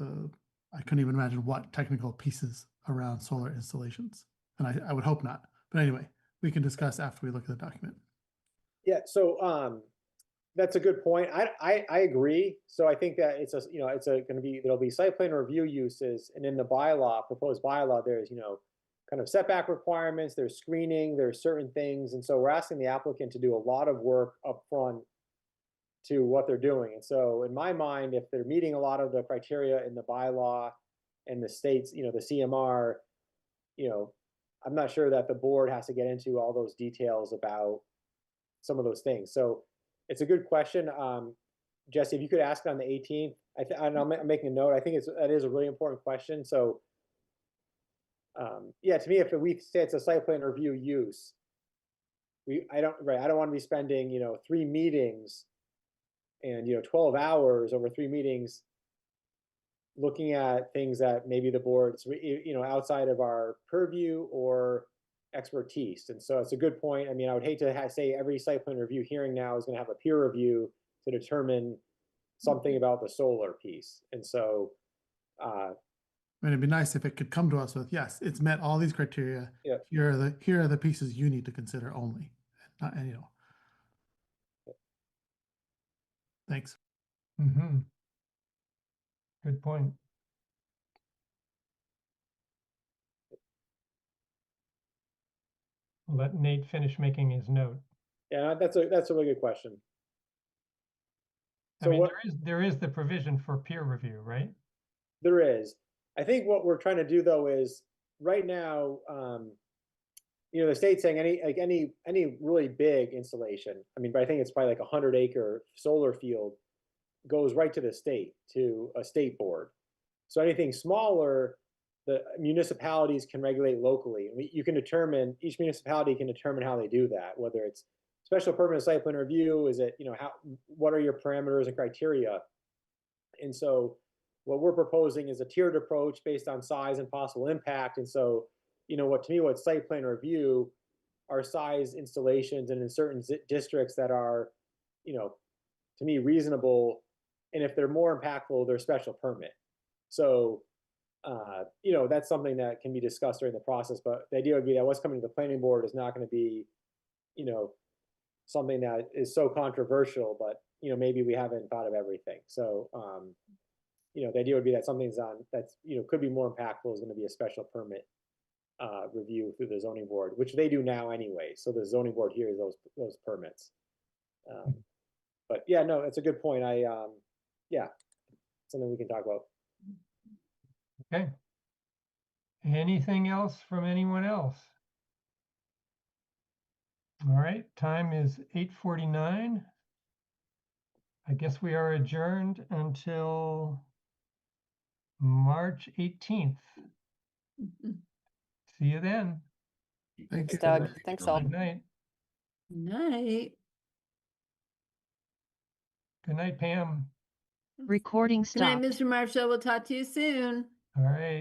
I couldn't even imagine what technical pieces around solar installations. And I would hope not. But anyway, we can discuss after we look at the document. Yeah, so that's a good point. I agree. So I think that there'll be site plan review uses, and in the proposed bylaw, there's, you know, kind of setback requirements, there's screening, there's certain things. And so we're asking the applicant to do a lot of work up front to what they're doing. And so in my mind, if they're meeting a lot of the criteria in the bylaw and the states, you know, the CMR, you know, I'm not sure that the board has to get into all those details about some of those things. So it's a good question. Jesse, if you could ask it on the 18th, I'm making a note. I think that is a really important question. So yeah, to me, if we say it's a site plan review use, I don't want to be spending, you know, 3 meetings and, you know, 12 hours over 3 meetings looking at things that maybe the board's, you know, outside of our purview or expertise. And so it's a good point. I mean, I would hate to say every site plan review hearing now is going to have a peer review to determine something about the solar piece. And so I mean, it'd be nice if it could come to us with, yes, it's met all these criteria. Yeah. Here are the pieces you need to consider only. And you know. Thanks. Mm-hmm. Good point. We'll let Nate finish making his note. yeah, that's a really good question. I mean, there is the provision for peer review, right? There is. I think what we're trying to do though is right now, you know, the state's saying any really big installation. I mean, but I think it's probably like 100-acre solar field goes right to the state, to a state board. So anything smaller, the municipalities can regulate locally. And you can determine, each municipality can determine how they do that, whether it's special permit site plan review, is it, you know, what are your parameters and criteria? And so what we're proposing is a tiered approach based on size and possible impact. And so, you know, what site plan review are size installations and in certain districts that are, you know, to me reasonable. And if they're more impactful, they're special permit. So, you know, that's something that can be discussed during the process, but the idea would be that what's coming to the planning board is not going to be, you know, something that is so controversial, but, you know, maybe we haven't thought of everything. So, you know, the idea would be that something's that's, you know, could be more impactful is going to be a special permit review through the zoning board, which they do now anyway. So the zoning board hears those permits. But yeah, no, it's a good point. Yeah, something we can talk about. Okay. Anything else from anyone else? All right, time is 8:49. I guess we are adjourned until March 18th. Mhm. See you then. Thank Thanks, you. Doug. Thanks, all. Good night. Night. Good night, Pam. Recording Good night, stopped. Mr. Marshall. We'll talk to you soon. All right.